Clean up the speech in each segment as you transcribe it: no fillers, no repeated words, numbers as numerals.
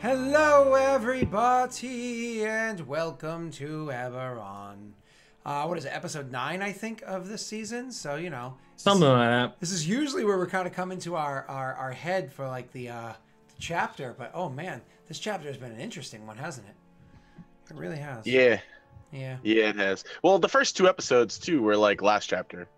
Hello, everybody, and welcome to Eberron. What is it, episode 9, I think, of this season? So, you know. Something like that. This is usually where we're kind of coming to our head for, like, the chapter. But, oh, man, this chapter has been an interesting one, hasn't it? It really has. Yeah. Yeah. Yeah, it has. Well, the first 2 episodes, too, were, like, last chapter.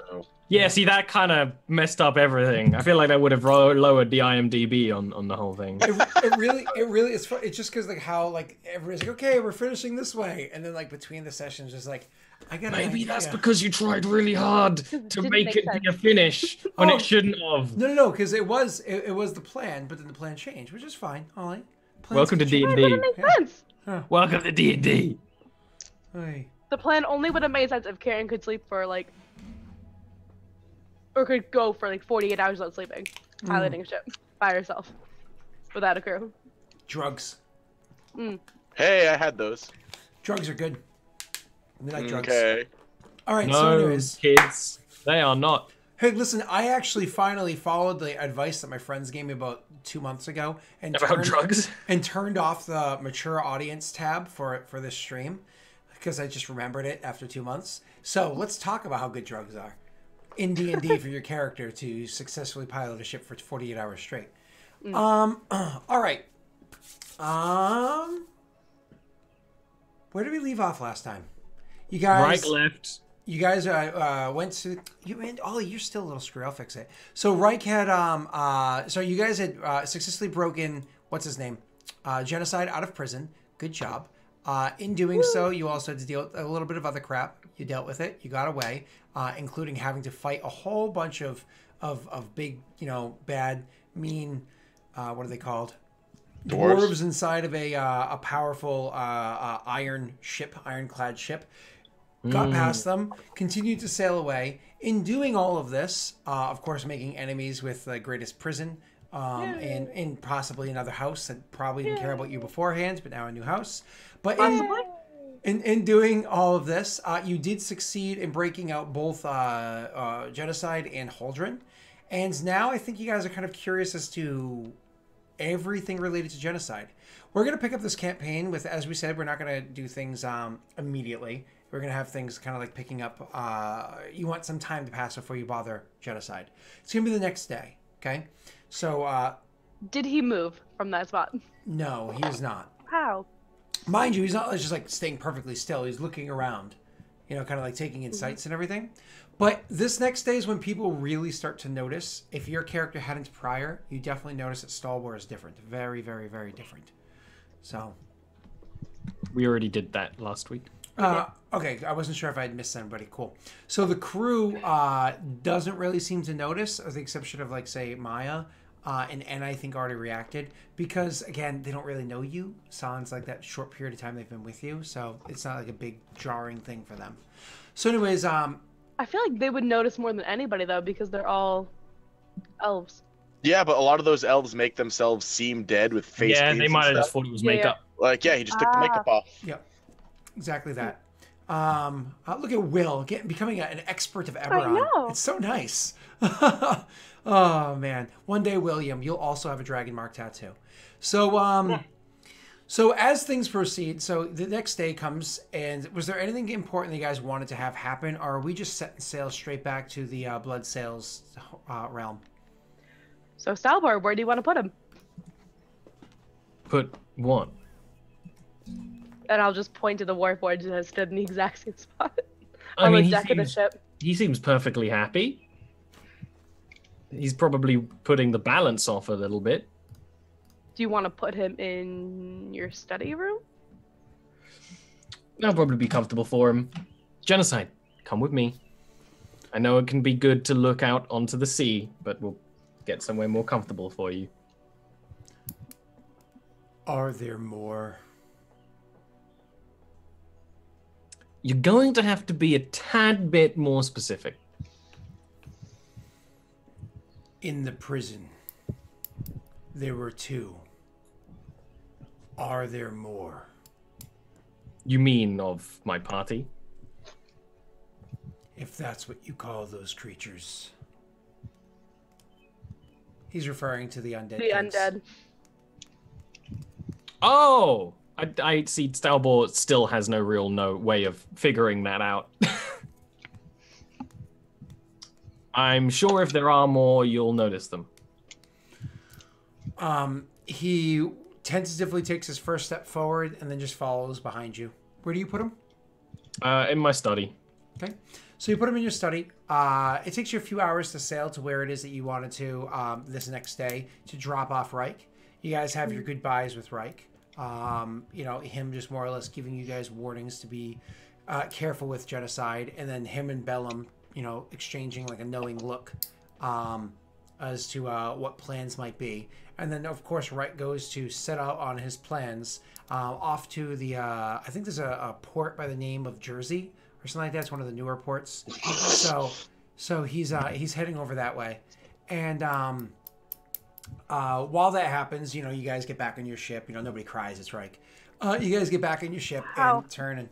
So. Yeah, see, that kind of messed up everything. I feel like that would have lowered the IMDb on the whole thing. It really is fun. It's just because, like, how, like, everybody's like, okay, we're finishing this way. And then, like, between the sessions, just like, I gotta... Maybe that's because you tried really hard to make it be a finish when it shouldn't have. No, because it was the plan, but then the plan changed, which is fine. Ollie. Welcome to D&D. It makes sense. Huh. Welcome to D&D. Hey. The plan only would have made sense if Kyrann could sleep for, like... Or could go for, like, 48 hours without sleeping. Piloting a ship. By herself. Without a crew. Drugs. Hey, I had those. Drugs are good. We like drugs. Okay. All right, No, so anyways. kids, they are not. Hey, listen, I actually finally followed the advice that my friends gave me about 2 months ago and About drugs? And turned off the mature audience tab for this stream because I just remembered it after 2 months. So let's talk about how good drugs are in D&D for your character to successfully pilot a ship for 48 hours straight. All right. Where did we leave off last time? You guys... Right, left. You guys went to Ollie. You're still a little screwy. I'll fix it. So Reich had so you guys had successfully broken what's his name, genocide out of prison. Good job. In doing so, you also had to deal with a little bit of other crap. You dealt with it. You got away, including having to fight a whole bunch of big, bad, mean. What are they called? Dwarves inside of a powerful ironclad ship. Got past them, continued to sail away. In doing all of this, of course, making enemies with the greatest prison, and possibly another house that probably didn't care about you beforehand, but now a new house. But in doing all of this, you did succeed in breaking out both genocide and Holdren. And now I think you guys are kind of curious as to everything related to genocide. We're going to pick up this campaign with, as we said, we're not going to do things immediately. We're going to have things kind of like picking up. You want some time to pass before you bother genocide. It's going to be the next day, okay? So... Did he move from that spot? No, he is not. How? Mind you, he's not just like staying perfectly still. He's looking around, kind of like taking in sights and everything. But this next day is when people really start to notice. If your character hadn't prior, you definitely notice that Stalwart is different. Very, very, very different. So... We already did that last week. Okay, I wasn't sure if I had missed anybody. Cool. So the crew doesn't really seem to notice, with the exception of, like, say, Maya. And I think already reacted. Because, again, they don't really know you. Sans, like, that short period of time they've been with you. So it's not, like, a big jarring thing for them. So anyways... I feel like they would notice more than anybody, though, because they're all elves. Yeah, but a lot of those elves make themselves seem dead with face paints. Yeah, they might have just thought it was makeup. Like, yeah, he just took the makeup off. Yep. Exactly that. Look at Will becoming an expert of Eberron. I know. It's so nice. Oh man, one day, William, you'll also have a dragon mark tattoo. So, so as things proceed, so the next day comes, and was there anything important that you guys wanted to have happen, or are we just setting sail straight back to the Blood Sails realm? So, Stalwart, where do you want to put him? Put one. And I'll just point to the warforged that has stood in the exact same spot. I mean, the deck of the ship. He seems perfectly happy. He's probably putting the balance off a little bit. Do you want to put him in your study room? That'll probably be comfortable for him. Genocide, come with me. I know it can be good to look out onto the sea, but we'll get somewhere more comfortable for you. Are there more? You're going to have to be a tad bit more specific. In the prison, there were 2. Are there more? You mean of my party? If that's what you call those creatures. He's referring to the undead. The undead. Oh, I see. Stalbor still has no real way of figuring that out. I'm sure if there are more, you'll notice them. He tentatively takes his first step forward and then just follows behind you. Where do you put him? In my study. Okay. So you put him in your study. It takes you a few hours to sail to where it is that you wanted to this next day to drop off Reich. You guys have your goodbyes with Reich. You know, him just more or less giving you guys warnings to be careful with genocide, and then him and Bellum, you know, exchanging like a knowing look as to what plans might be. And then, of course, Reich goes to set out on his plans off to the, I think there's a port by the name of Jersey or something like that. It's one of the newer ports. So he's heading over that way. And while that happens, you know, you guys get back on your ship. You know, nobody cries. It's Reich. You guys get back on your ship and turn and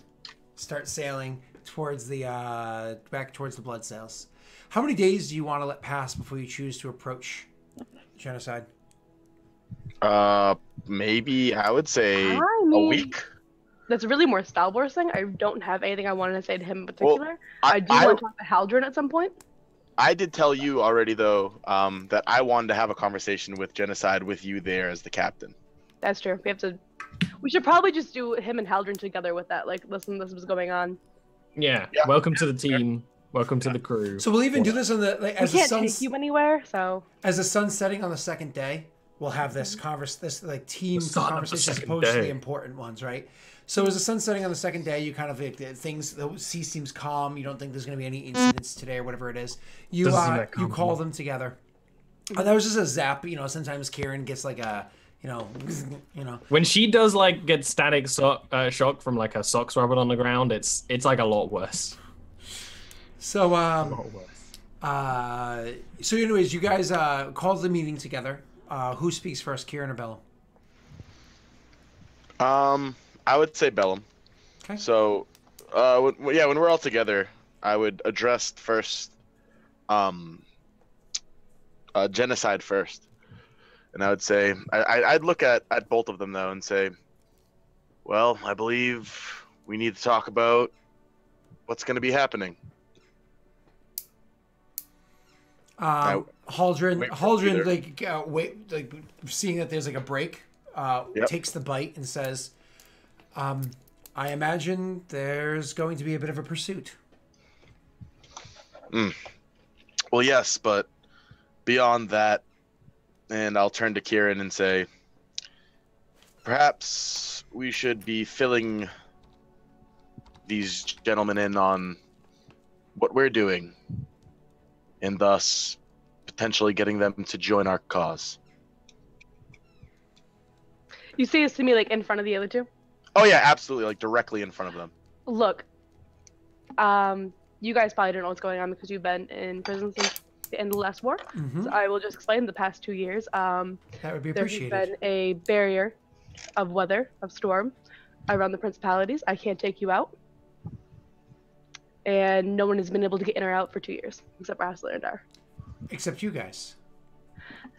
start sailing towards the back towards the blood sails. How many days do you want to let pass before you choose to approach genocide? Maybe I would say a week. That's really more Stalbor's thing. I don't have anything I wanted to say to him in particular. Well, I do want to talk to Haldren at some point. I did tell you already, though, that I wanted to have a conversation with genocide with you there as the captain. That's true. We should probably just do him and Haldren together with that. Like, listen, this was going on. Yeah. Welcome to the team. Welcome to the crew. So we'll even do this on the as we the can't sun's take you anywhere. So as the sun's setting on the second day, we'll have this team conversation, supposedly important ones, right? So as the sun's setting on the second day, you kind of the sea seems calm. You don't think there's going to be any incidents today or whatever it is. You call them together. That was just a zap. You know, sometimes Kyrann gets like a you know. When she does like get static shock from like her socks rubbing on the ground, it's like a lot worse. So so anyways, you guys called the meeting together. Who speaks first, Kyrann or Bellum? I would say Bellum. Okay. So, when we're all together, I would address first, genocide first, and I would say I'd look at both of them though and say, well, I believe we need to talk about what's going to be happening. Haldren, like seeing that there's like a break, takes the bite and says, I imagine there's going to be a bit of a pursuit. Well, yes, but beyond that, and I'll turn to Kyrann and say, perhaps we should be filling these gentlemen in on what we're doing, and thus potentially getting them to join our cause. You say this to me like in front of the other two? Oh yeah, absolutely, like directly in front of them. Look, you guys probably don't know what's going on because you've been in prison since the end of the last war. Mm-hmm. So I will just explain the past 2 years. That would be appreciated. There's been a barrier of weather, of storm, around the Principalities. I can't take you out. And no one has been able to get in or out for 2 years, except for Lhazaar. Except you guys.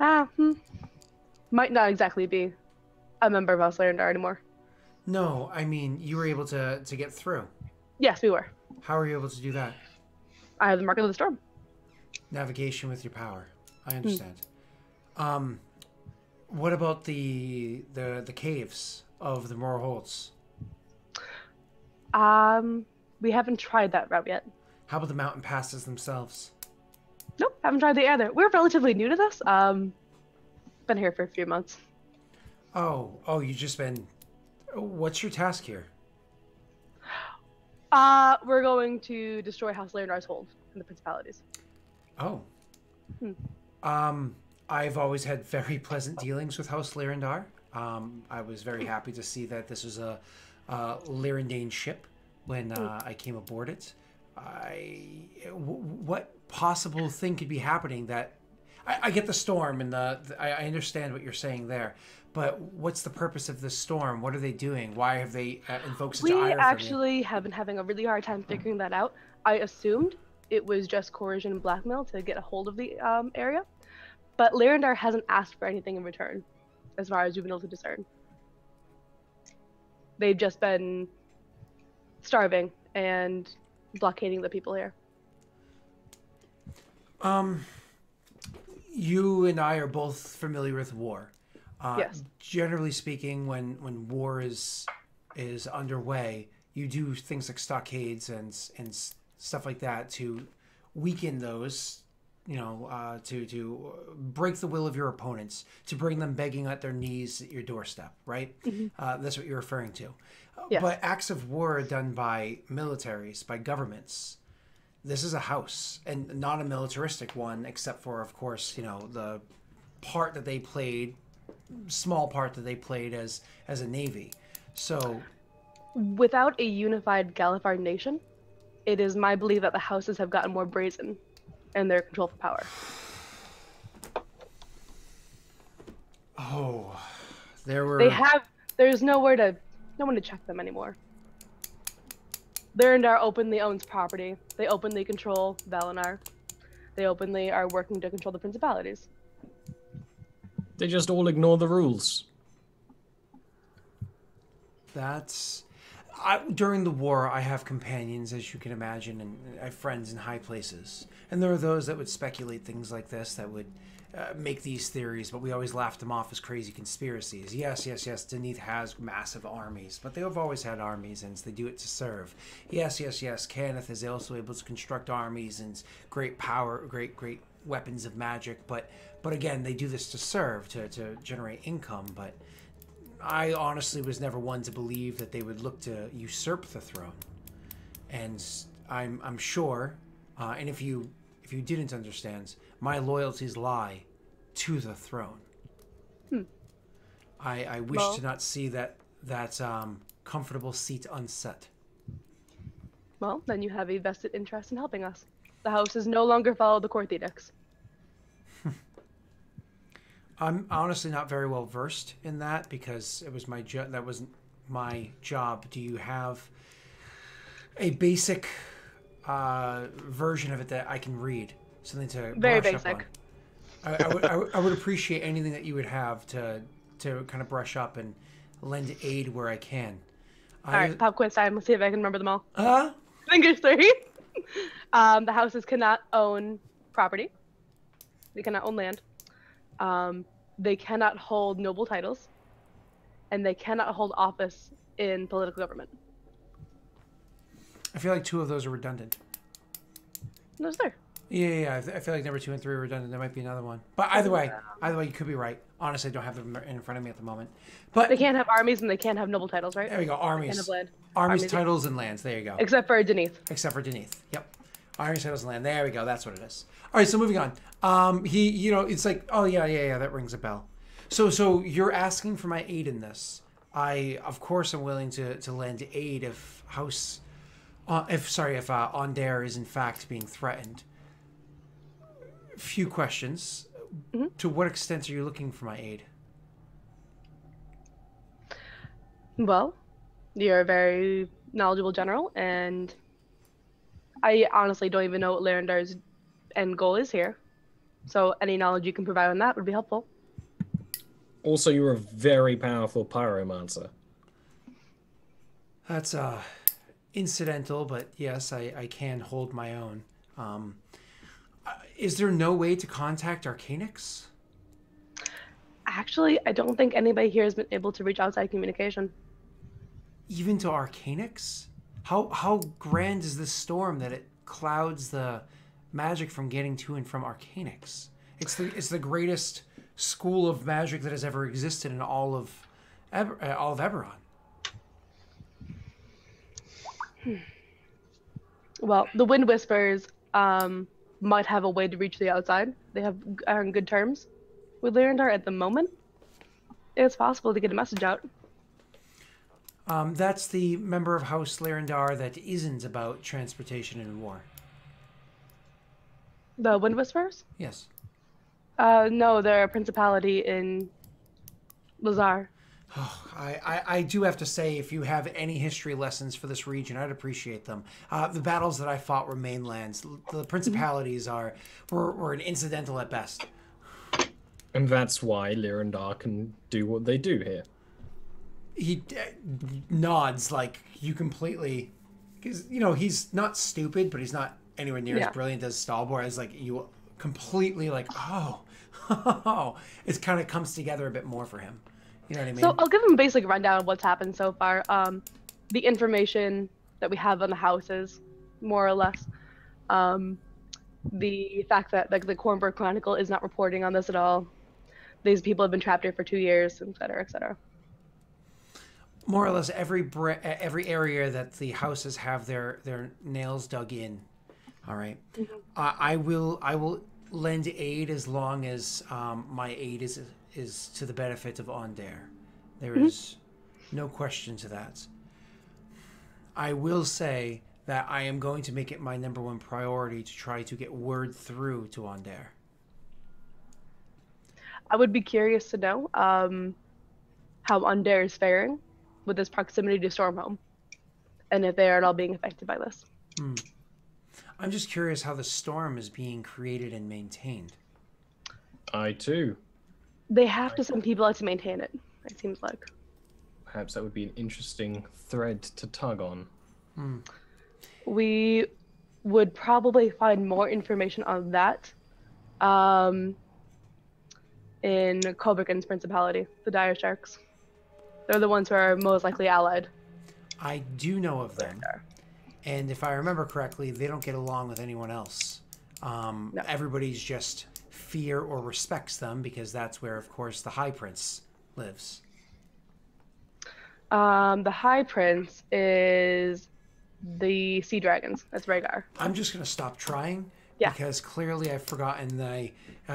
Might not exactly be a member of Lhazaar anymore. No, I mean, you were able to get through. Yes, we were. How were you able to do that? I have the Mark of the Storm. Navigation with your power. I understand. What about the caves of the Moor Holds? We haven't tried that route yet. How about the mountain passes themselves? Nope, haven't tried the either. We're relatively new to this. Been here for a few months. Oh, you just been... What's your task here? We're going to destroy House Lhazaar's hold in the Principalities. Oh. I've always had very pleasant dealings with House Lhazaar. I was very happy to see that this was a Lyrandane ship when I came aboard it. What possible thing could be happening that... I get the storm and I understand what you're saying there. But what's the purpose of this storm? What are they doing? Why have they invoked such ire from you? We actually have been having a really hard time figuring that out. I assumed it was just coercion and blackmail to get a hold of the area. But Lhazaar hasn't asked for anything in return, as far as you've been able to discern. They've just been starving and blockading the people here. You and I are both familiar with war. Yes. Generally speaking, when war is underway, you do things like stockades and stuff like that to weaken those. To break the will of your opponents, to bring them begging at their knees at your doorstep, right? That's what you're referring to. Yes. But acts of war are done by militaries, by governments. This is a house, and not a militaristic one, except for, of course, the part that they played, small part that they played as a navy. So, without a unified Galifard nation, it is my belief that the houses have gotten more brazen in their control for power. Oh, there were. There's no one to check them anymore. Lhazaar openly owns property. They openly control Valinar. They openly are working to control the principalities. They just all ignore the rules. During the war, I have companions, as you can imagine, and I have friends in high places. And there are those that would speculate things like this, that would make these theories, but we always laughed them off as crazy conspiracies. Yes, Deneth has massive armies, but they have always had armies, and they do it to serve. Yes, Cannith is also able to construct armies and great power, great weapons of magic, but again, they do this to serve, to generate income, but I honestly was never one to believe that they would look to usurp the throne. And I'm sure, and if you didn't understand, my loyalties lie to the throne. I wish to not see that comfortable seat unset. Well, then you have a vested interest in helping us. The houses no longer follow the court edicts. I'm honestly not very well versed in that because it was that wasn't my job. Do you have a basic version of it that I can read? Something to very brush basic. Up on. I would appreciate anything that you would have to kind of brush up and lend aid where I can. All right, pop quiz time. Let's see if I can remember them all. Fingers 3. The houses cannot own property. They cannot own land. They cannot hold noble titles, and they cannot hold office in political government. I feel like 2 of those are redundant. No, sir. Yeah. I feel like number 2 and 3 are redundant. There might be another one, but either way, you could be right. Honestly, I don't have them in front of me at the moment. But they can't have armies and they can't have noble titles, right? There we go. Armies. They can't have land. Armies, titles, and lands. There you go. Except for Deneth. Yep. Armies, titles, and land. There we go. That's what it is. All right. So moving on. It's like, oh yeah. That rings a bell. So you're asking for my aid in this. I, of course, am willing to lend aid if Ondare is in fact being threatened. Few questions. Mm-hmm. To what extent are you looking for my aid? Well, you're a very knowledgeable general, and I honestly don't even know what Lhazaar's end goal is here. So any knowledge you can provide on that would be helpful. Also, you're a very powerful pyromancer. That's incidental, but yes, I can hold my own. Is there no way to contact Arcanix? Actually, I don't think anybody here has been able to reach outside communication. Even to Arcanix? How grand is this storm that it clouds the magic from getting to and from Arcanix? It's the greatest school of magic that has ever existed in all of Eberron. Well, the Wind Whispers might have a way to reach the outside. They are on good terms with Lhazaar at the moment. It's possible to get a message out. That's the member of House Lhazaar that isn't about transportation and war. The Wind Whispers? Yes. No, they're a principality in Lhazaar. Oh, I do have to say, if you have any history lessons for this region, I'd appreciate them. The battles that I fought were mainlands. The principalities were an incidental at best. And that's why Lhazaar can do what they do here. he nods like you completely, because he's not stupid, but he's not anywhere near as brilliant as Stalbor. As like you completely like, oh, it kind of comes together a bit more for him. You know what I mean? So I'll give him a basic rundown of what's happened so far. The information that we have on the houses, more or less. The fact that like the Cornberg Chronicle is not reporting on this at all. These people have been trapped here for 2 years, et cetera, et cetera. More or less every area that the houses have their nails dug in. All right. Mm-hmm. I will lend aid as long as my aid is to the benefit of Onder. There is no question to that. I will say that I am going to make it my #1 priority to try to get word through to Onder. I would be curious to know how Onder is faring with its proximity to Stormhome, and if they are at all being affected by this. I'm just curious how the storm is being created and maintained. I too. They have to send people out to maintain it, it seems like. Perhaps that would be an interesting thread to tug on. We would probably find more information on that in Lhazaar Principality, the Dire Sharks. They're the ones who are most likely allied. I do know of them. And if I remember correctly, they don't get along with anyone else. No. Everybody's just fear or respects them because that's where, of course, the High Prince lives. The High Prince is the Sea Dragons. That's Rhaegar. I'm just going to stop trying. Yeah. Because clearly I've forgotten the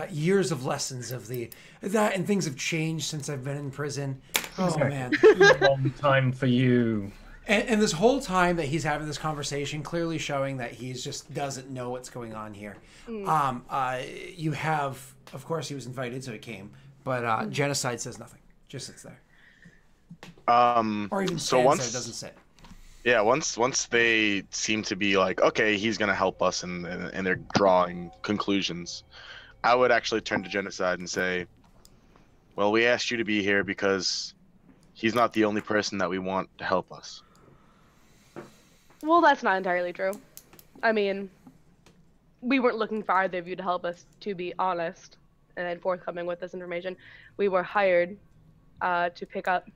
years of lessons of that, and things have changed since I've been in prison. Oh, man. Long time for you. And this whole time that he's having this conversation, clearly showing that he just doesn't know what's going on here. You have, of course, he was invited, so he came. But Genocide says nothing. Just sits there. Or even stands there, doesn't sit. Yeah, once they seem to be like, okay, he's gonna help us, and they're drawing conclusions, I would actually turn to Genocide and say, well, we asked you to be here because he's not the only person that we want to help us. Well, that's not entirely true. I mean, we weren't looking for either of you to help us, to be honest, and forthcoming with this information. We were hired to pick up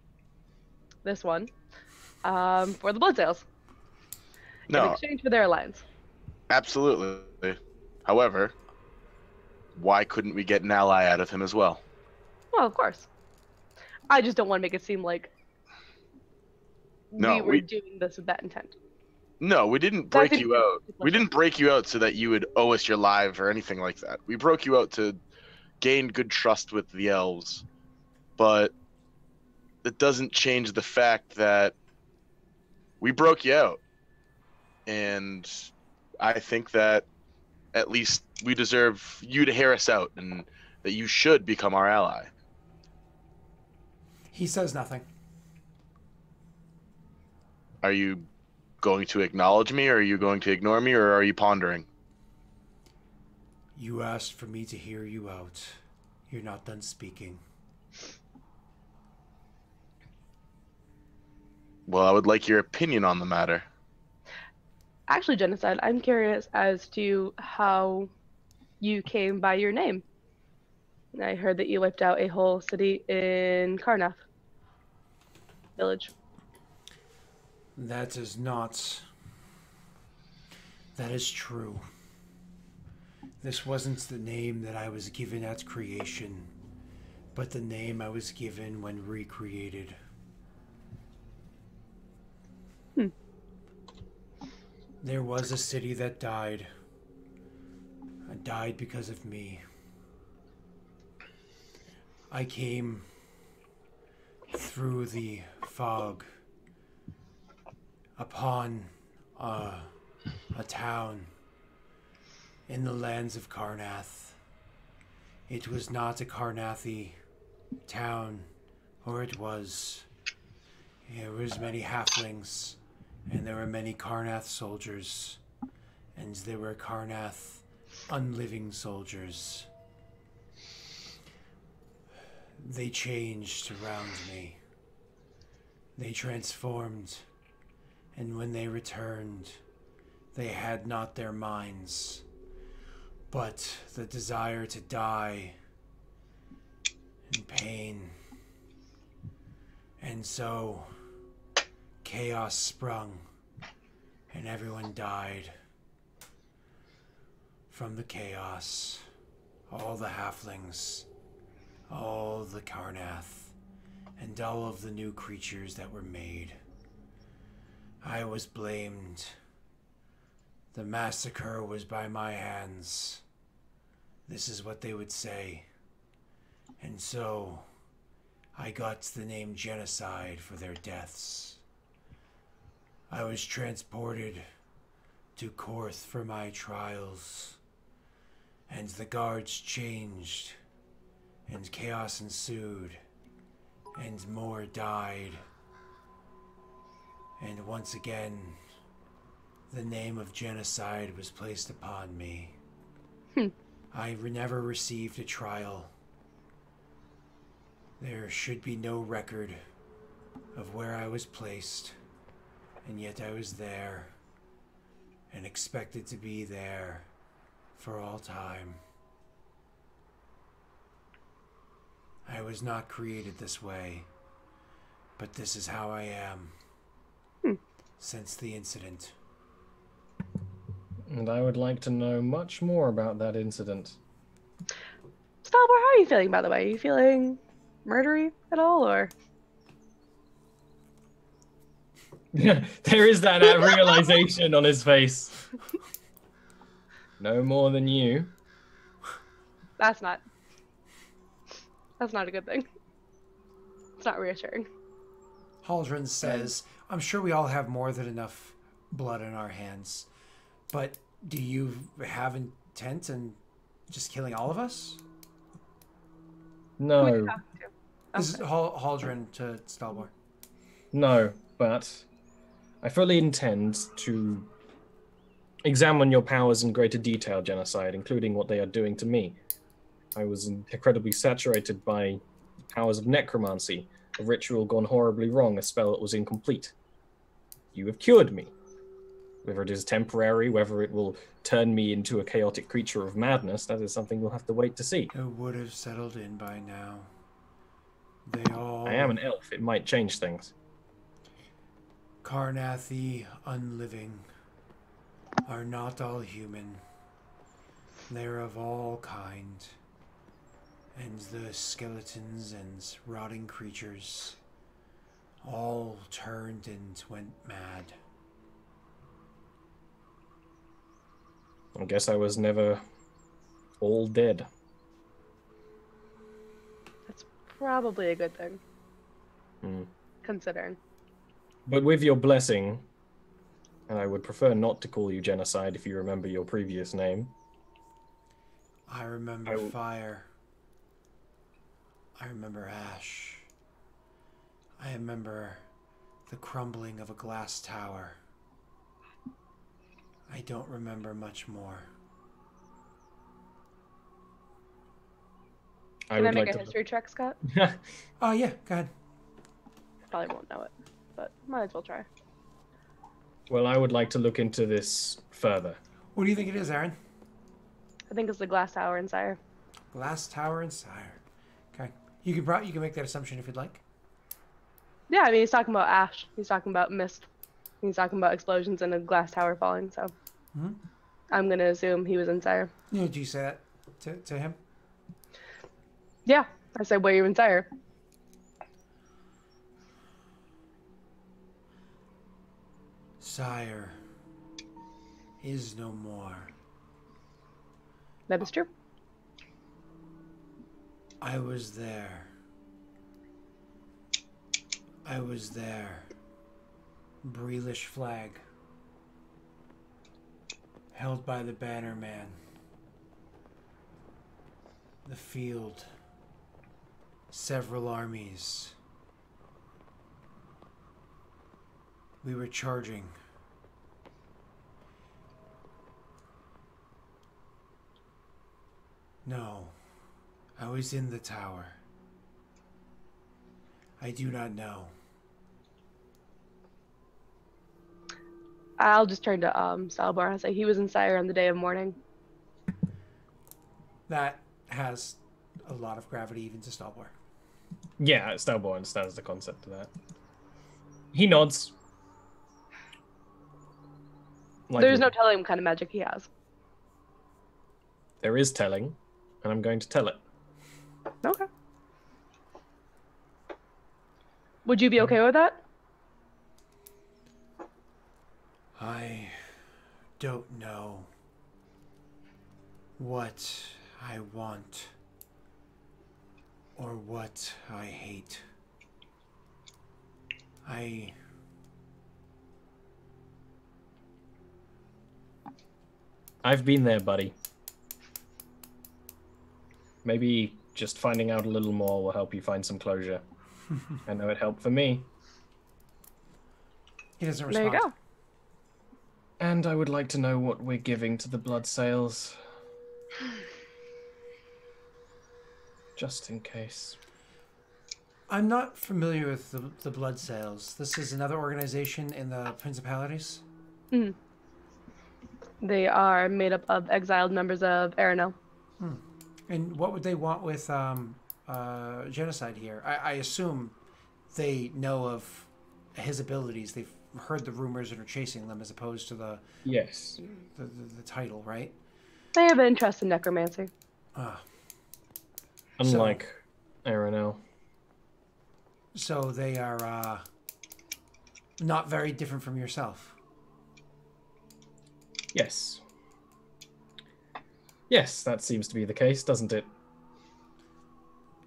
this one for the blood sales. No. In exchange for their alliance. Absolutely. However, why couldn't we get an ally out of him as well? Well, of course. I just don't want to make it seem like we were doing this with that intent. No, we didn't break you out. We didn't break you out so that you would owe us your lives or anything like that. We broke you out to gain good trust with the elves. But it doesn't change the fact that we broke you out. And I think that at least we deserve you to hear us out, and that you should become our ally. He says nothing. Are you going to acknowledge me, or are you going to ignore me, or are you pondering? You asked for me to hear you out. You're not done speaking. Well, I would like your opinion on the matter. Actually, Genocide, I'm curious as to how you came by your name. I heard that you wiped out a whole city in Karnath village. That is not... That is true. This wasn't the name that I was given at creation, but the name I was given when recreated. There was a city that died. It died because of me. I came through the fog upon a town in the lands of Karnath. It was not a Karnathi town, or it was. There was many halflings, and there were many Karnath soldiers, and there were Karnath unliving soldiers. They changed around me. They transformed, and when they returned, they had not their minds, but the desire to die in pain. And so, chaos sprung, and everyone died from the chaos. All the halflings, all the Karnath, and all of the new creatures that were made. I was blamed. The massacre was by my hands. This is what they would say. And so, I got the name genocide for their deaths. I was transported to Korth for my trials, and the guards changed, and chaos ensued, and more died. And once again, the name of genocide was placed upon me. I never received a trial. There should be no record of where I was placed, and yet I was there, and expected to be there for all time. I was not created this way, but this is how I am since the incident. And I would like to know much more about that incident. Stalbor, how are you feeling, by the way? Are you feeling murdery at all, or? Yeah, there is that realization on his face. No more than you. That's not a good thing. It's not reassuring. Haldren says, I'm sure we all have more than enough blood in our hands, but do you have intent in just killing all of us? No. This is Haldren to Stalbor. No, but I fully intend to examine your powers in greater detail, Genocide, including what they are doing to me. I was incredibly saturated by powers of necromancy, a ritual gone horribly wrong, a spell that was incomplete. You have cured me. Whether it is temporary, whether it will turn me into a chaotic creature of madness, that is something we'll have to wait to see. It would have settled in by now. They all... I am an elf. It might change things. Karnathi unliving are not all human. They're of all kind. And the skeletons and rotting creatures all turned and went mad. I guess I was never all dead. That's probably a good thing. Considering. But with your blessing, and I would prefer not to call you Genocide if you remember your previous name. I remember fire. I remember ash. I remember the crumbling of a glass tower. I don't remember much more. Can I make a history check, Scott? Oh, yeah, go ahead. Probably won't know it, but might as well try. Well, I would like to look into this further. What do you think it is, Aaron? I think it's the glass tower in Sire. Glass tower and Sire. Okay. You can make that assumption if you'd like. Yeah, I mean, he's talking about ash. He's talking about mist. He's talking about explosions and a glass tower falling, so I'm going to assume he was in Sire. Yeah, did you say that to him? Yeah, I said, were you in Sire? Sire is no more. That is true. I was there. I was there. Breelish flag. Held by the Bannerman. The field. Several armies. We were charging. No. I was in the tower. I do not know. I'll just turn to Salbar and say he was in Sire on the day of mourning. That has a lot of gravity even to Stalbar. Yeah, Stalbar understands the concept of that. He nods. There's no telling what kind of magic he has. There is telling, and I'm going to tell it. Okay. Would you be okay with that? I don't know what I want or what I hate. I've been there, buddy. Maybe just finding out a little more will help you find some closure. I know it helped for me. He doesn't respond. There you go. And I would like to know what we're giving to the blood sales. Just in case. I'm not familiar with the blood sales. This is another organization in the Principalities? Mm. They are made up of exiled members of Eberron. And what would they want with genocide here? I assume they know of his abilities. They've heard the rumors and are chasing them as opposed to the title, right? They have an interest in necromancy. Unlike Eberron. So they are not very different from yourself. Yes. Yes, that seems to be the case, doesn't it?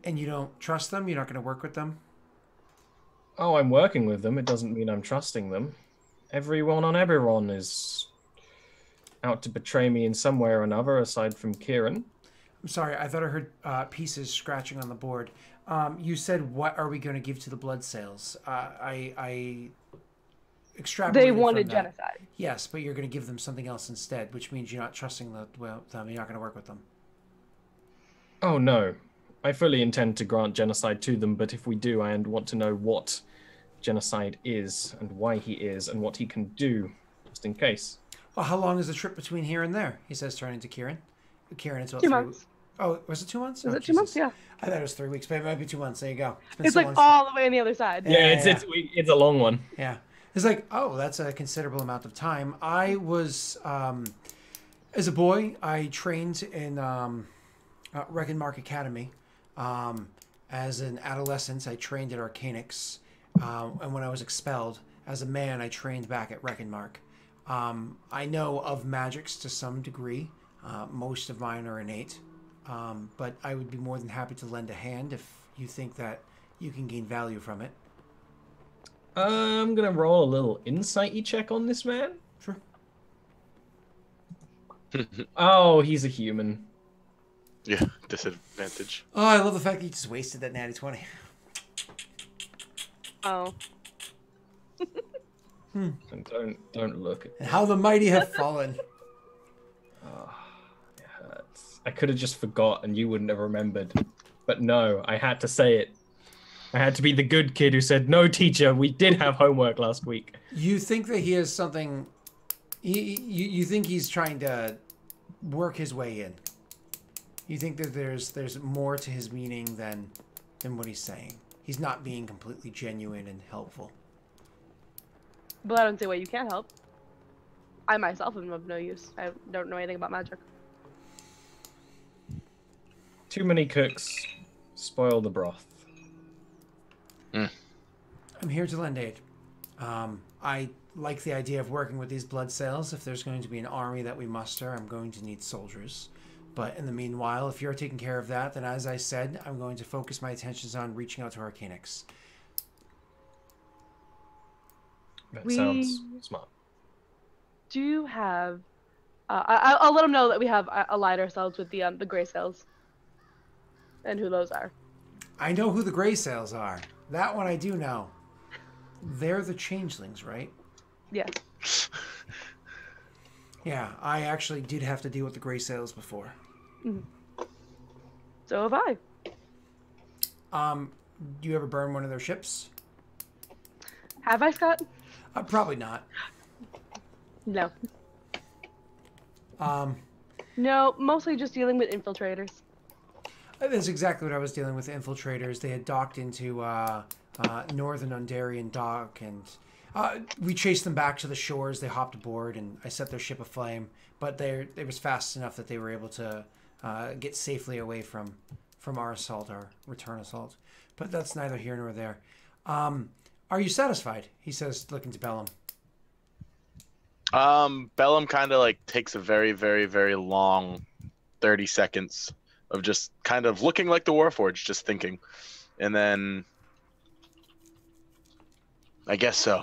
And you don't trust them? You're not going to work with them? Oh, I'm working with them. It doesn't mean I'm trusting them. Everyone on Eberron is out to betray me in some way or another, aside from Kyrann. I'm sorry, I thought I heard pieces scratching on the board. You said, what are we going to give to the blood sales? I extrapolated They wanted from that. genocide. Yes, but you're going to give them something else instead, which means you're not trusting them. You're not going to work with them. Oh, no. I fully intend to grant genocide to them, but if we do, I want to know what genocide is and why he is and what he can do, just in case. Well, how long is the trip between here and there? He says, turning to Kyrann. Kyrann, it's about 2 months. Oh, was it 2 months? Was Oh, it 2 months? Jesus. Yeah. I thought it was 3 weeks, but it might be 2 months. There you go. It's like all the way on the other side. Yeah, it's a long one. Yeah. It's like, oh, that's a considerable amount of time. I was, as a boy, I trained in Reckonmark Academy. As an adolescent, I trained at Arcanix. And when I was expelled, as a man, I trained back at Reckonmark. I know of magics to some degree. Most of mine are innate. But I would be more than happy to lend a hand if you think that you can gain value from it. I'm going to roll a little insight-y check on this man. Sure. Oh, he's a human. Yeah, disadvantage. Oh, I love the fact that you just wasted that natty 20. Oh. And don't look at And how the mighty have fallen. Oh, it hurts. I could have just forgot and you wouldn't have remembered. But no, I had to say it. I had to be the good kid who said, no, teacher, we did have homework last week. You think that he has something... You think he's trying to work his way in. You think that there's more to his meaning than what he's saying. He's not being completely genuine and helpful. But I don't see why you can't help. I myself am of no use. I don't know anything about magic. Too many cooks spoil the broth. I'm here to lend aid. I like the idea of working with these blood sales. If there's going to be an army that we muster, I'm going to need soldiers. But in the meanwhile, if you're taking care of that, then as I said, I'm going to focus my attentions on reaching out to Arcanix. That sounds smart. Do you have... I'll let them know that we have allied ourselves with the Grey Sails. And who those are. I know who the Grey Sails are. That one I do know. They're the changelings, right? Yes. Yeah, I actually did have to deal with the Grey Sails before. Mm-hmm. So have I. Do you ever burn one of their ships? Have I, Scott? Probably not. No. Um, No, mostly just dealing with infiltrators. That's exactly what I was dealing with. Infiltrators. They had docked into Northern Ondarian dock, and we chased them back to the shores. They hopped aboard, and I set their ship aflame. But it was fast enough that they were able to get safely away from our assault, our return assault. But that's neither here nor there. Are you satisfied? He says, looking to Bellum. Bellum kind of like takes a very, very, very long 30 seconds of just kind of looking like the Warforged, just thinking. And then I guess so.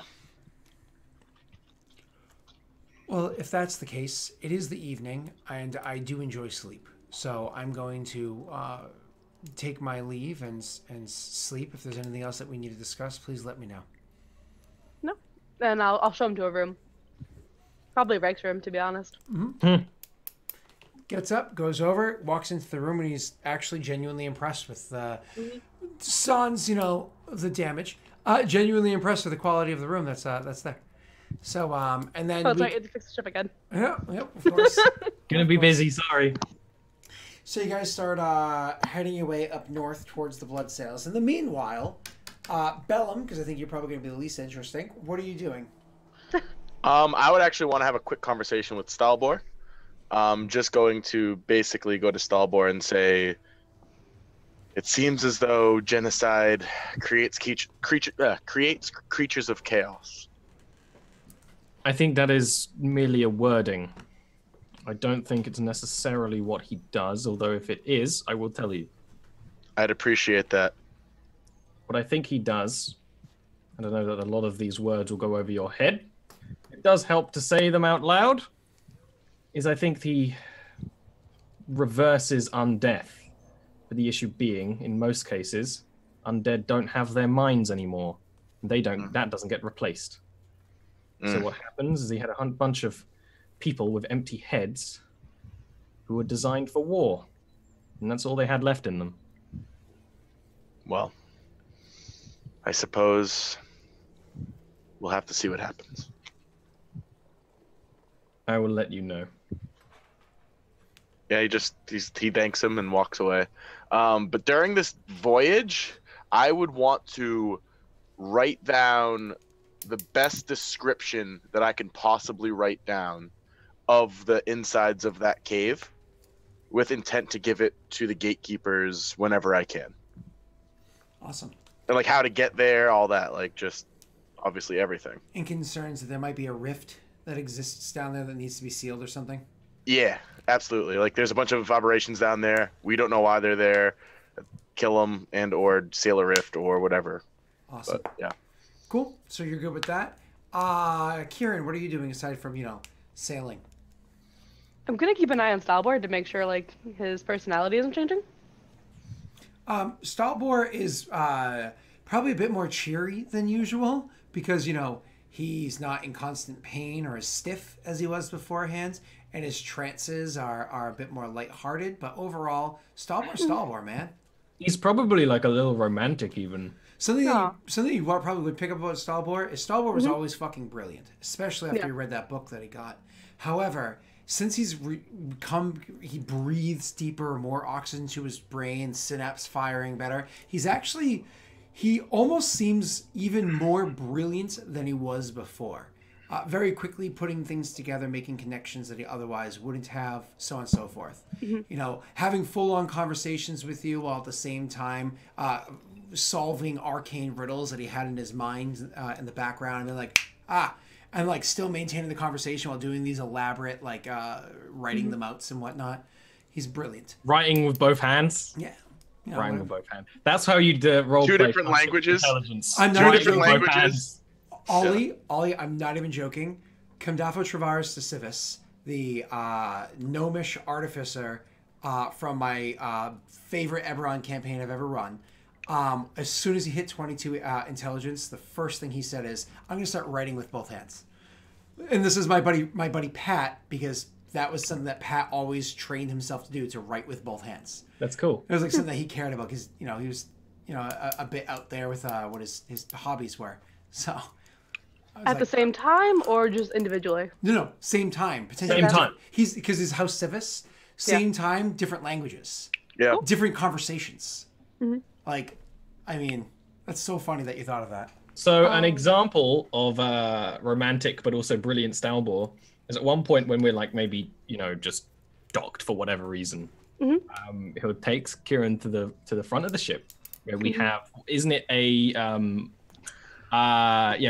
Well, if that's the case, it is the evening, and I do enjoy sleep. So I'm going to take my leave and sleep. If there's anything else that we need to discuss, please let me know. No. And I'll show him to a room. Probably Rex's room, to be honest. Mm-hmm. Gets up, goes over, walks into the room, and he's actually genuinely impressed with sans, the damage. Genuinely impressed with the quality of the room that's there. So, and then... Oh, sorry, you had to fix the ship again. Yeah, of course. Gonna be busy, sorry. So you guys start heading your way up north towards the blood sails. In the meanwhile, Bellum, because I think you're probably going to be the least interesting, what are you doing? I would actually want to have a quick conversation with Stalbor. Just going to basically go to Stalbor and say, it seems as though genocide creates creatures of chaos. I think that is merely a wording. I don't think it's necessarily what he does, although if it is, I will tell you. I'd appreciate that. What I think he does, and I know that a lot of these words will go over your head, it does help to say them out loud, is I think he reverses undeath. But the issue being, in most cases, undead don't have their minds anymore. They don't. That doesn't get replaced. So what happens is he had a bunch of people with empty heads who were designed for war. And that's all they had left in them. Well, I suppose we'll have to see what happens. I will let you know. Yeah, he thanks him and walks away. But during this voyage, I would want to write down the best description that I can possibly write down of the insides of that cave, with intent to give it to the gatekeepers whenever I can. Awesome. And like how to get there, all that, like just obviously everything. And concerns that there might be a rift that exists down there that needs to be sealed or something? Yeah, absolutely. Like there's a bunch of operations down there. We don't know why they're there. Kill them and or seal a rift or whatever. Awesome. But, yeah. Cool. So you're good with that. Kyrann, what are you doing aside from, sailing? I'm gonna keep an eye on Stalbor to make sure like his personality isn't changing. Stalbor is probably a bit more cheery than usual because, he's not in constant pain or as stiff as he was beforehand, and his trances are a bit more lighthearted. But overall, Stalbor, man. He's probably like a little romantic even. Something you probably would pick up about Stalbor is Stalbor was always fucking brilliant, especially after he read that book that he got. However, since he breathes deeper, more oxygen to his brain, synapse firing better, he almost seems even more brilliant than he was before. Very quickly putting things together, making connections that he otherwise wouldn't have, so on and so forth. Having full-on conversations with you while at the same time solving arcane riddles that he had in his mind in the background, and still maintaining the conversation while doing these elaborate writing them out and whatnot. He's brilliant. Writing with both hands. Yeah. Writing with both hands. That's how you role Two play different languages. Intelligence. I'm Two not different joking. languages. Ollie, I'm not even joking. Camdafo Travaris de Civis, the gnomish artificer from my favorite Eberron campaign I've ever run. As soon as he hit 22 intelligence, the first thing he said is, "I'm going to start writing with both hands." And this is my buddy Pat, because that was something that Pat always trained himself to do, to write with both hands. That's cool. It was like something that he cared about because he was a bit out there with what his hobbies were. So At the same time or just individually? No, same time. Potentially. Same time. He's because his house civis. Same time, different languages. Yeah. Cool. Different conversations. Mm-hmm. Like, I mean, that's so funny that you thought of that. So an example of romantic but also brilliant Stalbor is at one point when we're like maybe just docked for whatever reason. Mm-hmm. He takes Kyrann to the front of the ship where we have, isn't it a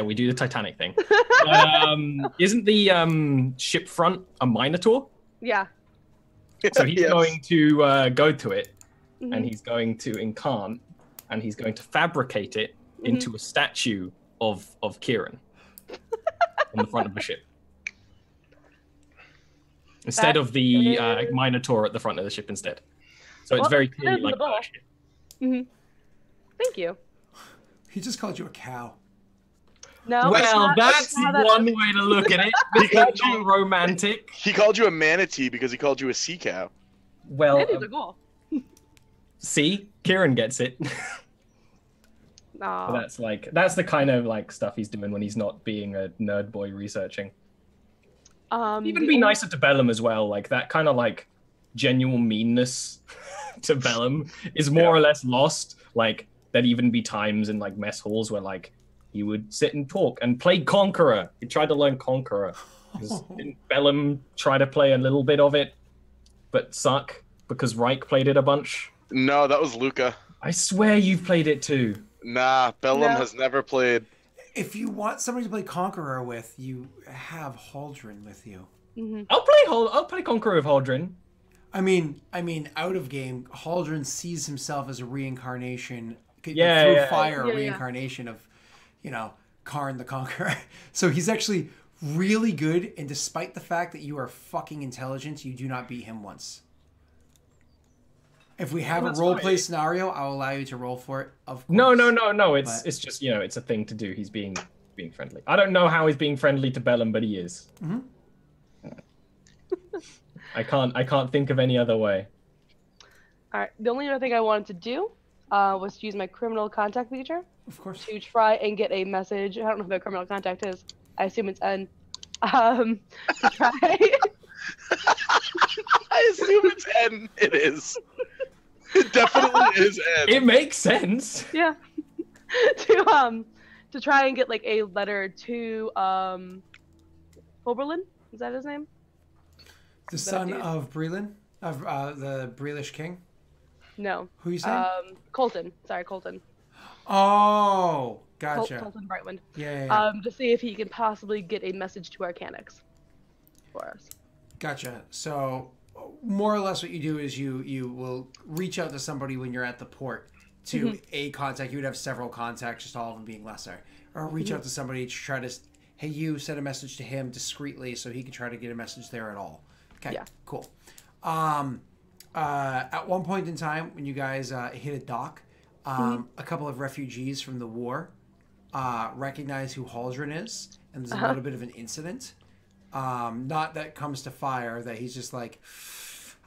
we do the Titanic thing. Isn't the ship front a Minotaur? Yeah. So he's Yes. going to go to it, and he's going to incant, and he's going to fabricate it into a statue of Kyrann on the front of the ship. Instead of the Minotaur at the front of the ship instead. So it's very clearly like a ship. Thank you. He just called you a cow. No. Well, that's one way to look at it. It's not romantic. He called you a manatee because he called you a sea cow. Well, That is a goal. see, Kyrann gets it. No. That's the kind of like stuff he's doing when he's not being a nerd boy researching. Even be nicer to Bellum as well. Like that kind of like genuine meanness to Bellum is more or less lost. Like there'd even be times in like mess halls where like he would sit and talk and play Conqueror. He tried to learn Conqueror. Didn't Bellum try to play a little bit of it, but suck because Reich played it a bunch? No, that was Luca. I swear you've played it too. Nah, Bellum has never played. If you want somebody to play Conqueror with, you have Haldren with you. I'll play Conqueror with Haldren. I mean, out of game, Haldren sees himself as a reincarnation through fire, a reincarnation of, Karn the Conqueror. So he's actually really good, and despite the fact that you are fucking intelligent, you do not beat him once. If we have a roleplay scenario, I'll allow you to roll for it. Of course. No. It's just it's a thing to do. He's being friendly. I don't know how he's being friendly to Bellum, but he is. I can't think of any other way. All right. The only other thing I wanted to do was to use my criminal contact feature. Of course. To try and get a message. I don't know who my criminal contact is. I assume it's N. To try. I assume it's N. It is. It definitely is N. It makes sense. Yeah. To try and get like a letter to Oberlin. Is that his name? The son of Breland, of the Breelish king. No. Who are you saying? Colton. Sorry, Colton. Oh, gotcha. Colton Brightwind. Yeah. To see if he can possibly get a message to Arcanix for us. Gotcha. So, more or less, what you do is you will reach out to somebody when you're at the port to a contact. You would have several contacts, just all of them being Lhazaar, or reach out to somebody to try to, hey, you send a message to him discreetly so he can try to get a message there at all. Okay. Yeah. Cool. At one point in time, when you guys hit a dock, a couple of refugees from the war recognize who Haldren is, and there's a little bit of an incident. Not that comes to fire, that he's just like,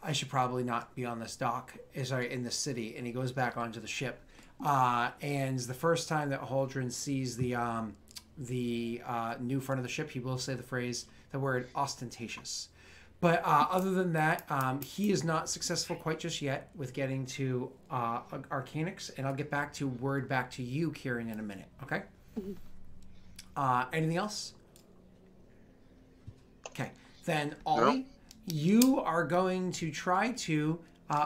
I should probably not be on this dock, in the city, and he goes back onto the ship. And the first time that Haldren sees the new front of the ship, he will say the word ostentatious. But other than that, he is not successful quite just yet with getting to Arcanix, and I'll get back to you, Kyrann, in a minute. Okay. Anything else? Okay. Then Ollie, you are going to try to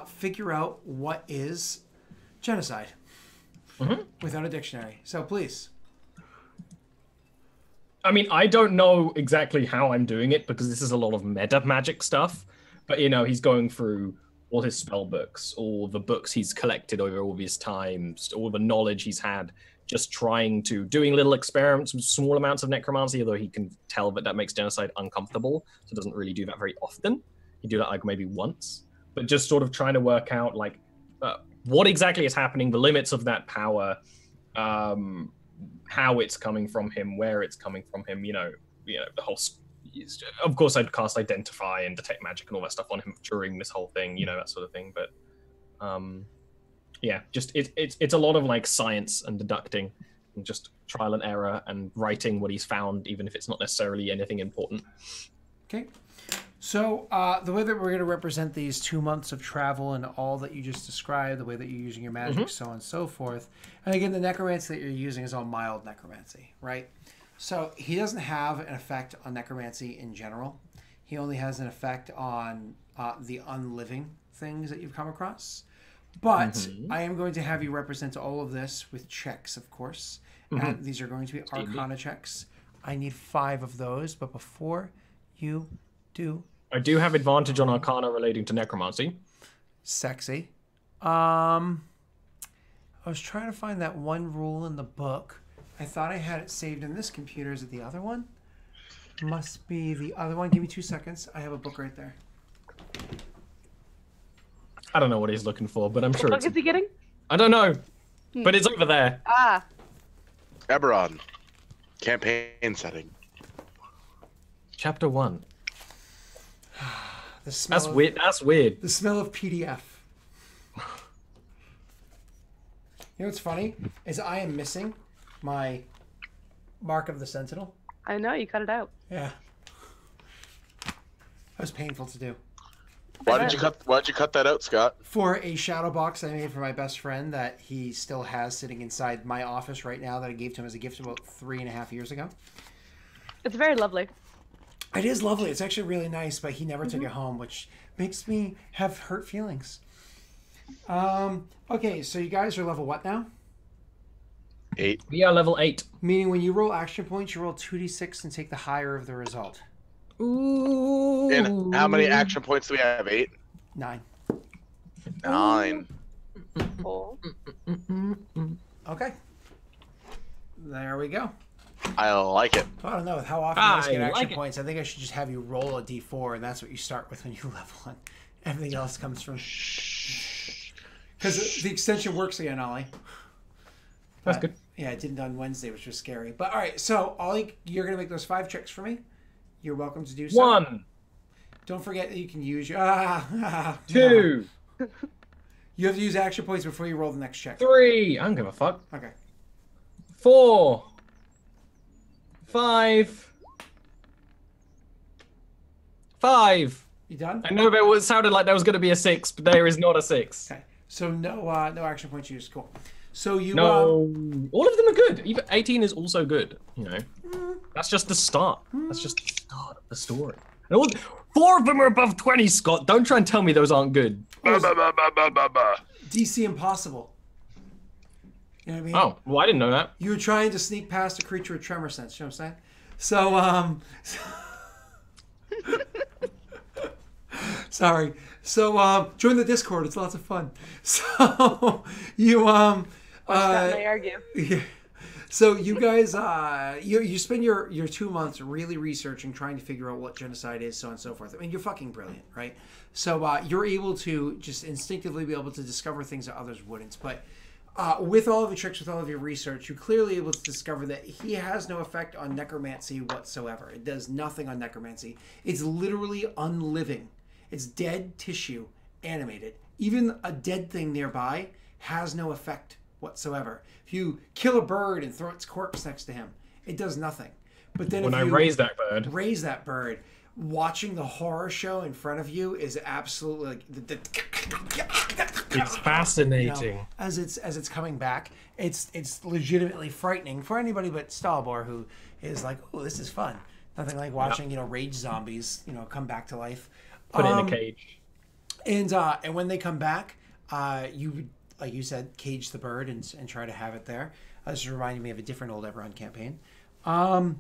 figure out what is genocide without a dictionary. So please. I mean, I don't know exactly how I'm doing it because this is a lot of meta magic stuff. But, he's going through all his spell books, all the books he's collected over all his times, all the knowledge he's had, just doing little experiments with small amounts of necromancy, although he can tell that makes genocide uncomfortable. So doesn't really do that very often. He'd do that like maybe once. But just sort of trying to work out like what exactly is happening, the limits of that power, how it's coming from him, where it's coming from him, the whole. Of course, I'd cast Identify and Detect Magic and all that stuff on him during this whole thing, that sort of thing. But just it's a lot of like science and deducting and just trial and error and writing what he's found, even if it's not necessarily anything important. Okay. So the way that we're going to represent these 2 months of travel and all that you just described, the way that you're using your magic, so on and so forth. And again, the necromancy that you're using is all mild necromancy, right? So he doesn't have an effect on necromancy in general. He only has an effect on the unliving things that you've come across. But I am going to have you represent all of this with checks, of course. And these are going to be Arcana checks. I need 5 of those, but before you do... I do have advantage on Arcana relating to necromancy. Sexy. I was trying to find that one rule in the book. I thought I had it saved in this computer. Is it the other one? Must be the other one. Give me 2 seconds. I have a book right there. I don't know what he's looking for, but I'm sure What it's... book is he getting? I don't know, but it's over there. Ah. Eberron. Campaign setting. Chapter 1. The smell That's weird. That's weird. The smell of PDF. You know what's funny? Is I am missing my Mark of the Sentinel. I know, you cut it out. Yeah. That was painful to do. Why did you cut that out, Scott? For a shadow box I made for my best friend that he still has sitting inside my office right now that I gave to him as a gift about 3.5 years ago. It's very lovely. It is lovely. It's actually really nice, but he never took it home, which makes me have hurt feelings. Okay, so you guys are level what now? 8. We are level 8. Meaning when you roll action points, you roll 2d6 and take the higher of the result. Ooh. And how many action points do we have? 8? 9. 9. Oh. Okay. There we go. I like it. I don't know how often you guys get I action like it. points. I think I should just have you roll a d4, and that's what you start with when you level one. Everything else comes from... Because the extension works again, Ollie. That's good. Yeah, it didn't on Wednesday, which was scary. But all right, so Ollie, you're going to make those 5 checks for me. You're welcome to do so. 1. Don't forget that you can use your... 2. No. You have to use action points before you roll the next check. 3. I don't give a fuck. Okay. 4. 5. 5. You done? I know it sounded like there was going to be a 6, but there is not a 6. Okay. So no action points used. Cool. So you... No. All of them are good. Even 18 is also good, you know. That's just the start. That's just the start of the story. And all, 4 of them are above 20, Scott. Don't try and tell me those aren't good. DC impossible. You know what I mean? Oh, well, I didn't know that. You were trying to sneak past a creature with tremor sense. You know what I'm saying? So, sorry. So, join the Discord. It's lots of fun. So, you, Scott and I argue. yeah. So you guys, you spend your 2 months really researching, trying to figure out what genocide is, so on and so forth. I mean, you're fucking brilliant, right? So you're able to just instinctively be able to discover things that others wouldn't. But with all of your tricks, with all of your research, you're clearly able to discover that he has no effect on necromancy whatsoever. It does nothing on necromancy. It's literally unliving. It's dead tissue, animated. Even a dead thing nearby has no effect whatsoever. If you kill a bird and throw its corpse next to him, it does nothing. But then When if I you raise that bird, watching the horror show in front of you is absolutely like it's fascinating. You know, as it's coming back, it's legitimately frightening for anybody but Stalbor, who is like, oh, this is fun. Nothing like watching rage zombies come back to life. Put it in a cage. And when they come back, you, like you said, cage the bird and try to have it there. This is reminding me of a different old Eberron campaign. So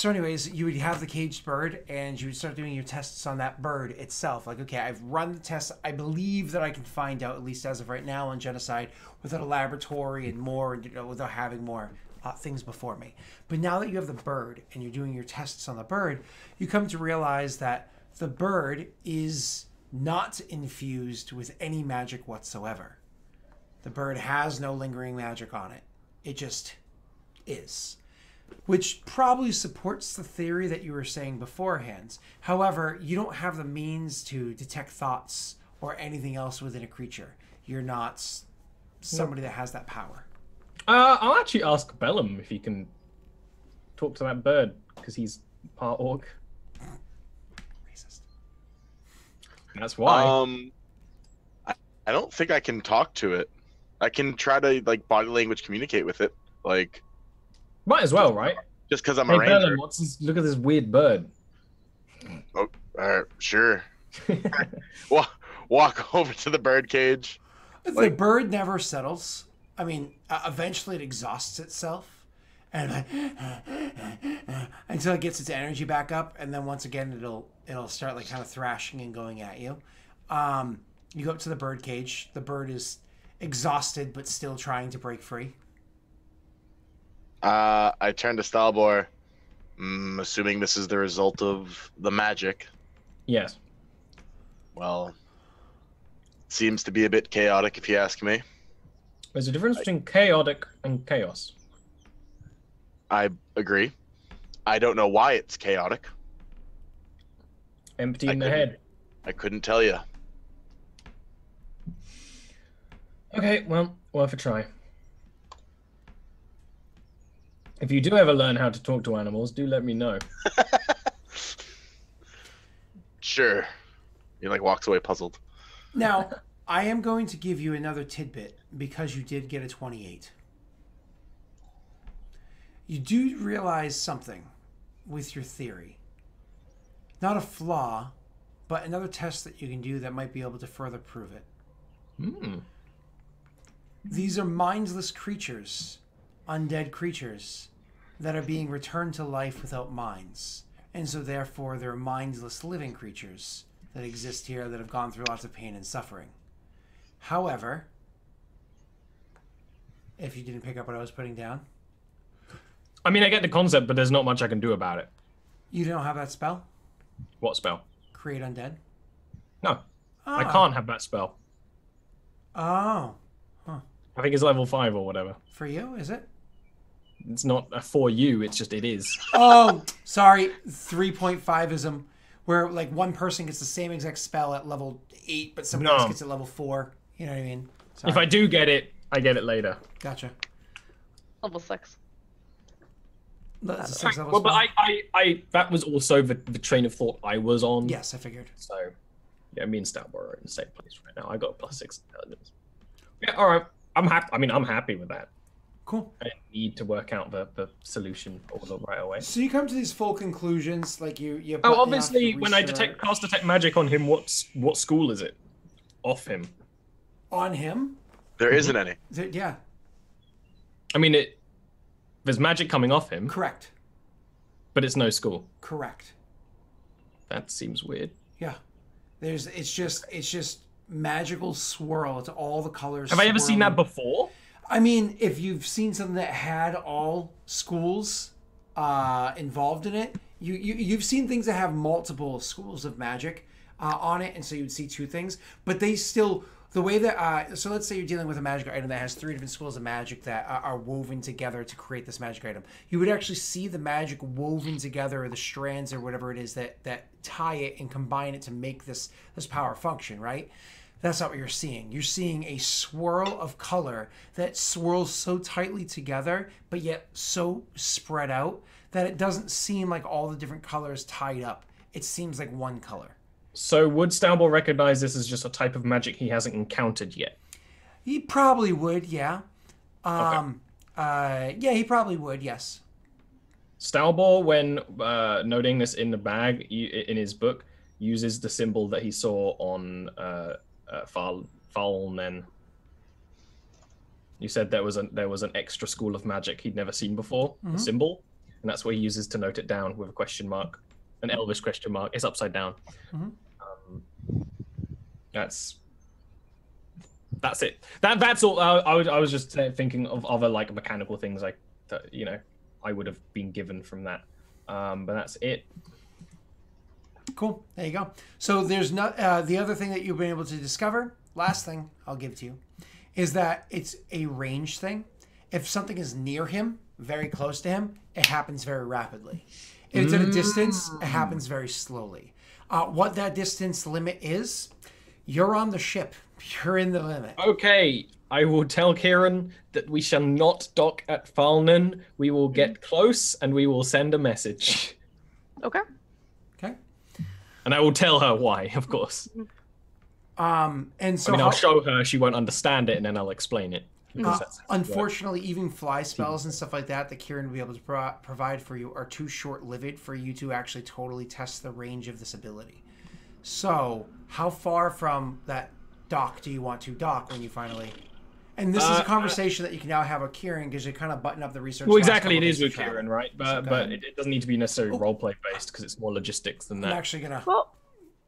anyways, you would have the caged bird and you would start doing your tests on that bird itself. Like, okay, I've run the tests. I believe that I can find out, at least as of right now, on genocide without a laboratory and more, without having more things before me. But now that you have the bird and you're doing your tests on the bird, you come to realize that the bird is not infused with any magic whatsoever. The bird has no lingering magic on it. It just is. Which probably supports the theory that you were saying beforehand. However, you don't have the means to detect thoughts or anything else within a creature. You're not somebody that has that power. I'll actually ask Bellum if he can talk to that bird, because he's part orc. Racist. That's why. I don't think I can talk to it. I can try to like body language communicate with it, like. Might as well, right? Just because I'm Hey a ranger. Bellum, look at this weird bird. Oh, sure. Walk over to the bird cage. The bird never settles. I mean, eventually it exhausts itself, and until it gets its energy back up, and then once again it'll start like kind of thrashing and going at you. You go up to the bird cage. The bird is exhausted but still trying to break free. I turn to Stalbor, assuming this is the result of the magic. Yes. Well, seems to be a bit chaotic, if you ask me. There's a difference between chaotic and chaos. I agree. I don't know why it's chaotic. Empty in the head. I couldn't tell you. Okay, well, worth a try. If you do ever learn how to talk to animals, do let me know. Sure. He like walks away puzzled. Now, I am going to give you another tidbit because you did get a 28. You do realize something with your theory. Not a flaw, but another test that you can do that might be able to further prove it. These are mindless creatures, undead creatures, that are being returned to life without minds. And so therefore they're mindless living creatures that exist here that have gone through lots of pain and suffering. However, if you didn't pick up what I was putting down. I mean, I get the concept, but there's not much I can do about it. You don't have that spell? What spell? Create undead? No. I can't have that spell. Oh. Huh. I think it's level 5 or whatever. For you, is it? It's not a for you, it's just it is. Oh, sorry. 3.5ism, where like one person gets the same exact spell at level 8, but somebody else gets it at level 4. You know what I mean? Sorry. If I do get it, I get it later. Gotcha. Level 6. That's a 6 level Well, but spell. I that was also the train of thought I was on. Yes, I figured. So, yeah, me and Stalbor are in the same place right now. I got a +6 intelligence. Yeah, all right. I'm happy. I mean, I'm happy with that. Cool. I didn't need to work out the solution all right away. So you come to these full conclusions, like you. Oh, obviously, when I cast detect magic on him, what school is it? Off him. On him? There isn't any. Yeah. I mean, there's magic coming off him. Correct. But it's no school. Correct. That seems weird. Yeah. It's just magical swirl. It's all the colors. Have I ever seen that before? I mean, if you've seen something that had all schools involved in it, you've seen things that have multiple schools of magic on it, and so you'd see two things. But they still, the way that so let's say you're dealing with a magic item that has 3 different schools of magic that are woven together to create this magic item. You would actually see the magic woven together, or the strands or whatever it is that tie it and combine it to make this power function, right? That's not what you're seeing. You're seeing a swirl of color that swirls so tightly together, but yet so spread out that it doesn't seem like all the different colors tied up. It seems like one color. So would Stalbor recognize this as just a type of magic he hasn't encountered yet? He probably would, yeah. Okay. Yeah, he probably would, yes. Stalbor, when noting this in the bag, in his book, uses the symbol that he saw on Falnen. You said there was an extra school of magic he'd never seen before, a symbol, and that's what he uses to note it down with a question mark, an elvish question mark. It's upside down. That's it. That's all. I was just thinking of other like mechanical things I would have been given from that, but that's it. Cool. There you go. So there's not the other thing that you've been able to discover. Last thing I'll give to you is that it's a range thing. If something is near him, very close to him, it happens very rapidly. If it's at a distance, it happens very slowly. What that distance limit is, you're on the ship. You're in the limit. Okay, I will tell Kyrann that we shall not dock at Falnan. We will get close and we will send a message. Okay. Okay. And I will tell her why, of course. And so I'll show her. She won't understand it, and then I'll explain it. Unfortunately, even fly spells and stuff like that Kyrann will be able to provide for you are too short-lived for you to actually totally test the range of this ability. So, how far from that dock do you want to dock when you finally... And this is a conversation that you can now have with Kyrann because you kind of button up the research. Well, exactly, it is with Kyrann, right? But it doesn't need to be necessarily roleplay based because it's more logistics than that. I'm actually going to...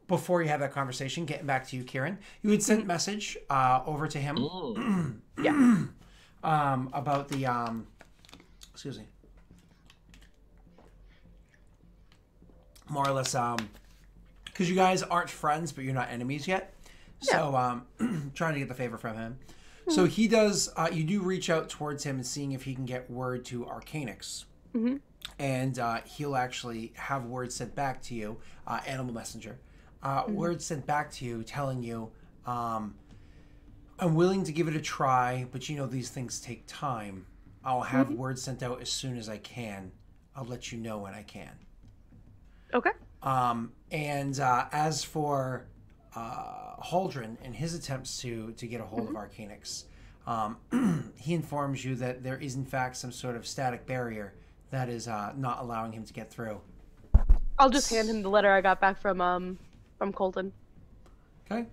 Before you have that conversation, getting back to you, Kyrann, you had sent a message over to him. Yeah. About the excuse me. More or less because you guys aren't friends, but you're not enemies yet. So trying to get the favor from him. So he does. You do reach out towards him and seeing if he can get word to Arcanix, and he'll actually have word sent back to you, Animal Messenger. Word sent back to you telling you, I'm willing to give it a try, but you know these things take time. I'll have word sent out as soon as I can. I'll let you know when I can. Okay. And as for Haldren and his attempts to get a hold of Arcanix, he informs you that there is in fact some sort of static barrier that is not allowing him to get through. I'll just hand him the letter I got back from Colton. Okay.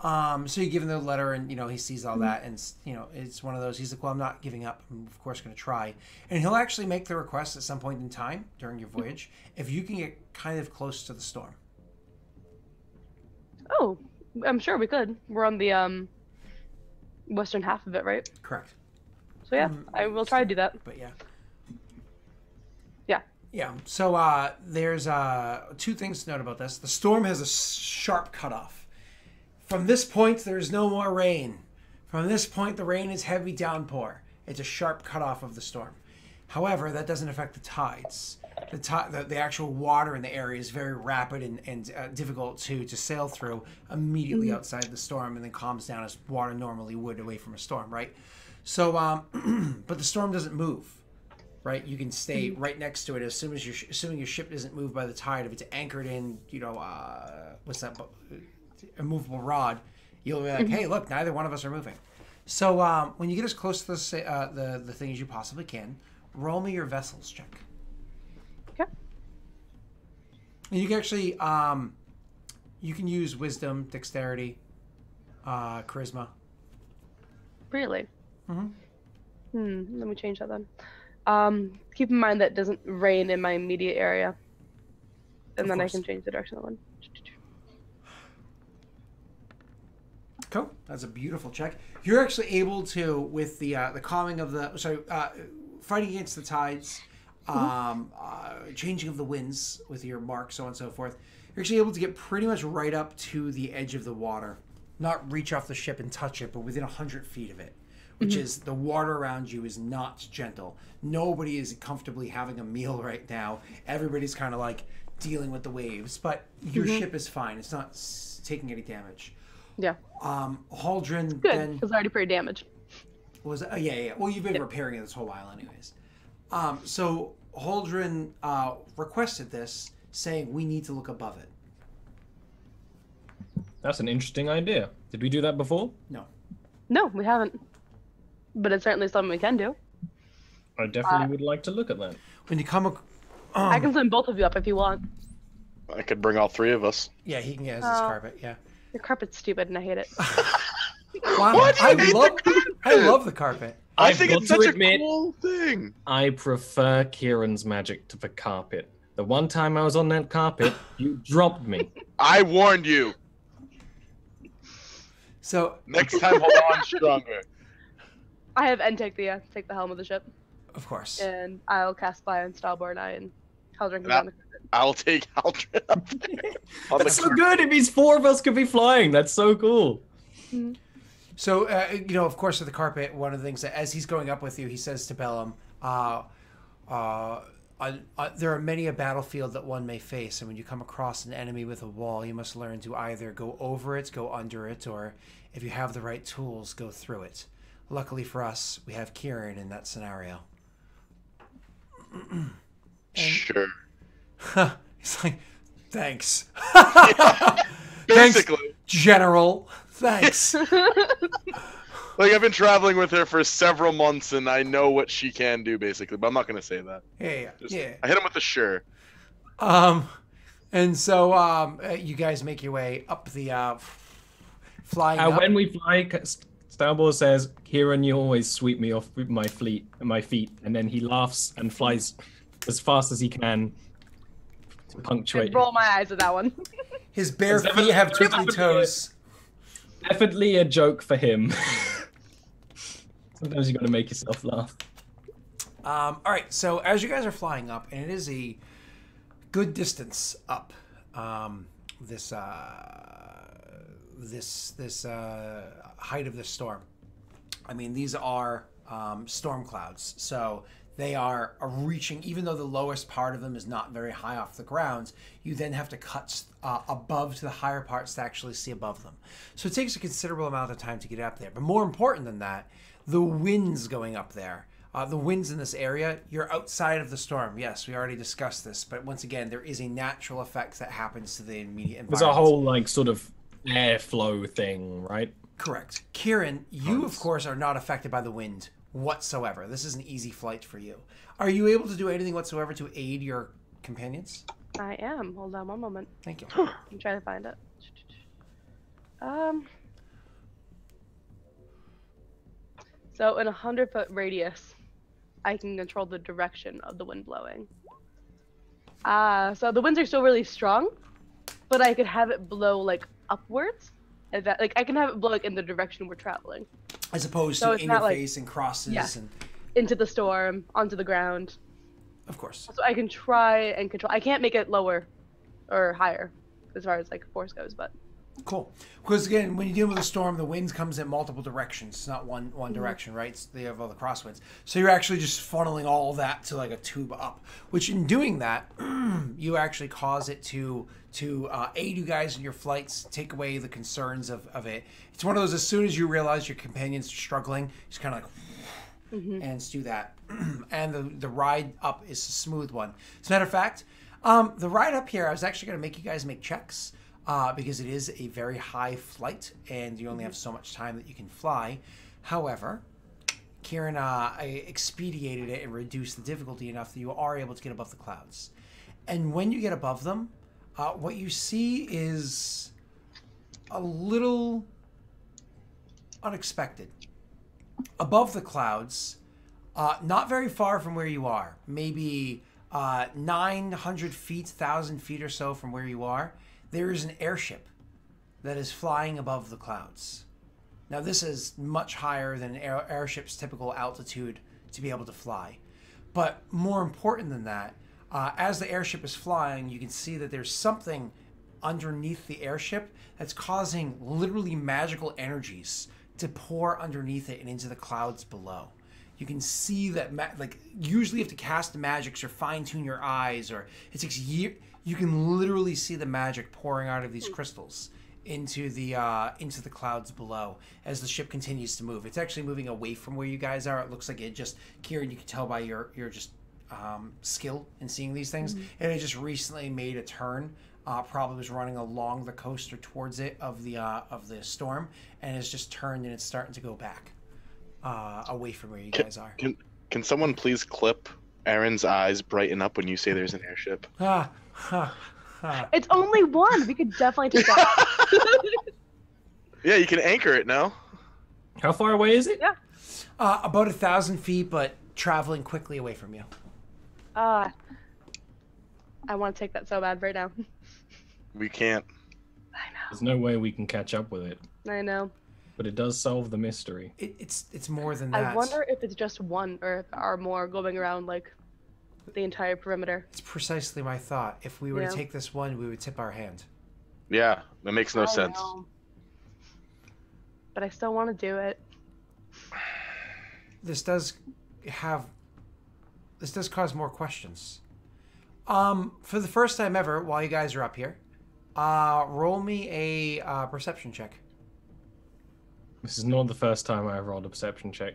So you give him the letter, and you know he sees all that, and you know it's one of those. He's like, "Well, I'm not giving up. I'm of course going to try." And he'll actually make the request at some point in time during your voyage if you can get kind of close to the storm. Oh, I'm sure we could. We're on the western half of it, right? Correct. So yeah, I will try to do that. But yeah. Yeah. Yeah. So there's two things to note about this. The storm has a sharp cutoff. From this point, there's no more rain. From this point, the rain is heavy downpour. It's a sharp cutoff of the storm. However, that doesn't affect the tides. The actual water in the area is very rapid and difficult to sail through immediately outside the storm, and then calms down as water normally would away from a storm, right? So, but the storm doesn't move, right? You can stay right next to it assuming your ship isn't moved by the tide. If it's anchored in, you know, what's that? A movable rod, you'll be like, hey, look, neither one of us are moving. So when you get as close to the thing as you possibly can, roll me your vessels check. Okay. And you can actually you can use wisdom, dexterity, charisma. Really? Let me change that then. Keep in mind that doesn't rain in my immediate area, and then I can change the direction of the one. Cool. That's a beautiful check. You're actually able to, with the calming of the, fighting against the tides, changing of the winds with your mark, so on and so forth. You're actually able to get pretty much right up to the edge of the water. Not reach off the ship and touch it, but within 100 feet of it. Which is, the water around you is not gentle. Nobody is comfortably having a meal right now. Everybody's kind of like dealing with the waves. But your ship is fine. It's not taking any damage. Yeah. Haldren good, then because already pretty damaged. Was yeah. Well, you've been repairing it this whole while, anyways. So Haldren requested this, saying we need to look above it. That's an interesting idea. Did we do that before? No. No, we haven't. But it's certainly something we can do. I definitely would like to look at that. When you come, I can send both of you up if you want. I could bring all three of us. Yeah, he can get his carpet. Yeah. Your carpet's stupid, and I hate it. Wow, What? I love the carpet. I think got it's to such admit, a cool thing. I prefer Kieran's magic to the carpet. The one time I was on that carpet, you dropped me. I warned you. So Next time, hold on stronger. I have N take the helm of the ship, of course. and I'll cast Fly on Starboard Eye, and Haldren can go on the carpet. I'll take Aldrin up there. That's so good. It means 4 of us could be flying. That's so cool. So, you know, of course, with the carpet, one of the things that as he's going up with you, he says to Bellum, there are many a battlefield that one may face, and when you come across an enemy with a wall, you must learn to either go over it, go under it, or if you have the right tools, go through it. Luckily for us, we have Kyrann in that scenario. Sure. He's like, thanks. Yeah, basically. Thanks, General. Thanks. Like, I've been traveling with her for several months, and I know what she can do, basically. But I'm not going to say that. Yeah. I hit him with a sure. And so you guys make your way up the flying up. When we fly, Starboard says, Kyrann, you always sweep me off with my feet. And then he laughs and flies as fast as he can to punctuate. I roll my eyes at that one. His bare feet have twinkly toes. Definitely a joke for him. Sometimes you got to make yourself laugh. All right, so as you guys are flying up, and it is a good distance up, this height of this storm. I mean, these are storm clouds, so they are reaching. Even though the lowest part of them is not very high off the ground, you then have to cut above to the higher parts to actually see above them. So it takes a considerable amount of time to get up there. But more important than that, the winds going up there. The winds in this area, you're outside of the storm. Yes, we already discussed this, but once again, there is a natural effect that happens to the immediate environment. There's a whole like sort of airflow thing, right? Correct. Kyrann, you of course are not affected by the wind whatsoever. This is an easy flight for you. Are you able to do anything whatsoever to aid your companions? I am. Hold on one moment. Thank you. I'm trying to find it. So in a 100-foot radius, I can control the direction of the wind blowing. So the winds are still really strong, but I could have it blow like upwards. And that, like I can have it blow like in the direction we're traveling. As opposed to in your face and crosses and into the storm, onto the ground. Of course. So I can try and control. I can't make it lower or higher as far as like force goes, but cool. Because again, when you deal with a storm, the winds comes in multiple directions. It's not one direction, right? They have all the crosswinds. So you're actually just funneling all that to like a tube up. Which in doing that, you actually cause it to aid you guys in your flights, take away the concerns of it. It's one of those, as soon as you realize your companions are struggling, just kind of like and do that. And the ride up is a smooth one. As a matter of fact, the ride up here, I was actually going to make you guys make checks. Because it is a very high flight and you only have so much time that you can fly. However, Kyrann expedited it and reduced the difficulty enough that you are able to get above the clouds. And when you get above them, what you see is a little unexpected. Above the clouds, not very far from where you are, maybe 900 feet, 1,000 feet or so from where you are, there is an airship that is flying above the clouds. Now, this is much higher than an airship's typical altitude to be able to fly. But more important than that, as the airship is flying, you can see that there's something underneath the airship that's causing literally magical energies to pour underneath it and into the clouds below. You can see that, like, usually you have to cast magics or fine-tune your eyes, or it takes years. You can literally see the magic pouring out of these crystals into the clouds below as the ship continues to move. It's actually moving away from where you guys are. It looks like it just, Kyrann, you can tell by your just skill in seeing these things, and it just recently made a turn. Probably was running along the coast or towards it of the storm, and it's just turned and it's starting to go back away from where you guys are. Can someone please clip Aaron's eyes brighten up when you say there's an airship? It's only one. We could definitely take that. Yeah, you can anchor it now. How far away is it? Yeah. About 1,000 feet, but traveling quickly away from you. I want to take that so bad right now. We can't. I know. There's no way we can catch up with it. I know. But it does solve the mystery. It's more than that. I wonder if it's just one or if there are more going around like the entire perimeter. It's precisely my thought. If we were to take this one, we would tip our hand. Yeah, that makes no sense. Know. But I still want to do it. This does cause more questions. For the first time ever, while you guys are up here, roll me a perception check. This is not the first time I've rolled a perception check.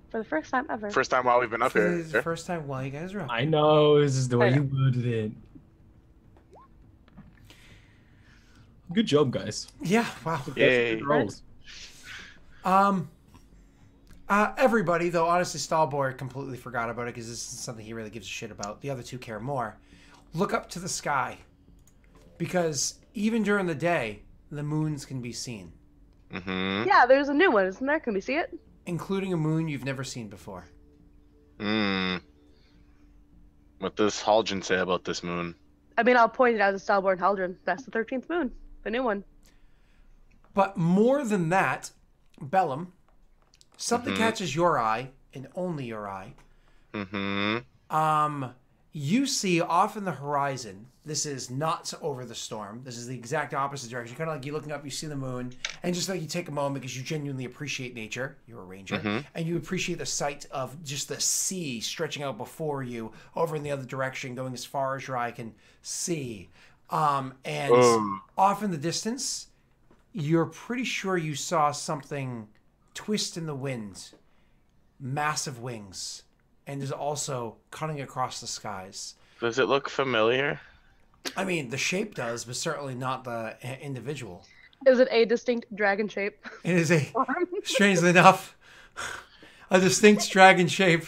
For the first time ever. First time while we've been up here. This is the first time while you guys are up. I know, this is the way you worded it. Good job, guys. Yeah, wow. Yay. Good rolls. Everybody, though honestly Stalboy completely forgot about it because this is something he really gives a shit about. The other two care more. Look up to the sky. Because even during the day, the moons can be seen. Mm-hmm. Yeah, there's a new one, isn't there? Can we see it? Including a moon you've never seen before. What does Haldren say about this moon? I mean, I'll point it out to Stalboy and Haldren. That's the 13th moon. The new one. But more than that, Bellum, something catches your eye, and only your eye. You see off in the horizon, this is not over the storm. This is the exact opposite direction. Kind of like you're looking up, you see the moon, and just like you take a moment because you genuinely appreciate nature. You're a ranger. And you appreciate the sight of just the sea stretching out before you over in the other direction, going as far as your eye can see. And off in the distance, you're pretty sure you saw something twist in the wind, massive wings, and is also cutting across the skies. Does it look familiar? I mean, the shape does, but certainly not the individual. Is it a distinct dragon shape? It is a, strangely enough, a distinct dragon shape.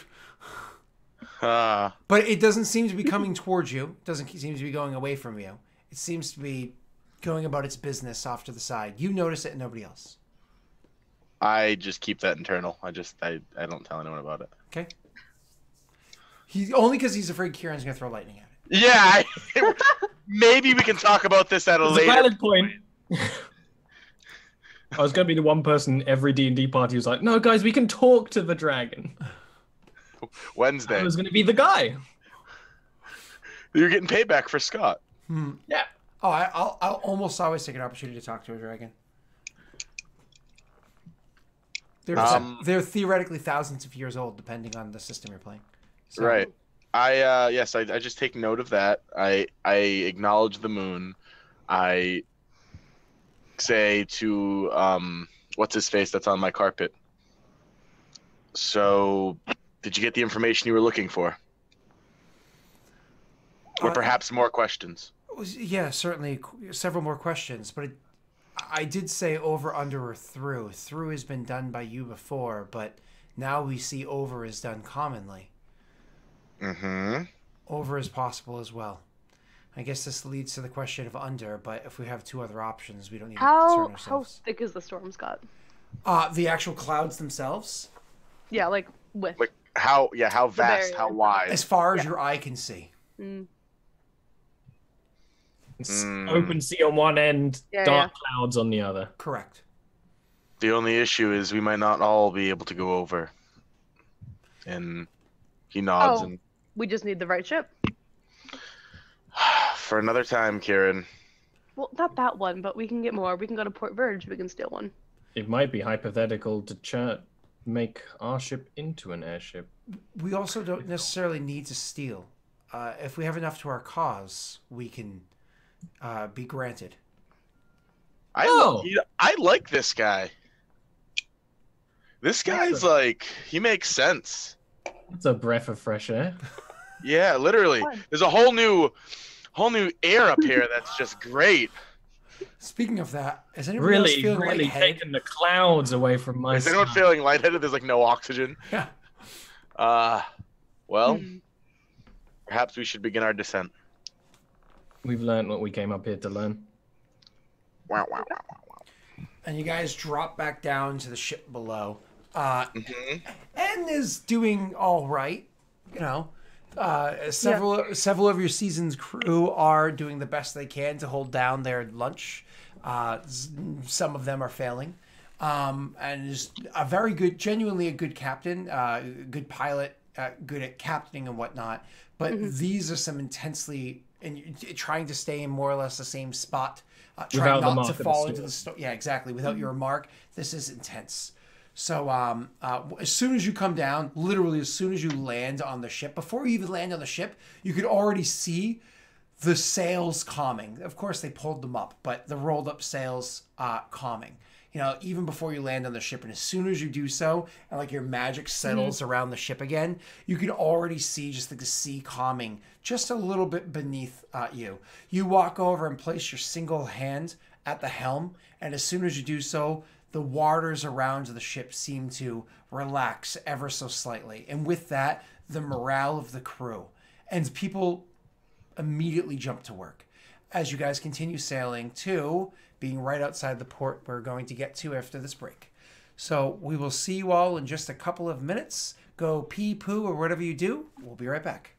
But it doesn't seem to be coming towards you. It doesn't seem to be going away from you. It seems to be going about its business off to the side. You notice it and nobody else. I just keep that internal. I don't tell anyone about it. Okay. Only because he's afraid Kieran's going to throw lightning at it. Yeah, maybe we can talk about this at a later valid point. I was going to be the one person in every D&D party who's like, no, guys, we can talk to the dragon. Wednesday. I was going to be the guy. You're getting payback for Scott. Yeah. Oh, I'll almost always take an opportunity to talk to a dragon. They're theoretically thousands of years old, depending on the system you're playing. So, Right. I just take note of that. I acknowledge the moon. I say to what's his face that's on my carpet. So, did you get the information you were looking for? Or perhaps more questions? Yeah, certainly several more questions, but I did say over, under, or through. Through has been done by you before, but now we see over is done commonly. Over is possible as well. I guess this leads to the question of under, but if we have two other options, we don't need to concern ourselves. How thick is the storm, Scott? The actual clouds themselves? Yeah, like width. Like how vast, how wide? As far as your eye can see. It's open sea on one end, dark clouds on the other. Correct. The only issue is we might not all be able to go over. And he nods and... We just need the right ship. For another time, Kyrann. Well, not that one, but we can get more. We can go to Port Verge. We can steal one. It might be hypothetical to make our ship into an airship. We also don't necessarily need to steal. If we have enough to our cause, we can be granted. I like this guy. This guy's like, he makes sense. It's a breath of fresh air. Yeah, literally. There's a whole new air up here that's just great. Speaking of that, is anyone else feeling really lightheaded? taking the clouds away from my Is anyone feeling lightheaded? There's like no oxygen. Yeah. Well, perhaps we should begin our descent. We've learned what we came up here to learn. Wow. And you guys drop back down to the ship below. And is doing all right. You know, several of your season's crew are doing the best they can to hold down their lunch. Some of them are failing. And is a very good, genuinely a good captain, good pilot, good at captaining and whatnot. But these are some intensely, and trying to stay in more or less the same spot, trying not to fall into the storm. Yeah, exactly. Without your mark, this is intense. So as soon as you come down, literally as soon as you land on the ship, before you even land on the ship, you could already see the sails calming. Of course, they pulled them up, but the rolled up sails calming. You know, even before you land on the ship, and as soon as you do so, and like your magic settles around the ship again, you can already see just like the sea calming just a little bit beneath you. You walk over and place your single hand at the helm, and as soon as you do so, the waters around the ship seem to relax ever so slightly. And with that, the morale of the crew. And people immediately jump to work. As you guys continue sailing to being right outside the port we're going to get to after this break. So we will see you all in just a couple of minutes. Go pee, poo, or whatever you do. We'll be right back.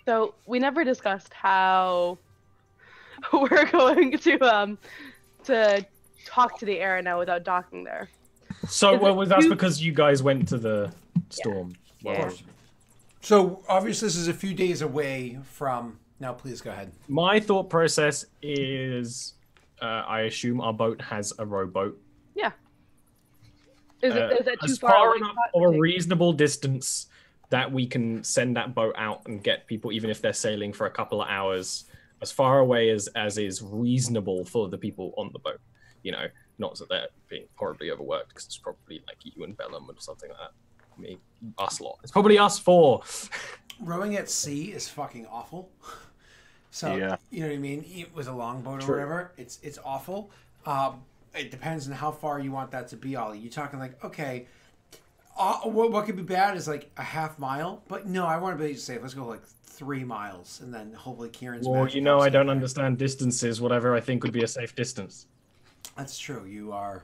So we never discussed how we're going to talk to the area now without docking there. So, well, that's because you guys went to the storm. Yeah. Well, So obviously this is a few days away from. Now, please go ahead. my thought process is, I assume our boat has a rowboat. Yeah. Is that too as far far away? enough or a reasonable distance that we can send that boat out and get people, even if they're sailing for a couple of hours, as far away as is reasonable for the people on the boat. You know, not that they're being horribly overworked, because it's probably like you and Bellum or something like that. Me, us lot. It's probably us four. Rowing at sea is fucking awful. So Yeah. you know what I mean? With a longboat or True. whatever, it's awful. It depends on how far you want that to be, Ollie. You're talking like, okay, what could be bad is like a half mile, but no, I want to be safe. Let's go like 3 miles, and then hopefully Kieran's. Well, magic you know, helps I get don't there. understand distances. Whatever I think would be a safe distance. That's true. You are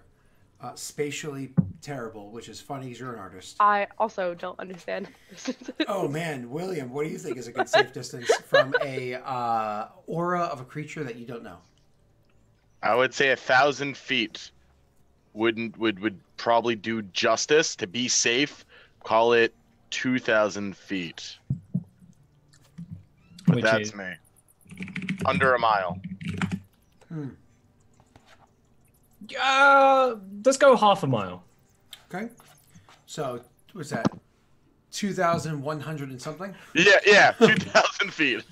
spatially terrible, which is funny because you're an artist. I also don't understand. Oh man, William, what do you think is a good safe distance from a aura of a creature that you don't know? I would say 1,000 feet would probably do justice. To be safe, call it 2,000 feet. But Which that's is- me. Under a mile. Let's go half a mile. Okay, so what's that? 2,100 and something. Yeah, 2,000 feet.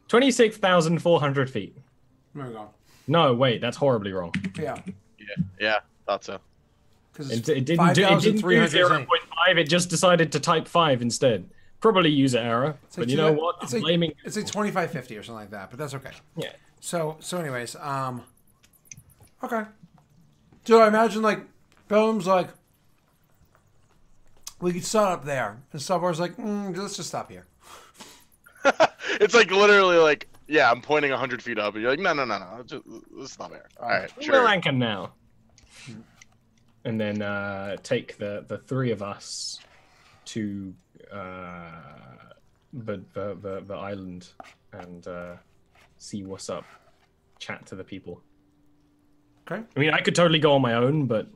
26,400 feet. There we go. No, wait, that's horribly wrong. Yeah, Yeah, thought so. because It didn't do 0.5, it just decided to type 5 instead. Probably user error, but you know what? I'm blaming. It's like 2550 or something like that, but that's okay. Yeah. So anyways, okay. So I imagine like Bellum's like, we could start up there, and Subwar's like, let's just stop here. It's like literally like, yeah, I'm pointing 100 feet up, and you're like, no, let's stop here. All right, We'll sure. anchor now. And then take the three of us to the island and see what's up. Chat to the people. Okay. I mean, I could totally go on my own, but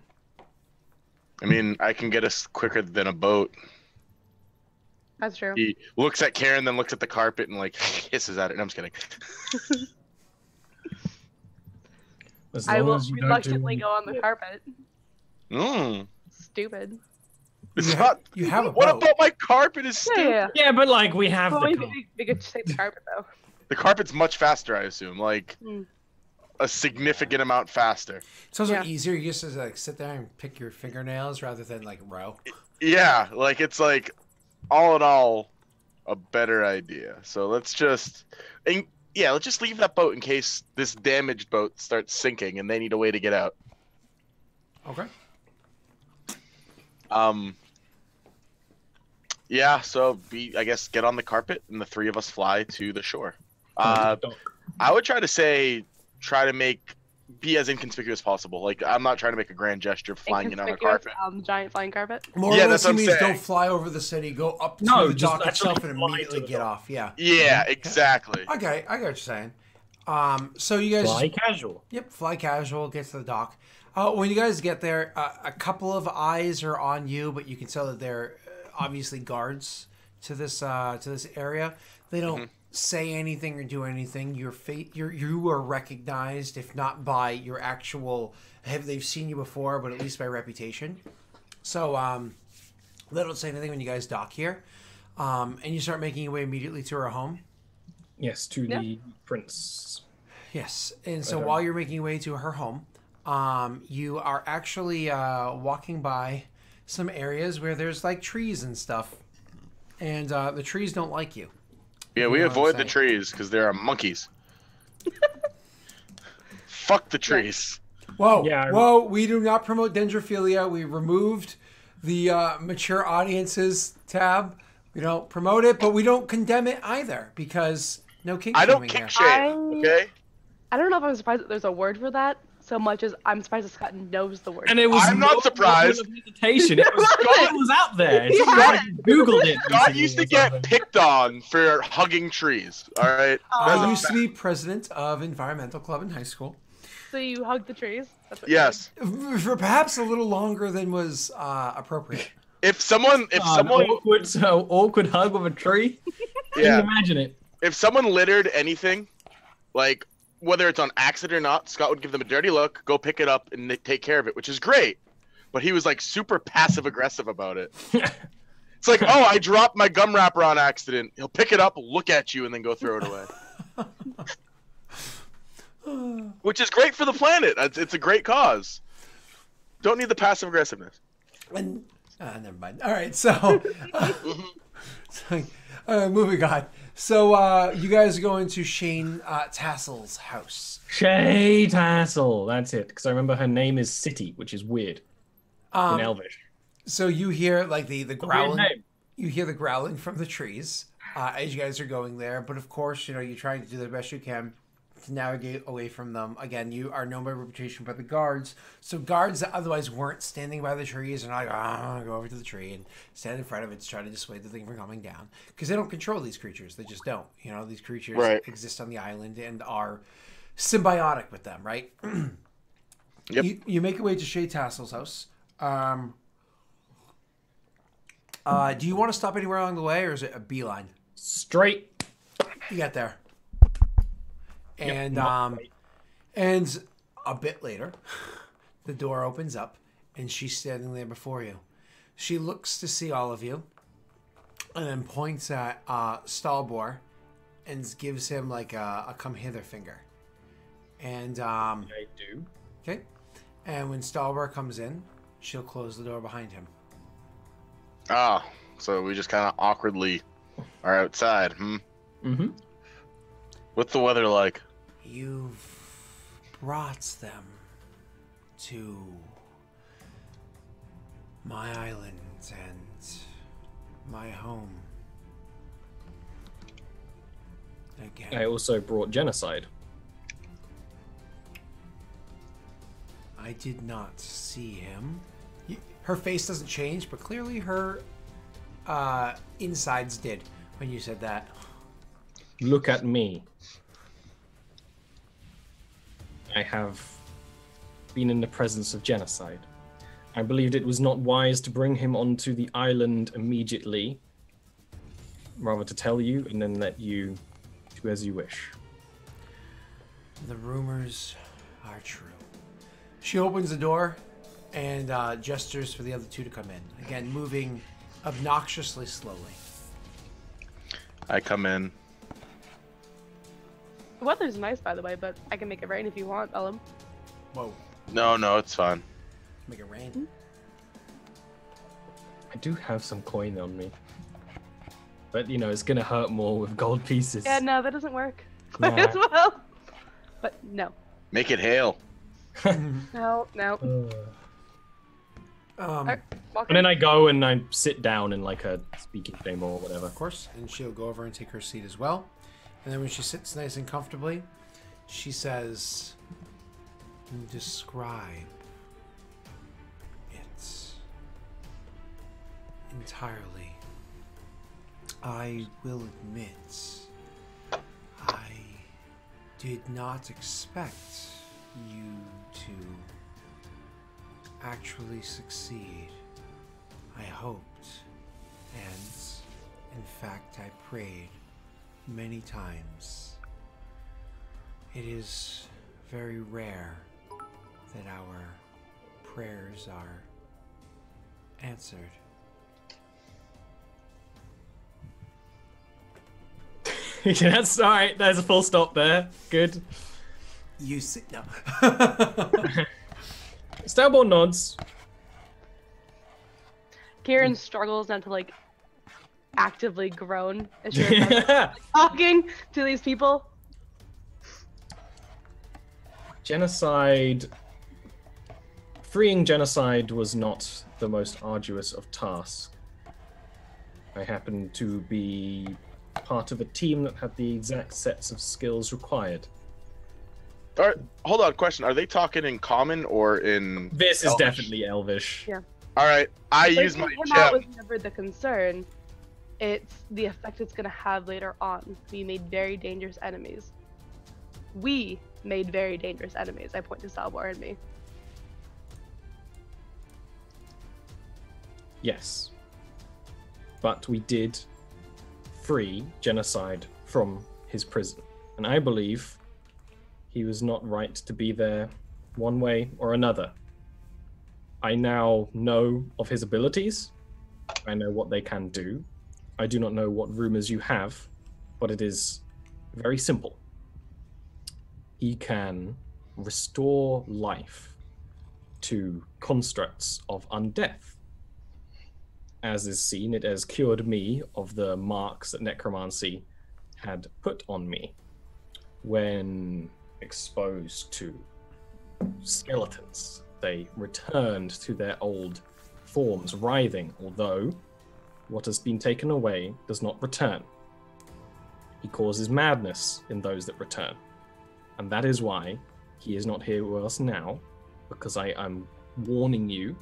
I mean, I can get us quicker than a boat. That's true. He looks at Karen, then looks at the carpet and like hisses at it. No, I'm just kidding. as I long will as you don't reluctantly do... go on the carpet. Mm. Stupid. It's not. You have a What boat. about my carpet is stupid? Yeah. Yeah, but like we have Well, the we could just take the carpet though. The carpet's much faster, I assume. Like a significant amount faster. It's also Yeah. easier. You just like sit there and pick your fingernails rather than like row. Yeah, like it's like all in all a better idea. So let's just let's just leave that boat in case this damaged boat starts sinking and they need a way to get out. Okay. Yeah, so I guess get on the carpet and the three of us fly to the shore. I would try to be as inconspicuous as possible. Like I'm not trying to make a grand gesture of flying in on a carpet. Giant flying carpet. More Yeah, or less that's what I'm means saying. don't fly over the city. Go up to No, the just dock actually itself and fly immediately to the get dock. off. Yeah. Yeah, exactly. Okay, I get what you're saying. So you guys Fly casual. Yep, fly casual, get to the dock. When you guys get there, a couple of eyes are on you, but you can tell that they're obviously guards to this area. They don't say anything or do anything. You are recognized, if not by your actual. They've seen you before, but at least by reputation. So they don't say anything when you guys dock here, and you start making your way immediately to her home. Yes, to the prince. Yes, and so while you're making your way to her home, you are actually walking by some areas where there's like trees and stuff, and the trees don't like you. Yeah, we know what I'm avoid the saying? trees because there are monkeys. Fuck the trees. Whoa, Yeah, whoa! We do not promote dendrophilia. We removed the mature audiences tab. We don't promote it, but we don't condemn it either because no kink I don't shaming kick here. shame, okay? I don't know if I'm surprised that there's a word for that. so much as I'm surprised that Scott knows the word. And it was I'm not surprised. Hesitation. It was out there. It's not like you Googled it. Scott used to get picked on for hugging trees. All right. I used to be president of environmental club in high school. So you hug the trees? That's what Yes. For perhaps a little longer than was appropriate. If someone, awkward hug with a tree. Can you imagine it? If someone littered anything, like whether it's on accident or not, Scott would give them a dirty look, go pick it up, and take care of it, which is great. But he was like super passive aggressive about it. It's like, oh, I dropped my gum wrapper on accident. He'll pick it up, look at you, and then go throw it away. Which is great for the planet. It's a great cause. Don't need the passive aggressiveness. And never mind. All right, so moving on. So you guys are going to Shane Tassel's house. Shay Tassel, that's it. Because I remember her name is City, which is weird in Elvish. So you hear like the growling. You hear the growling from the trees as you guys are going there. But of course, you know, you're trying to do the best you can to navigate away from them. Again, you are known by reputation by the guards. So guards that otherwise weren't standing by the trees are like, I'm going to go over to the tree and stand in front of it to try to dissuade the thing from coming down. Because they don't control these creatures. They just don't. You know, these creatures exist on the island and are symbiotic with them, right? Yep. You make your way to Shay Tassel's house. Do you want to stop anywhere along the way, or is it a beeline? Straight. You get there. And and a bit later, the door opens up, and she's standing there before you. She looks to see all of you, and then points at Stalbor, and gives him like a come hither finger. And I do. Okay. And when Stalbor comes in, she'll close the door behind him. Ah, so we just kind of awkwardly are outside, Mm-hmm. What's the weather like? You've brought them to my island and my home. Again. I also brought genocide. I did not see him. Her face doesn't change, but clearly her insides did when you said that. Look at me. I have been in the presence of genocide. I believed it was not wise to bring him onto the island immediately. Rather to tell you and then let you do as you wish. The rumors are true. She opens the door and gestures for the other two to come in. Again, moving obnoxiously slowly. I come in. The weather's nice, by the way, but I can make it rain if you want, Ellum. Whoa. No, it's fine. Make it rain. I do have some coin on me. But, you know, it's going to hurt more with gold pieces. Yeah, no, that doesn't work. Might as well. But no. Make it hail. No. And then I go and I sit down in like a speaking chamber or whatever. Of course. And she'll go over and take her seat as well. And then when she sits nice and comfortably, she says, describe it entirely. I will admit, I did not expect you to actually succeed. I hoped, and in fact I prayed many times. It is very rare that our prayers are answered. That's all right. There's a full stop there. Good. You sit now. Stalbor nods. Kyrann struggles not to like actively groan as you're talking to these people. Genocide. Freeing genocide was not the most arduous of tasks. I happened to be part of a team that had the exact sets of skills required. Hold on, question. Are they talking in common or in This is Elvish? definitely Elvish. Yeah. Alright, I use Breaking my him out was gem. never the concern. It's the effect it's gonna have later on. We made very dangerous enemies. We made very dangerous enemies. I point to Salvor and me. Yes. But we did free Genocide from his prison. And I believe he was not right to be there one way or another. I now know of his abilities. I know what they can do. I do not know what rumors you have, but it is very simple. He can restore life to constructs of undeath. As is seen, it has cured me of the marks that necromancy had put on me when exposed to skeletons. They returned to their old forms, writhing, although what has been taken away does not return. He causes madness in those that return. And that is why he is not here with us now, because I am warning you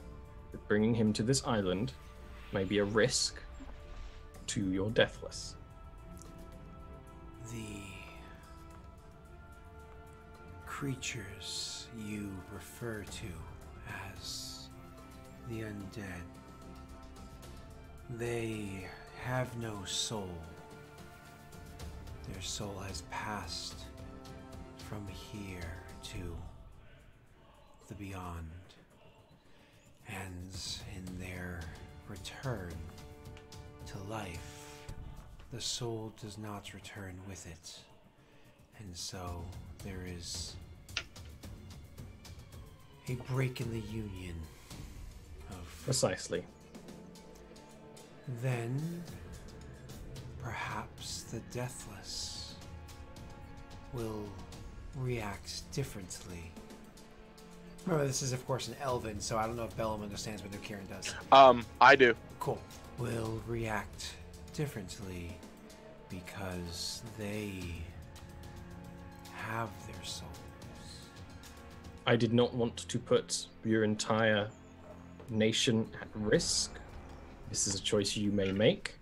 that bringing him to this island may be a risk to your deathless. The creatures you refer to as the undead, they have no soul. Their soul has passed from here to the beyond, and in their return to life, the soul does not return with it, and so there is a break in the union of... Precisely. Then perhaps the deathless will react differently. Remember, this is of course an Elven, so I don't know if Bellum understands what Kyrann does. I do. Cool. Will react differently because they have their souls. I did not want to put your entire nation at risk. This is a choice you may make.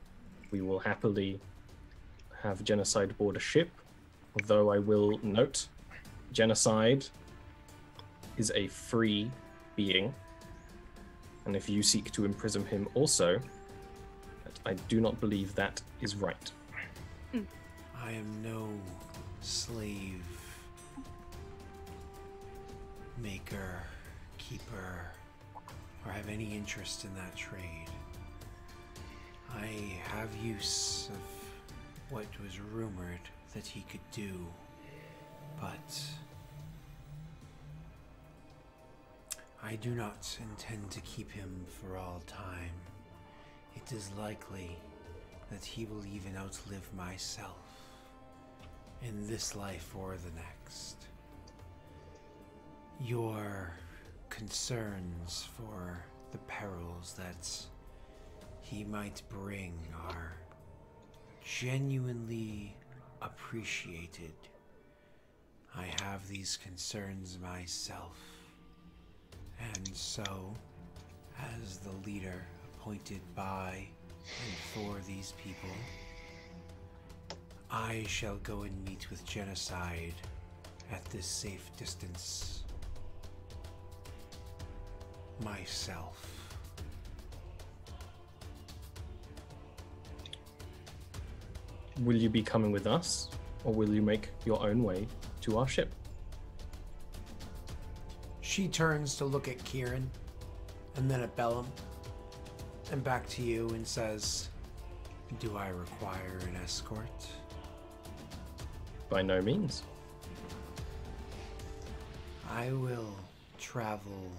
We will happily have Genocide board a ship, although I will note Genocide is a free being, and if you seek to imprison him also, I do not believe that is right. I am no slave maker, keeper, or have any interest in that trade. I have use of what was rumored that he could do, but I do not intend to keep him for all time. It is likely that he will even outlive myself in this life or the next. Your concerns for the perils that he might bring are genuinely appreciated. I have these concerns myself, and so, as the leader appointed by and for these people, I shall go and meet with Genocide at this safe distance myself. Will you be coming with us, or will you make your own way to our ship? She turns to look at Kyrann, and then at Bellum, and back to you and says, "Do I require an escort?" By no means. I will travel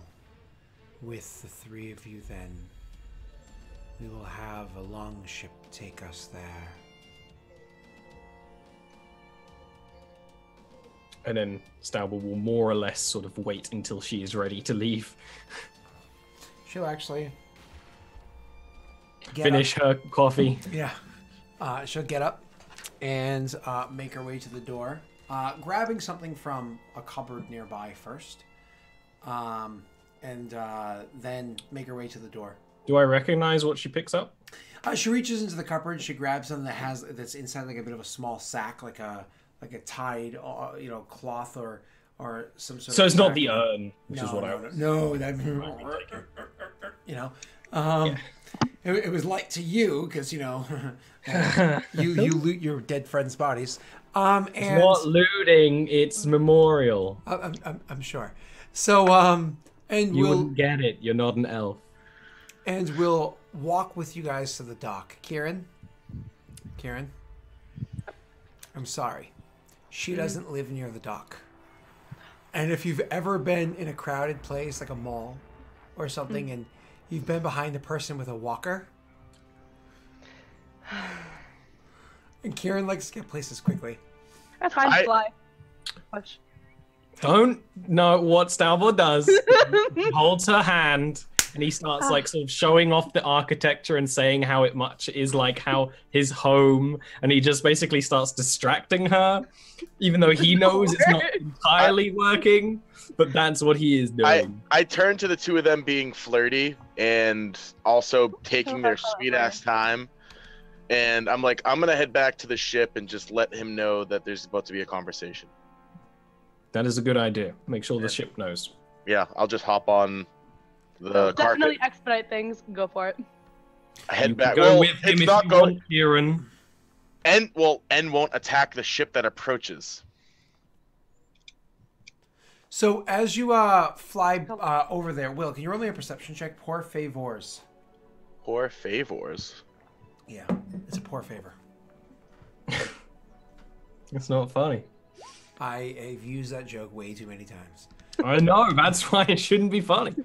with the three of you then. We will have a longship take us there. And then Stauber will more or less sort of wait until she is ready to leave. She'll actually finish her coffee. Yeah. She'll get up and make her way to the door grabbing something from a cupboard nearby first, and then make her way to the door. Do I recognize what she picks up? She reaches into the cupboard. She grabs something that's inside like a bit of a small sack, like a tied, cloth or some sort. So of it's not the urn, which no, is what no, I was. No, that. It was light to you because you loot your dead friends' bodies. And It's not looting; it's memorial. I'm sure. So and You wouldn't get it. You're not an elf. And we'll walk with you guys to the dock. Kyrann, I'm sorry. She doesn't live near the dock. And if you've ever been in a crowded place like a mall or something and you've been behind a person with a walker, and Kyrann likes to get places quickly. That's fine. Fly. Push. Don't know what Ch.4 does. He holds her hand and he starts like sort of showing off the architecture and saying how it much is like how his home, and he just basically starts distracting her, even though he knows it's not entirely working, but that's what he is doing. I turn to the two of them being flirty and also taking their sweet ass time, and I'm like, I'm gonna head back to the ship and just let him know that there's about to be a conversation. That is a good idea. Make sure the ship knows. Yeah, I'll just hop on the definitely carpet. expedite things. Go for it. I head back. Go with him if you want, Kyrann. And won't attack the ship that approaches. So as you fly over there, Will, can you roll me a perception check? Poor favors. Poor favors. Yeah, it's a poor favor. It's not funny. I've used that joke way too many times. I know, that's why it shouldn't be funny.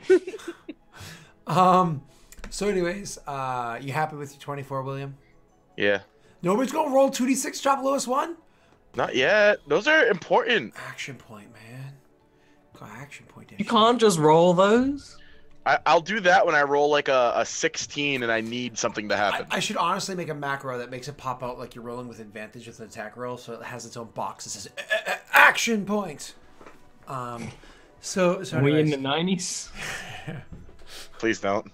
So anyways, you happy with your 24, William? Yeah. Nobody's gonna roll 2d6 drop lowest one? Not yet. Those are important. Action point, man. Got action point. You can't just roll those? I'll do that when I roll like a 16 and I need something to happen. I should honestly make a macro that makes it pop out like you're rolling with advantage with an attack roll, so it has its own box that says action point. So Are we in the 90s? Please don't.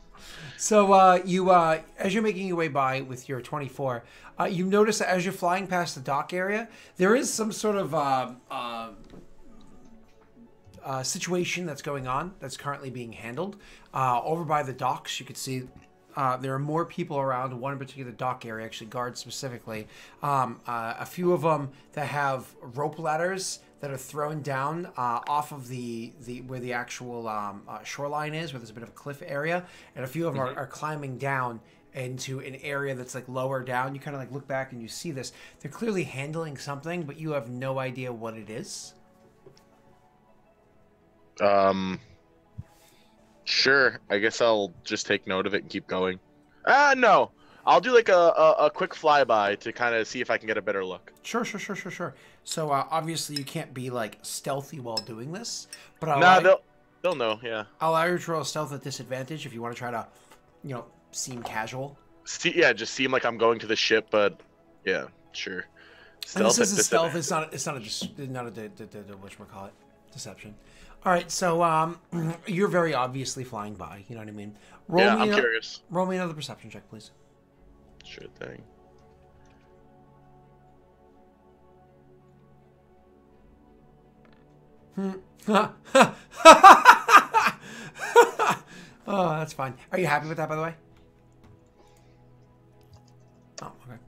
So you as you're making your way by with your 24, you notice that as you're flying past the dock area, there is some sort of situation that's going on that's currently being handled. Over by the docks, you could see there are more people around. One in particular, the dock area, actually guards specifically. A few of them that have rope ladders that are thrown down off of the where the actual shoreline is, where there's a bit of a cliff area, and a few of them are climbing down into an area that's like lower down. You kind of like look back and you see this. They're clearly handling something, but you have no idea what it is. Sure. I guess I'll just take note of it and keep going. No. I'll do like a quick flyby to kind of see if I can get a better look. Sure. So obviously you can't be like stealthy while doing this, but they'll know. Yeah. I'll allow you to roll stealth at disadvantage if you want to try to, seem casual. Just seem like I'm going to the ship, but yeah, sure. Stealth. And this is a stealth. It's not a whatchamacallit, deception. All right, so you're very obviously flying by. You know what I mean? I'm curious. Roll me another perception check, please. Sure thing. Oh, that's fine. Are you happy with that, by the way? Oh, okay.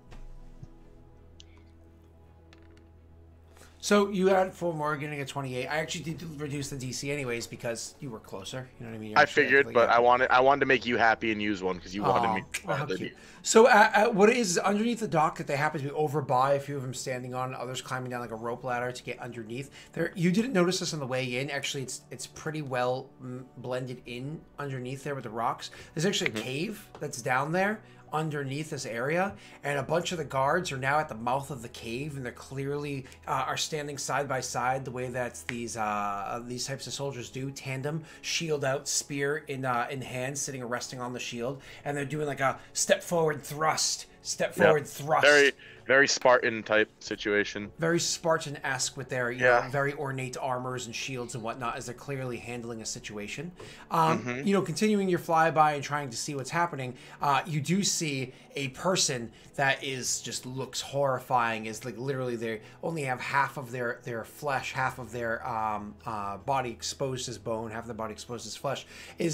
So you had 4 more, getting a 28. I actually did reduce the DC anyways because you were closer. You know what I mean? I figured, but I wanted to make you happy and use one because you wanted me. How cute. So what it is underneath the dock that they happen to be over by, a few of them standing on, others climbing down like a rope ladder to get underneath. There, you didn't notice this on the way in. Actually, it's pretty well blended in underneath there with the rocks. There's actually a cave that's down there underneath this area, and a bunch of the guards are now at the mouth of the cave, and they're clearly are standing side by side the way that these types of soldiers do, tandem, shield out, spear in hand, sitting or resting on the shield, and they're doing like a step forward thrust step forward, thrust. Very, very Spartan type situation. Very Spartan-esque with their, you know, very ornate armors and shields and whatnot as they're clearly handling a situation. You know, continuing your flyby and trying to see what's happening, you do see a person that is just looks horrifying. Is like literally they only have half of their flesh, half of their body exposed as bone, half of the body exposed as flesh.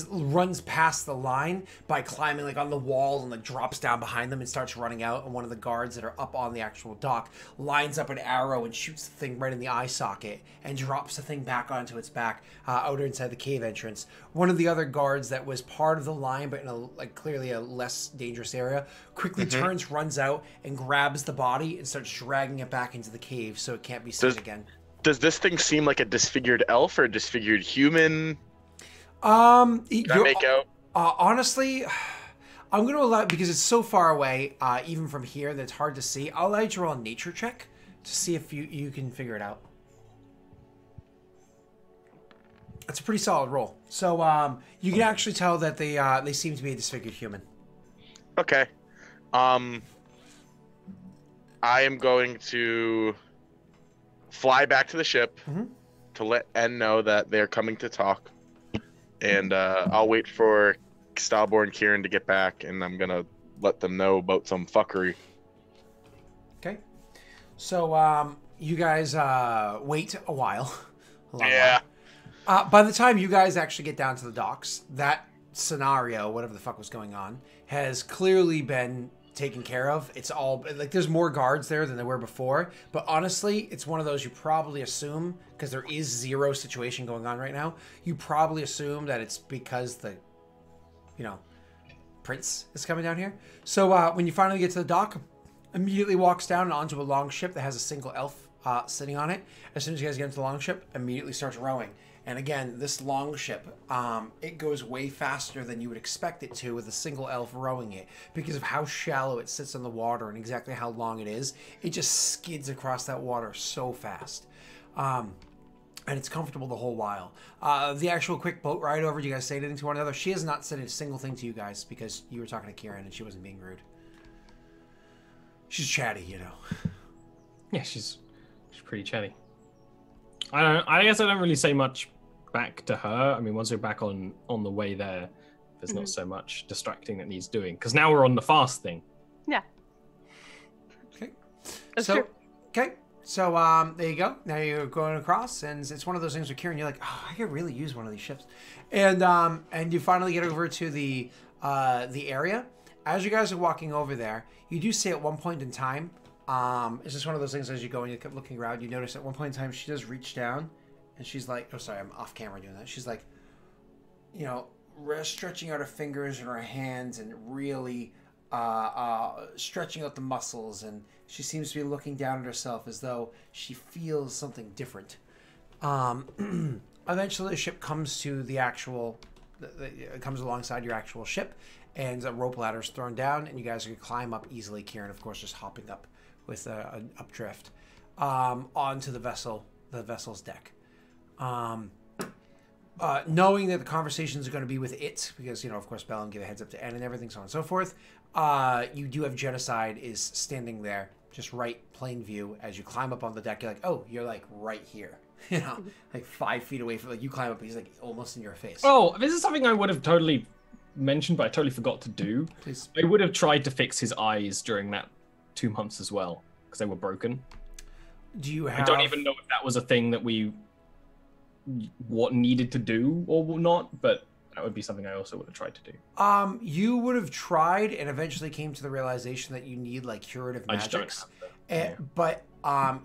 Runs past the line by climbing like on the wall and like drops down behind them and starts running out. And one of the guards that are up on the actual dock lines up an arrow and shoots the thing right in the eye socket and drops the thing back onto its back out inside the cave entrance. One of the other guards that was part of the line but in a like clearly a less dangerous area quickly turns, runs out and grabs the body and starts dragging it back into the cave so it can't be seen again. Does this thing seem like a disfigured elf or a disfigured human? Can I make out? Honestly, I'm going to allow, because it's so far away, even from here, that it's hard to see. I'll allow you to roll a nature check to see if you can figure it out. It's a pretty solid roll. So you can actually tell that they seem to be a disfigured human. Okay. I am going to fly back to the ship to let N know that they're coming to talk. And I'll wait for Ch.4 and Kyrann to get back, and I'm gonna let them know about some fuckery. Okay. So you guys wait a while. By the time you guys actually get down to the docks, that scenario, whatever the fuck was going on, has clearly been taken care of. It's all like there's more guards there than there were before, but honestly it's one of those you probably assume, because there is zero situation going on right now, you probably assume that it's because the prince is coming down here. So when you finally get to the dock, immediately walks down onto a long ship that has a single elf sitting on it. As soon as you guys get into the long ship, immediately starts rowing. And again, this long ship, it goes way faster than you would expect it to with a single elf rowing it, because of how shallow it sits on the water and exactly how long it is. It just skids across that water so fast. And it's comfortable the whole while. The actual quick boat ride over, do you guys say anything to one another? She has not said a single thing to you guys because you were talking to Kyrann and she wasn't being rude. She's chatty, you know. Yeah, she's pretty chatty. I guess I don't really say much back to her. I mean, once we're back on the way there, there's not so much distracting that needs doing, because now we're on the fast thing. Yeah. Okay. That's true. Okay. So there you go. Now you're going across, and it's one of those things with Kyrann. You're like, oh, I could really use one of these ships, and you finally get over to the area. As you guys are walking over there, you do see at one point in time, it's just one of those things as you go and you keep looking around, you notice at one point in time she does reach down, and she's like, oh sorry, I'm off camera doing that. She's like, you know, stretching out her fingers and her hands and really stretching out the muscles, and she seems to be looking down at herself as though she feels something different. Eventually the ship comes to the actual, it comes alongside your actual ship, and a rope ladder is thrown down, and you guys can climb up easily. Kyrann, of course, just hopping up with an updrift onto the vessel's deck. Knowing that the conversations are going to be with it, because, you know, of course, Bellum gave a heads up to N and everything, so on and so forth, you do have Genocide is standing there, just right, plain view. As you climb up on the deck, you're like, oh, you're like right here. You know, like 5 feet away from, like, you climb up, he's like almost in your face. Oh, this is something I would have totally mentioned, but I totally forgot to do. Please. I would have tried to fix his eyes during that 2 months as well, because they were broken. Do you have... I don't even know if that was a thing that what needed to do or not, but that would be something I also would have tried to do. You would have tried and eventually came to the realization that you need like curative magics. But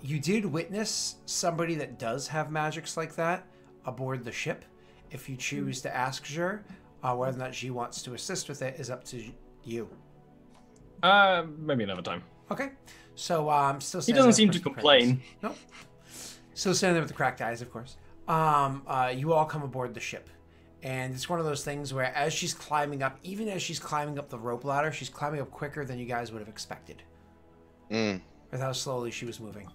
you did witness somebody that does have magics like that aboard the ship. If you choose to ask her, whether or not she wants to assist with it is up to you. Maybe another time. Okay. So still. He doesn't seem to complain. Nope. Still standing there with the cracked eyes, of course. You all come aboard the ship, and it's one of those things where as she's climbing up, even as she's climbing up the rope ladder, she's climbing up quicker than you guys would have expected. With how slowly she was moving.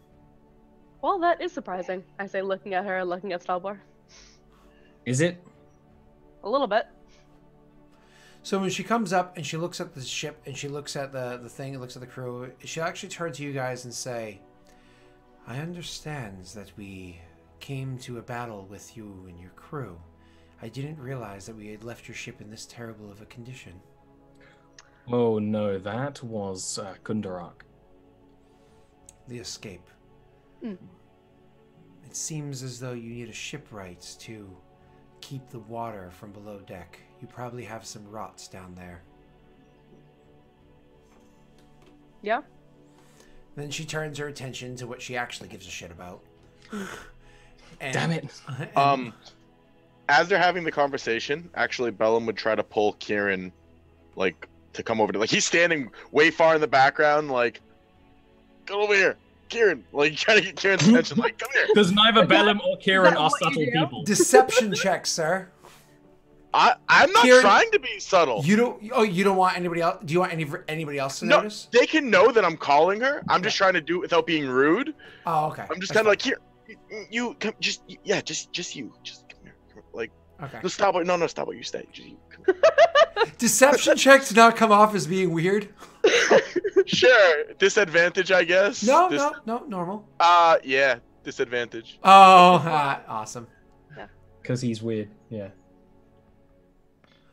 Well, that is surprising. I say, looking at her, looking at Ch.4. Is it? A little bit. So when she comes up and she looks at the ship and she looks at the thing and looks at the crew, she'll actually turn to you guys and say, I understand that we came to a battle with you and your crew. I didn't realize that we had left your ship in this terrible of a condition. Oh no, that was Kundarak. The escape. It seems as though you need a shipwright to keep the water from below deck. You probably have some rots down there. Yeah. Then she turns her attention to what she actually gives a shit about. Damn it. As they're having the conversation, actually, Bellum would try to pull Kyrann, like, to come over to, like, he's standing way far in the background, like, come over here, Kyrann, like, trying to get Kieran's attention, like, come here. Because neither Bellum or Kyrann are subtle people. Deception check, sir. I'm not Kyrann, trying to be subtle. You don't. Oh, you don't want anybody else? Do you want anybody else to notice? They can know that I'm calling her. I'm just trying to do it without being rude. Oh, okay. I'm just kind of like, here, you come, just you, just come here, like. Okay. No, stop it. No, stop it. You stay. Just you. Deception check to not come off as being weird. Sure. Disadvantage, I guess. No, normal. Yeah, disadvantage. Oh, awesome. Because he's weird. Yeah.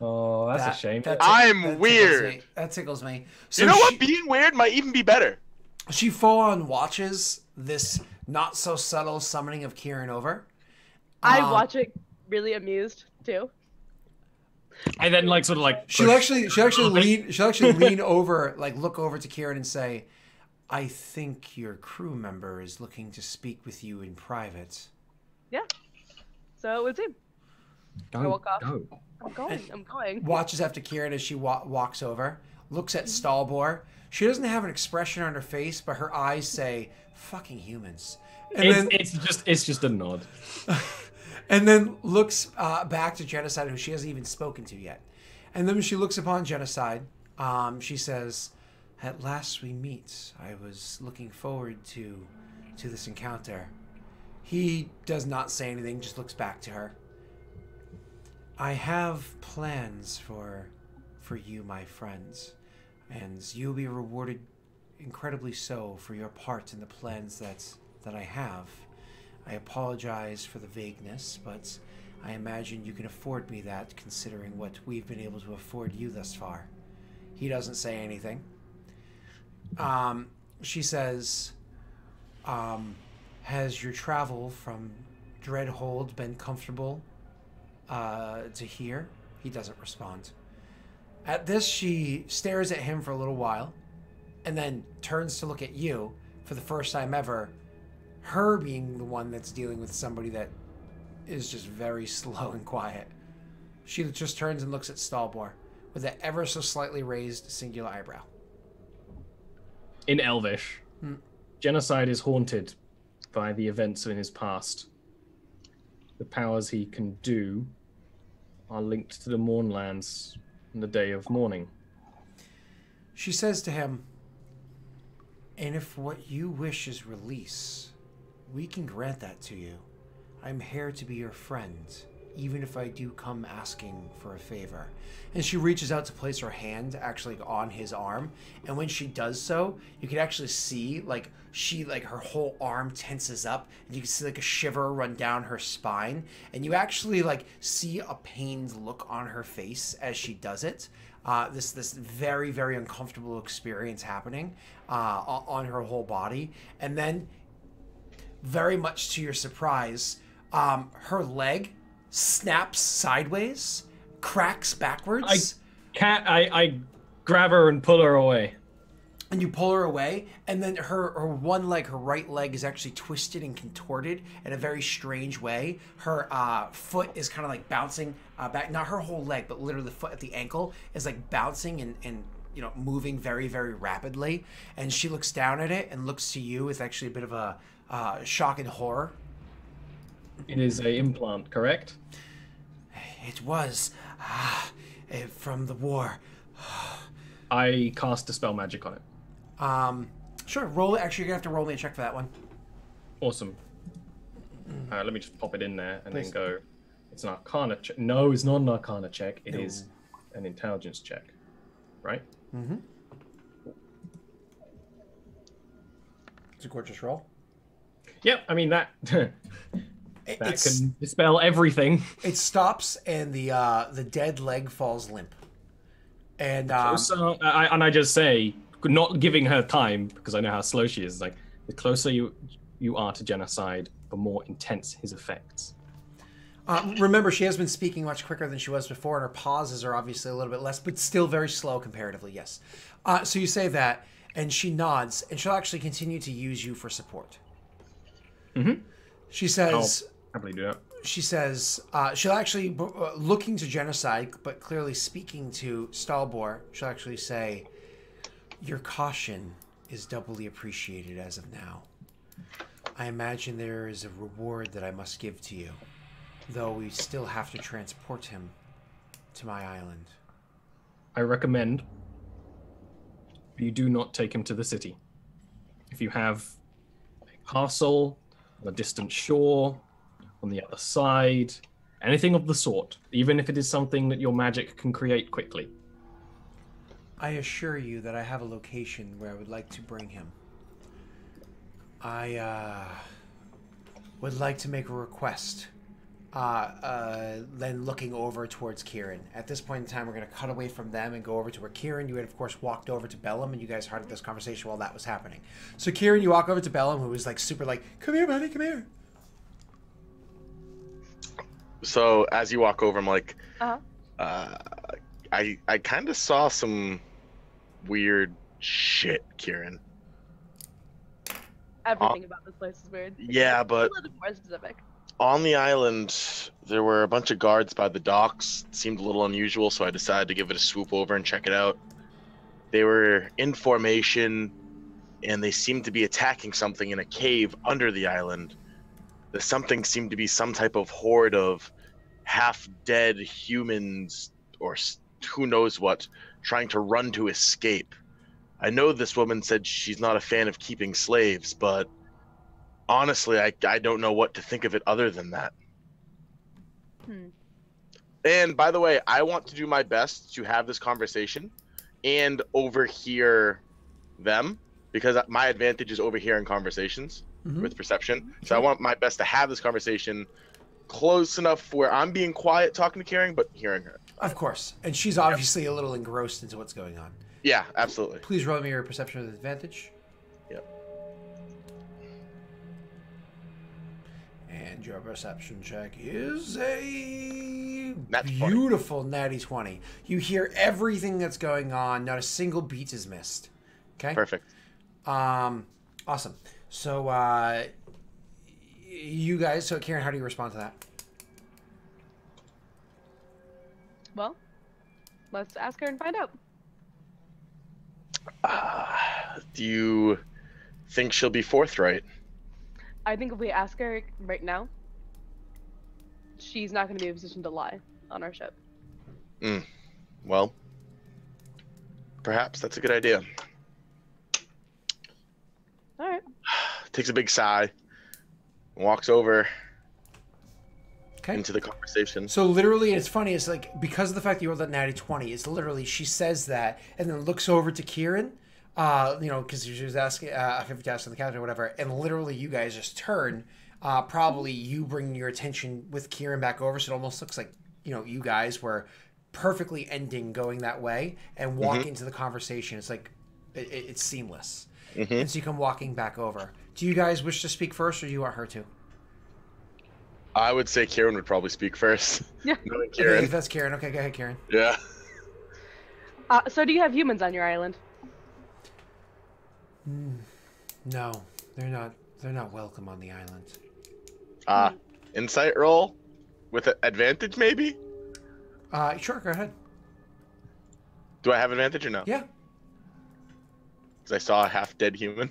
Oh, that's a shame. I'm weird. That tickles me. So you know what? Being weird might even be better. She full on watches this not so subtle summoning of Kyrann over. I watch it really amused too. And then like sort of like she'll actually lean over, like look over to Kyrann and say, I think your crew member is looking to speak with you in private. Yeah. So it would seem. I walk off. Go. I'm going. Watches after Kyrann as she walks over, looks at Stalbor. She doesn't have an expression on her face, but her eyes say, fucking humans. And it's just a nod. And then looks back to Genocide, who she hasn't even spoken to yet. And then when she looks upon Genocide, she says, at last we meet. I was looking forward to this encounter. He does not say anything, just looks back to her. I have plans for you, my friends, and you'll be rewarded incredibly so for your part in the plans that I have. I apologize for the vagueness, but I imagine you can afford me that, considering what we've been able to afford you thus far. He doesn't say anything. She says, has your travel from Dreadhold been comfortable to here? He doesn't respond. At this, she stares at him for a little while, and then turns to look at you for the first time ever, her being the one that's dealing with somebody that is just very slow and quiet. She just turns and looks at Stalbor with an ever so slightly raised singular eyebrow. In Elvish, Genocide is haunted by the events in his past. The powers he can do are linked to the Mournlands and the Day of Mourning. She says to him, and if what you wish is release, we can grant that to you. I'm here to be your friend, even if I do come asking for a favor. And she reaches out to place her hand actually on his arm, and when she does so, you can actually see her whole arm tenses up, and you can see like a shiver run down her spine, and you actually see a pained look on her face as she does it. This very, very uncomfortable experience happening on her whole body, and then very much to your surprise, her leg snaps sideways, cracks backwards. I grab her and pull her away. And you pull her away, and then her one leg, her right leg, is actually twisted and contorted in a very strange way. Her foot is kind of like bouncing back. Not her whole leg, but literally the foot at the ankle is like bouncing and moving very, very rapidly. And she looks down at it and looks to you with actually a bit of a shock and horror. It is an implant, correct? It was from the war. I cast Dispel Magic on it. Sure. Roll it. Actually, you're gonna have to roll me a check for that one. Awesome. Let me just pop it in there and then go. It's an Arcana check. No, it's not an Arcana check. It is an intelligence check, right? Mm-hmm. It's a gorgeous roll. Yep, I mean that that It's, can dispel everything. it stops, and the dead leg falls limp. And So I just say, not giving her time because I know how slow she is. Like the closer you are to genocide, the more intense his effects. remember, she has been speaking much quicker than she was before, and her pauses are obviously a little bit less, but still very slow comparatively. Yes. So you say that, and she nods, and she'll actually continue to use you for support. Mm-hmm. She says. I'll happily do that. She says she'll actually, looking to genocide, but clearly speaking to Stalbor, she'll actually say, "Your caution is doubly appreciated as of now. I imagine there is a reward that I must give to you, though we still have to transport him to my island." I recommend you do not take him to the city. If you have a castle on a distant shore, on the other side, anything of the sort, even if it is something that your magic can create quickly. I assure you that I have a location where I would like to bring him. I would like to make a request. Then looking over towards Kyrann. At this point in time, we're going to cut away from them and go over to where Kyrann, you had, of course, walked over to Bellum, and you guys heard this conversation while that was happening. So Kyrann, you walk over to Bellum, who was like super like, "Come here, buddy, come here." So as you walk over, I'm like, Uh-huh. I kind of saw some weird shit, Kyrann. Everything about this place is weird. Yeah, but A little more specific. on the island, there were a bunch of guards by the docks. It seemed a little unusual, so I decided to give it a swoop over and check it out. They were in formation, and they seemed to be attacking something in a cave under the island. The something seemed to be some type of horde of half-dead humans, or who knows what, trying to run to escape. I know this woman said she's not a fan of keeping slaves, but honestly, I don't know what to think of it other than that. And by the way, I want to do my best to have this conversation and overhear them, because my advantage is overhearing conversations with perception. So I want my best to have this conversation close enough where I'm being quiet talking to Kyrann, but hearing her. Of course. And she's obviously a little engrossed into what's going on. Yeah, absolutely. Please roll me your perception with advantage. Yep. And your perception check is a Natty 20. beautiful natty 20. You hear everything that's going on. Not a single beat is missed. Okay? Perfect. Awesome. So, you guys, so Kyrann, how do you respond to that? Well, let's ask her and find out. Do you think she'll be forthright? I think if we ask her right now, she's not going to be in a position to lie on our ship. Well, perhaps that's a good idea. All right. Takes a big sigh, walks over Okay. into the conversation. So literally, it's funny. It's like, because of the fact that you rolled that natty 20, it's literally, she says that and then looks over to Kyrann, because she was asking, if you asked on the captain or whatever, and literally you guys just turn, probably you bring your attention with Kyrann back over, so it almost looks like, you guys were perfectly ending going that way and walk into the conversation. It's like, it's seamless. And so you come walking back over. Do you guys wish to speak first, or do you want her to? I would say Kyrann would probably speak first. Yeah. Knowing Okay, Kyrann. if that's Kyrann. Okay, go ahead, Kyrann. Yeah. So do you have humans on your island? No, they're not. They're not welcome on the island. Insight roll with an advantage, maybe? Sure, go ahead. Do I have advantage or no? Yeah. Because I saw a half-dead human.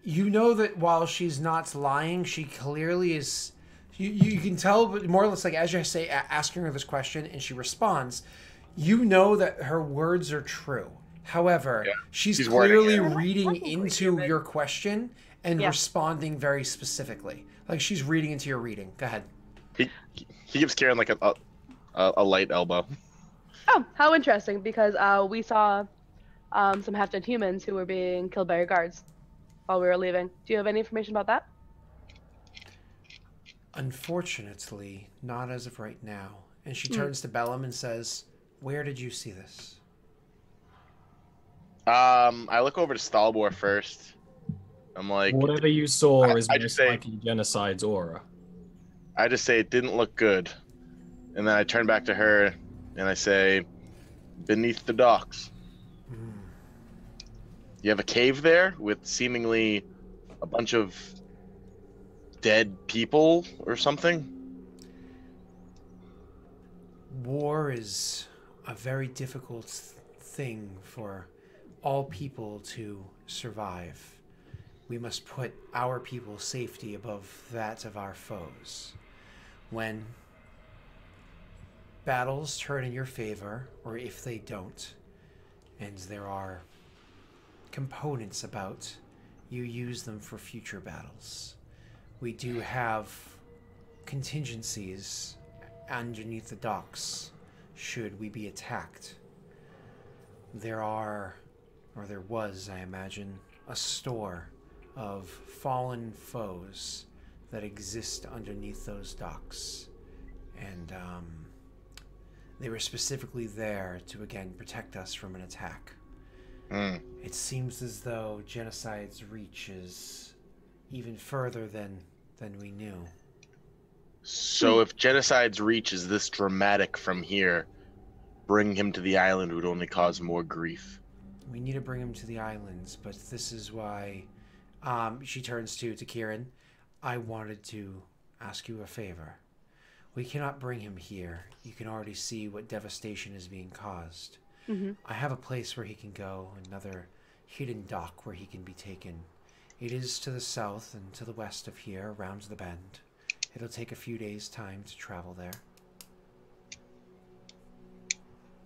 You know that while she's not lying, she clearly is. You can tell, but more or less, like as you say, asking her this question, and she responds. You know that her words are true. However, she's clearly reading into your question and responding very specifically. Like she's reading into your reading. Go ahead. He gives Kyrann like a light elbow. Oh, how interesting! Because we saw some half-dead humans who were being killed by your guards while we were leaving. Do you have any information about that? Unfortunately, not as of right now. And she turns to Bellum and says, "Where did you see this?" I look over to Stalbor first. I'm like, whatever you saw is I just most say- likely Genocide's aura. I just say it didn't look good, and then I turn back to her and I say, beneath the docks. You have a cave there with seemingly a bunch of dead people or something? War is a very difficult thing for all people to survive. We must put our people's safety above that of our foes. When battles turn in your favor, or if they don't, and there are components about, you use them for future battles. We do have contingencies underneath the docks should we be attacked. There was, I imagine, a store of fallen foes that exist underneath those docks. And they were specifically there to, again, protect us from an attack. It seems as though Genocide's reach is even further than we knew. So if Genocide's reach is this dramatic from here, bringing him to the island would only cause more grief. We need to bring him to the islands, but this is why she turns to Kyrann. I wanted to ask you a favor. We cannot bring him here. You can already see what devastation is being caused. I have a place where he can go, another hidden dock where he can be taken. It is to the south and to the west of here, around the bend. It'll take a few days' time to travel there.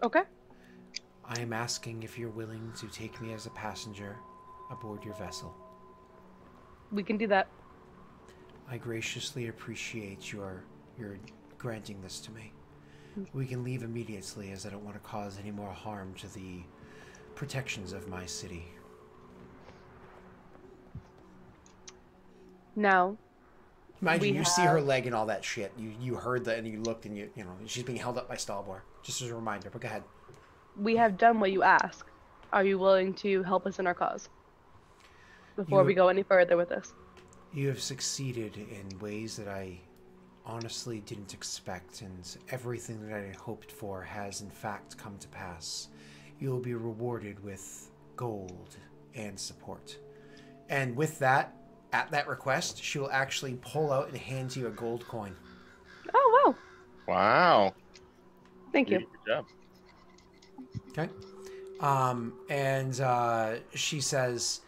Okay. I am asking if you're willing to take me as a passenger aboard your vessel. We can do that. I graciously appreciate your granting this to me. We can leave immediately, as I don't want to cause any more harm to the protections of my city. Now, mind you, see her leg and all that shit. You heard that and you looked and you know she's being held up by Stalbor. Just as a reminder, but go ahead. We have done what you ask. Are you willing to help us in our cause? Before we go any further with this. You have succeeded in ways that I honestly didn't expect, and everything that I had hoped for has in fact come to pass. You will be rewarded with gold and support. And with that, at that request, she will actually pull out and hand you a gold coin. Oh, wow. Wow. Thank you. Good job. Okay. She says,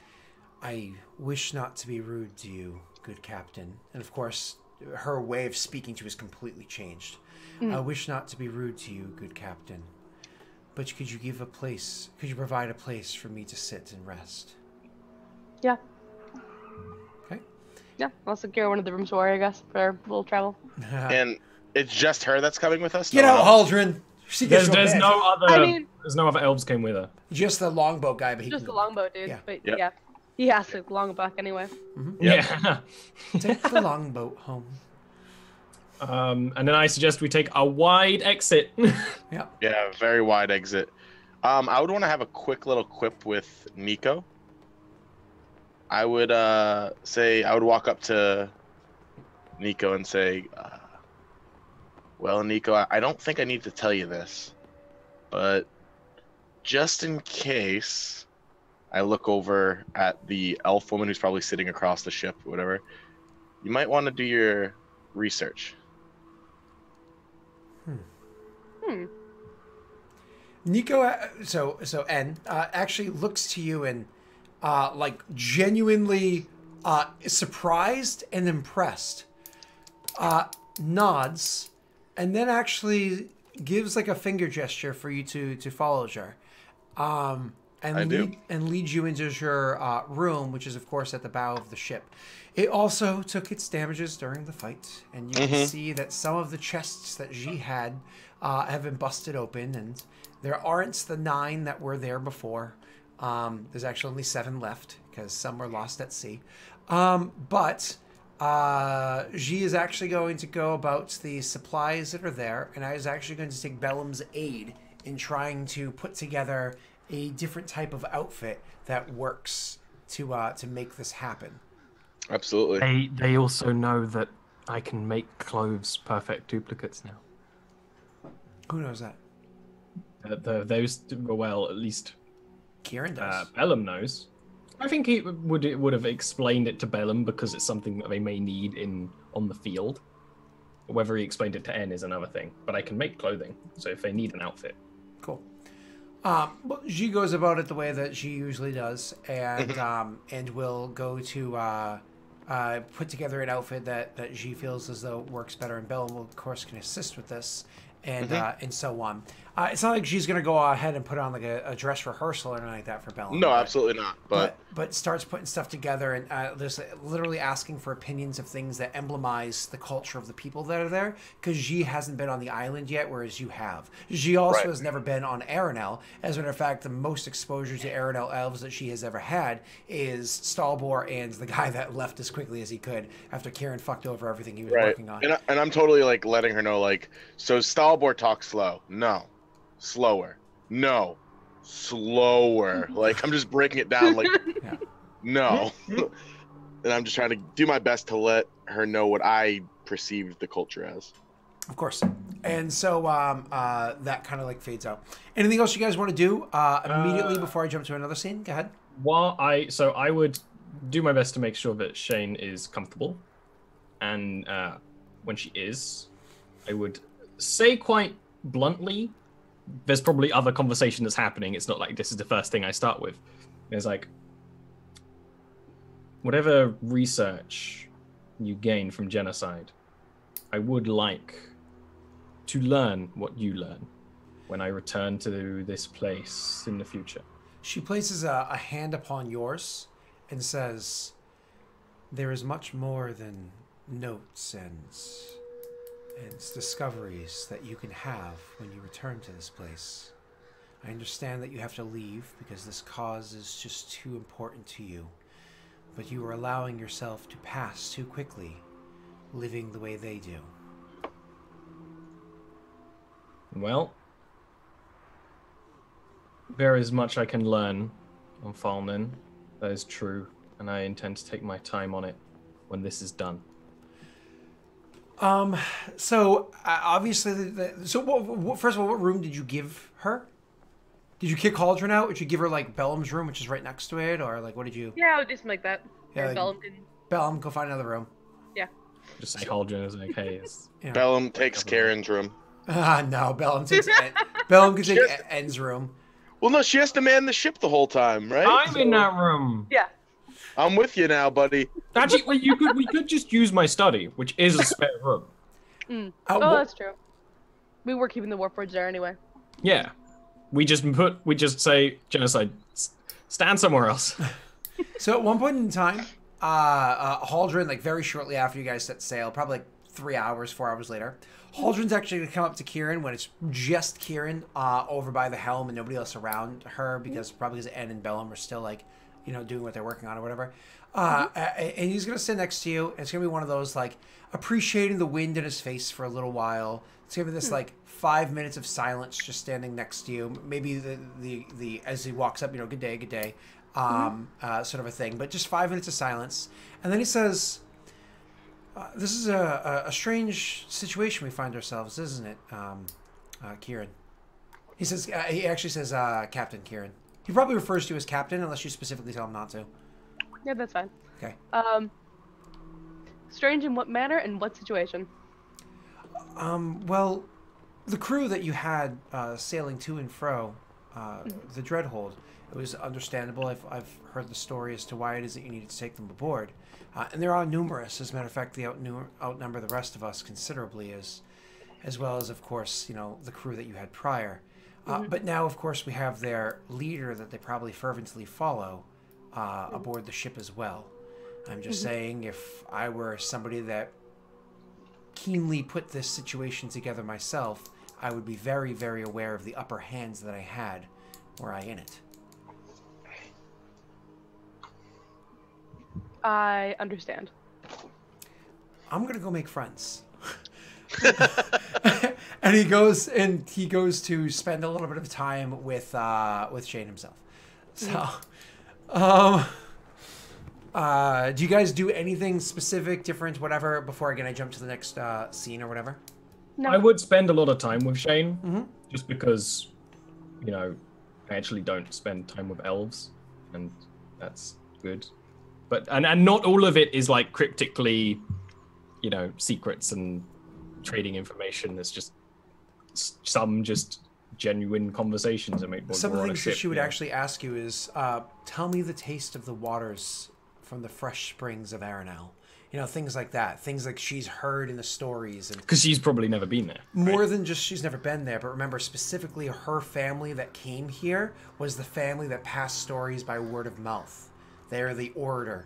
I wish not to be rude to you, good captain. And of course, her way of speaking to you is completely changed. I wish not to be rude to you, good captain. But could you provide a place for me to sit and rest? Yeah. Okay. Yeah, I'll secure one of the rooms for her, I guess, for a little travel. And it's just her that's coming with us? Get out, Haldren! There's no other elves came with her. Just the longboat guy, but just the longboat dude. Yeah. But yeah, he has to longboat anyway. Yeah. Take the longboat home. And then I suggest we take a wide exit. Yeah. Yeah, very wide exit. I would want to have a quick little quip with Nico. I would walk up to Nico and say, well, Nico, I don't think I need to tell you this, but just in case, I look over at the elf woman who's probably sitting across the ship or whatever, you might want to do your research. Nico, so N actually looks to you and like genuinely surprised and impressed, nods, and then actually gives like a finger gesture for you to follow her. and leads you into your room, which is of course at the bow of the ship. It also took its damages during the fight, and you can see that some of the chests that G had have been busted open, and there aren't the 9 that were there before. There's actually only 7 left because some were lost at sea. But G is actually going to go about the supplies that are there, and I was actually going to take Bellum's aid in trying to put together a different type of outfit that works to make this happen. Absolutely. They also know that I can make clothes perfect duplicates now. Who knows that? Those, well, at least Kyrann does. Bellum knows. I think he would have explained it to Bellum because it's something that they may need on the field. Whether he explained it to N is another thing. But I can make clothing, so if they need an outfit. Cool. Well, she goes about it the way that she usually does, and and will go to put together an outfit that she feels as though works better, and Bellum will, of course, can assist with this, and so on. It's not like she's going to go ahead and put on like a dress rehearsal or anything like that for Bellum. No, absolutely not. But starts putting stuff together and just literally asking for opinions of things that emblemize the culture of the people that are there, because Xi hasn't been on the island yet, whereas you have. Xi also has never been on Aranel. As a matter of fact, the most exposure to Aranel elves that she has ever had is Stalbor and the guy that left as quickly as he could after Kyrann fucked over everything he was working on. And I'm totally like letting her know, like, so Stalbor talks slow. No. Slower. No. Slower. Like, I'm just breaking it down, like, no. And I'm just trying to do my best to let her know what I perceived the culture as. Of course. And so that kind of like fades out. Anything else you guys want to do immediately before I jump to another scene? Go ahead. So I would do my best to make sure that Shane is comfortable. And when she is, I would say quite bluntly, there's probably other conversation that's happening. It's not like this is the first thing I start with. There's like, whatever research you gain from genocide, I would like to learn what you learn when I return to this place in the future. She places a hand upon yours and says, there is much more than notes and discoveries that you can have when you return to this place. I understand that you have to leave because this cause is just too important to you, but you are allowing yourself to pass too quickly, living the way they do. Well, there is much I can learn on Falnen. That is true, and I intend to take my time on it when this is done. So obviously, first of all, what room did you give her? Did you kick Haldren out? Did you give her like Bellum's room, which is right next to it, or like what did you? Yeah, I would do something like that. Yeah, like, Bellum, go find another room. Yeah. Just say Haldren is like, hey. Bellum takes Kyrann's room. No, Bellum takes Bellum can take N's room. Well, no, she has to man the ship the whole time, right? I'm in that room. Yeah. I'm with you now, buddy. Actually, we could just use my study, which is a spare room. That's true. We were keeping the warforged there anyway. Yeah. We just say genocide. Stand somewhere else. So at one point in time, Haldren, like very shortly after you guys set sail, probably like 4 hours later, Haldren's actually gonna come up to Kyrann when it's just Kyrann over by the helm and nobody else around her, because probably because N and Bellum are still like, you know, doing what they're working on or whatever. And he's gonna sit next to you, and it's gonna be one of those like appreciating the wind in his face for a little while. It's gonna be this like 5 minutes of silence, just standing next to you. Maybe the as he walks up, you know, good day, sort of a thing. But just 5 minutes of silence, and then he says, "This is a strange situation we find ourselves, isn't it, Kyrann?" He says, he actually says, Captain Kyrann. He probably refers to you as Captain unless you specifically tell him not to. Yeah, that's fine. Okay. Strange in what manner and what situation? Well, the crew that you had sailing to and fro, the Dreadhold, it was understandable. I've heard the story as to why it is that you needed to take them aboard. And there are numerous. As a matter of fact, they outnumber the rest of us considerably, as well as, of course, you know, the crew that you had prior. But now, of course, we have their leader that they probably fervently follow aboard the ship as well. I'm just saying, if I were somebody that keenly put this situation together myself, I would be very, very aware of the upper hands that I had were I in it. I understand. I'm gonna go make friends. And he goes to spend a little bit of time with Shane himself. So, do you guys do anything specific, different, whatever, before again I jump to the next scene or whatever? No. I would spend a lot of time with Shane, just because, you know, I actually don't spend time with elves, and that's good. But and not all of it is like cryptically, you know, secrets and trading information. It's just some just genuine conversations that make. Some of the things that she would actually ask you is, tell me the taste of the waters from the fresh springs of Eberron. You know, things like that. Things like she's heard in the stories. Because she's probably never been there. More than just she's never been there, but remember specifically her family that came here was the family that passed stories by word of mouth. They're the orator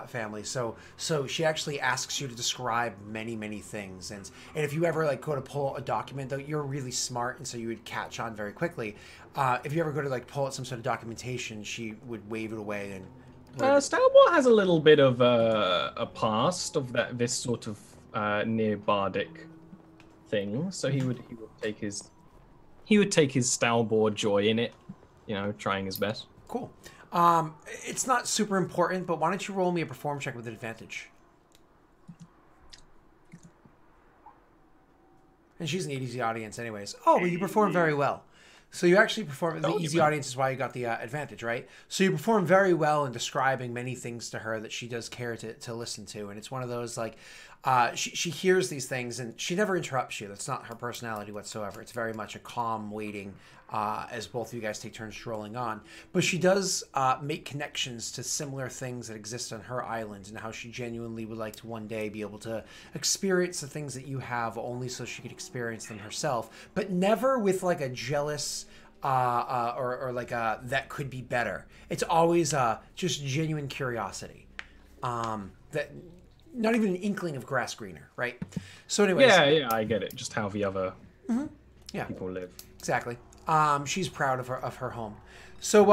family. So she actually asks you to describe many, many things. And if you ever like go to pull a document, though, you're really smart, and so you would catch on very quickly. If you ever go to like pull out some sort of documentation, she would wave it away and. Stalwart has a little bit of a past of this sort of near bardic thing, so he would take his Stalwart joy in it, you know, trying his best. Cool. It's not super important, but why don't you roll me a perform check with advantage? And she's an easy audience, anyways. Oh, well, you perform very well. So you actually perform. The easy audience is why you got the advantage, right? So you perform very well in describing many things to her that she does care to listen to, and it's one of those like she hears these things and she never interrupts you. That's not her personality whatsoever. It's very much a calm waiting as both of you guys take turns strolling on. But she does make connections to similar things that exist on her island, and how she genuinely would like to one day be able to experience the things that you have, only so she could experience them herself, but never with like a jealous or like a that could be better. It's always just genuine curiosity. That not even an inkling of grass greener, right? So anyways. Yeah, I get it. Just how the other people live. Exactly. She's proud of her home. So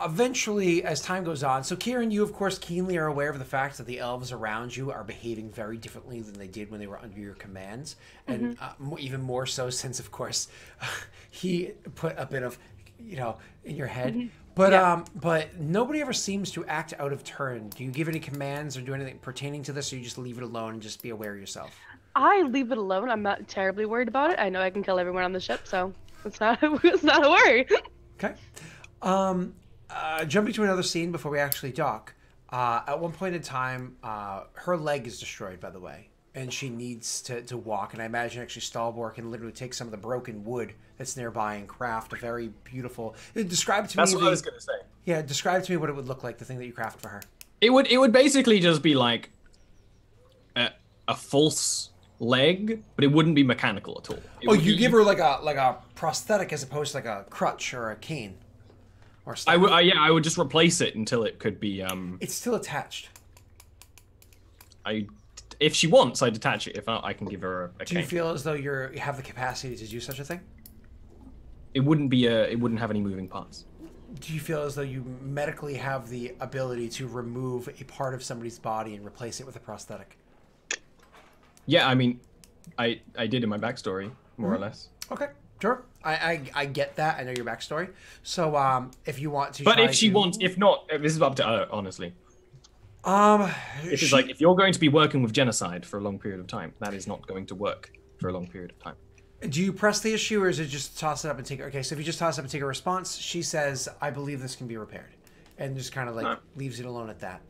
eventually, as time goes on, so Kyrann, you of course keenly are aware of the fact that the elves around you are behaving very differently than they did when they were under your commands, and even more so since, of course, he put a bit of, you know, in your head. But nobody ever seems to act out of turn. Do you give any commands or do anything pertaining to this, or you just leave it alone and just be aware of yourself? I leave it alone. I'm not terribly worried about it. I know I can kill everyone on the ship, so it's not a worry. Okay. Jumping to another scene before we actually dock. At one point in time, her leg is destroyed, by the way, and she needs to walk. And I imagine actually Stalwart can literally take some of the broken wood that's nearby and craft a very beautiful. Describe to me. That's what I was gonna say. Yeah, describe to me what it would look like. The thing that you craft for her. It would basically just be like a false leg, but it wouldn't be mechanical at all. You give her like a prosthetic as opposed to like a crutch or a cane. Or I would just replace it until it could be. It's still attached. If she wants, I detach it. If not, I can give her a cane. Do you feel as though you have the capacity to do such a thing? It wouldn't have any moving parts. Do you feel as though you medically have the ability to remove a part of somebody's body and replace it with a prosthetic? Yeah, I mean, I did in my backstory, more or less. Okay, sure. I get that. I know your backstory. So if you want to, but if she wants, if not, this is up to her, honestly. It's like if you're going to be working with genocide for a long period of time, that is not going to work for a long period of time. Do you press the issue, or is it just toss it up and take it? Okay, so if you just toss it up and take a response, she says, "I believe this can be repaired," and just kind of like leaves it alone at that.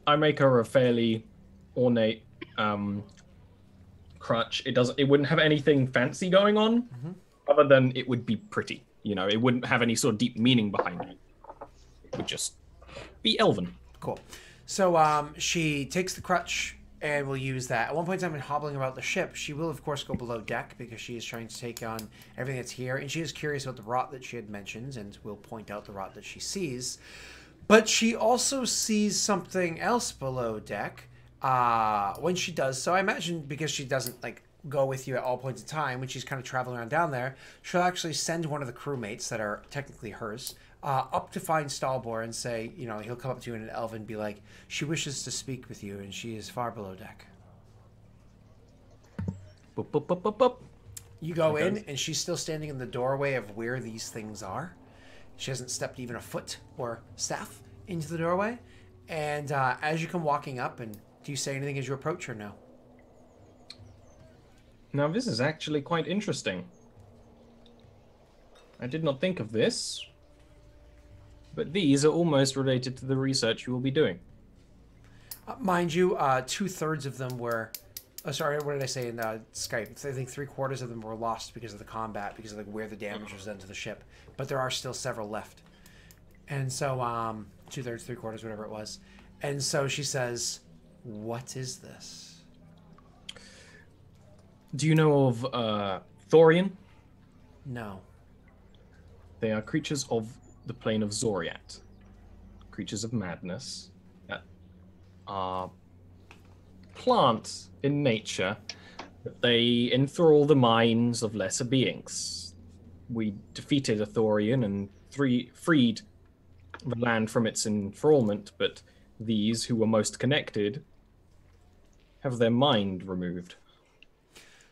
I make her a fairly ornate crutch. It wouldn't have anything fancy going on, other than it would be pretty. You know, it wouldn't have any sort of deep meaning behind it. It would just be elven. Cool. So she takes the crutch and we'll use that. At one point in time, in hobbling about the ship, she will, of course, go below deck because she is trying to take on everything that's here. And she is curious about the rot that she had mentioned, and will point out the rot that she sees. But she also sees something else below deck when she does so. I imagine because she doesn't, like, go with you at all points in time, when she's kind of traveling around down there, she'll actually send one of the crewmates that are technically hers up to find Stalbor and say, you know, he'll come up to you in an elven and be like, she wishes to speak with you and she is far below deck. Boop, boop, boop, boop, boop. You go in and she's still standing in the doorway of where these things are. She hasn't stepped even a foot or staff into the doorway. And as you come walking up, and do you say anything as you approach her? No. Now this is actually quite interesting. I did not think of this. But these are almost related to the research you will be doing. Mind you, 2/3 of them were... sorry, what did I say in Skype? I think 3/4 of them were lost because of the combat, because of like where the damage was done to the ship. But there are still several left. And so, 2/3, 3/4, whatever it was. And so she says, what is this? Do you know of Thorian? No. They are creatures of the plane of Zoriat. Creatures of madness that are plants in nature, but they enthrall the minds of lesser beings. We defeated a Thorian and freed the land from its enthrallment, but these, who were most connected, have their mind removed.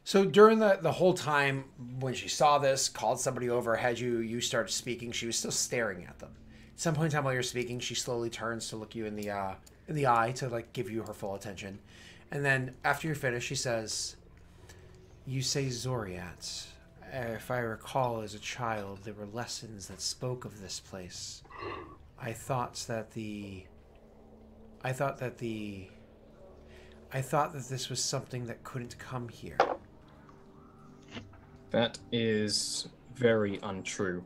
So during the whole time when she saw this, called somebody over, had you started speaking, she was still staring at them. At some point in time while you're speaking, she slowly turns to look you in the eye to like give you her full attention. And then after you're finished, she says, you say Zoriat. If I recall as a child, there were lessons that spoke of this place. I thought that this was something that couldn't come here. That is very untrue.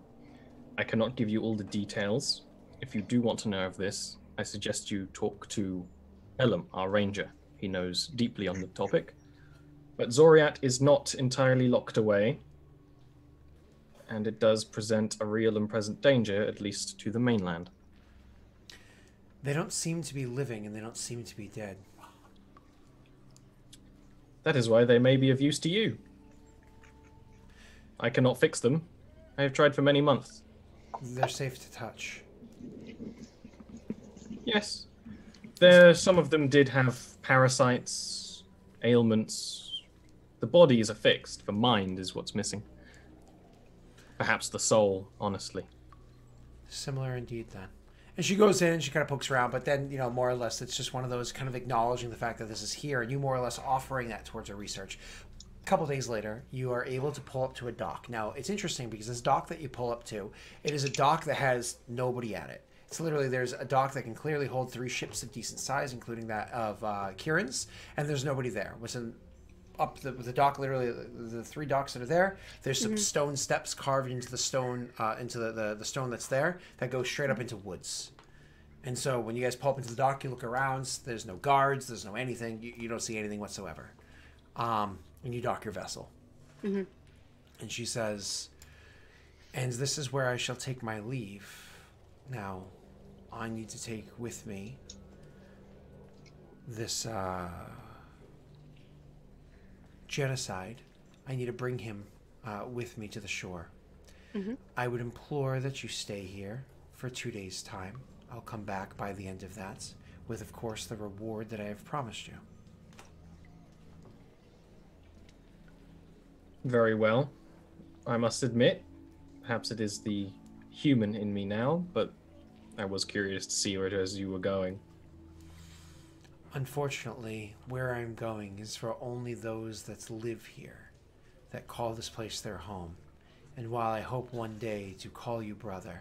I cannot give you all the details. If you do want to know of this, I suggest you talk to Elam, our ranger. He knows deeply on the topic. But Zoriat is not entirely locked away, and it does present a real and present danger, at least to the mainland. They don't seem to be living, and they don't seem to be dead. That is why they may be of use to you. I cannot fix them. I have tried for many months. They're safe to touch. Yes. Some of them did have parasites, ailments. The bodies are fixed. The mind is what's missing. Perhaps the soul, honestly. Similar indeed, then. And she goes in and she kind of pokes around, but then, you know, more or less, it's just one of those kind of acknowledging the fact that this is here, and you more or less offering that towards her research. A couple days later, you are able to pull up to a dock. Now, it's interesting because this dock that you pull up to, it is a dock that has nobody at it. It's literally, there's a dock that can clearly hold 3 ships of decent size, including that of Kyrann's, and there's nobody there. Up the dock, literally the 3 docks that are there, there's some stone steps carved into the stone, into the stone that's there, that goes straight up into woods. And so when you guys pull up into the dock, you look around, there's no guards, there's no anything, you don't see anything whatsoever. And you dock your vessel. Mm-hmm. And she says, and this is where I shall take my leave. Now, I need to take with me this genocide. I need to bring him with me to the shore. Mm-hmm. I would implore that you stay here for 2 days' time. I'll come back by the end of that, with, of course, the reward that I have promised you. Very well. I must admit, perhaps it is the human in me now, but I was curious to see where it is you were going. Unfortunately, where I'm going is for only those that live here, that call this place their home. And while I hope one day to call you brother,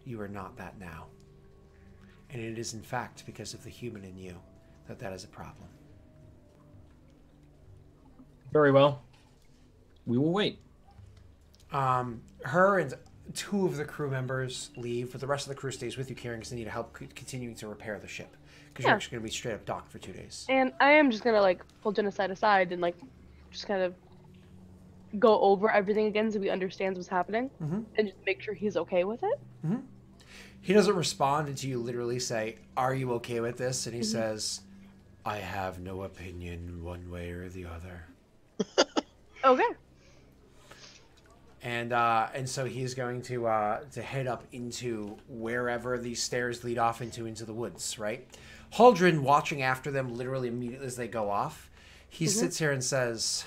you are not that now. And it is in fact because of the human in you that is a problem. Very well. We will wait. Her and 2 of the crew members leave, but the rest of the crew stays with you, Kyrann, because they need help continuing to repair the ship. Because you're actually going to be straight up docked for 2 days. And I am just going to, like, pull Genocide aside and, like, just kind of go over everything again so he understands what's happening. And just make sure he's okay with it. He doesn't respond until you literally say, "Are you okay with this?" And he says, "I have no opinion one way or the other." Okay. And so he's going to head up into wherever these stairs lead off into the woods, right? Haldren, watching after them literally immediately as they go off, he sits here and says,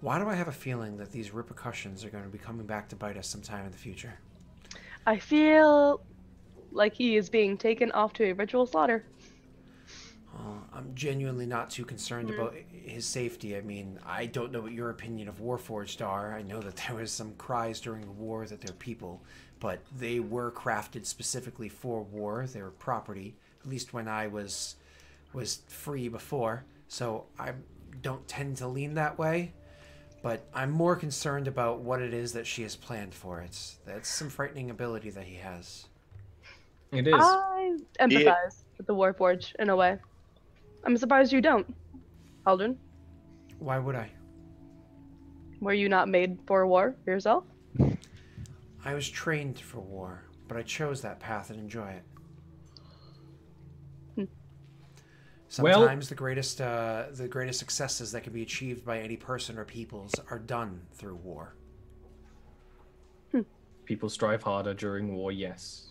"Why do I have a feeling that these repercussions are going to be coming back to bite us sometime in the future?" I feel like he is being taken off to a ritual slaughter. I'm genuinely not too concerned about his safety. I mean, I don't know what your opinion of Warforged are. I know that there was some cries during the war that they're people, but they were crafted specifically for war. They were property, at least when I was free before. So I don't tend to lean that way. But I'm more concerned about what it is that she has planned for it. That's some frightening ability that he has. It is. I empathize with the Warforged in a way. I'm surprised you don't, Haldren. Why would I? Were you not made for war yourself? I was trained for war, but I chose that path and enjoy it. Sometimes the greatest successes that can be achieved by any person or peoples are done through war. People strive harder during war, yes.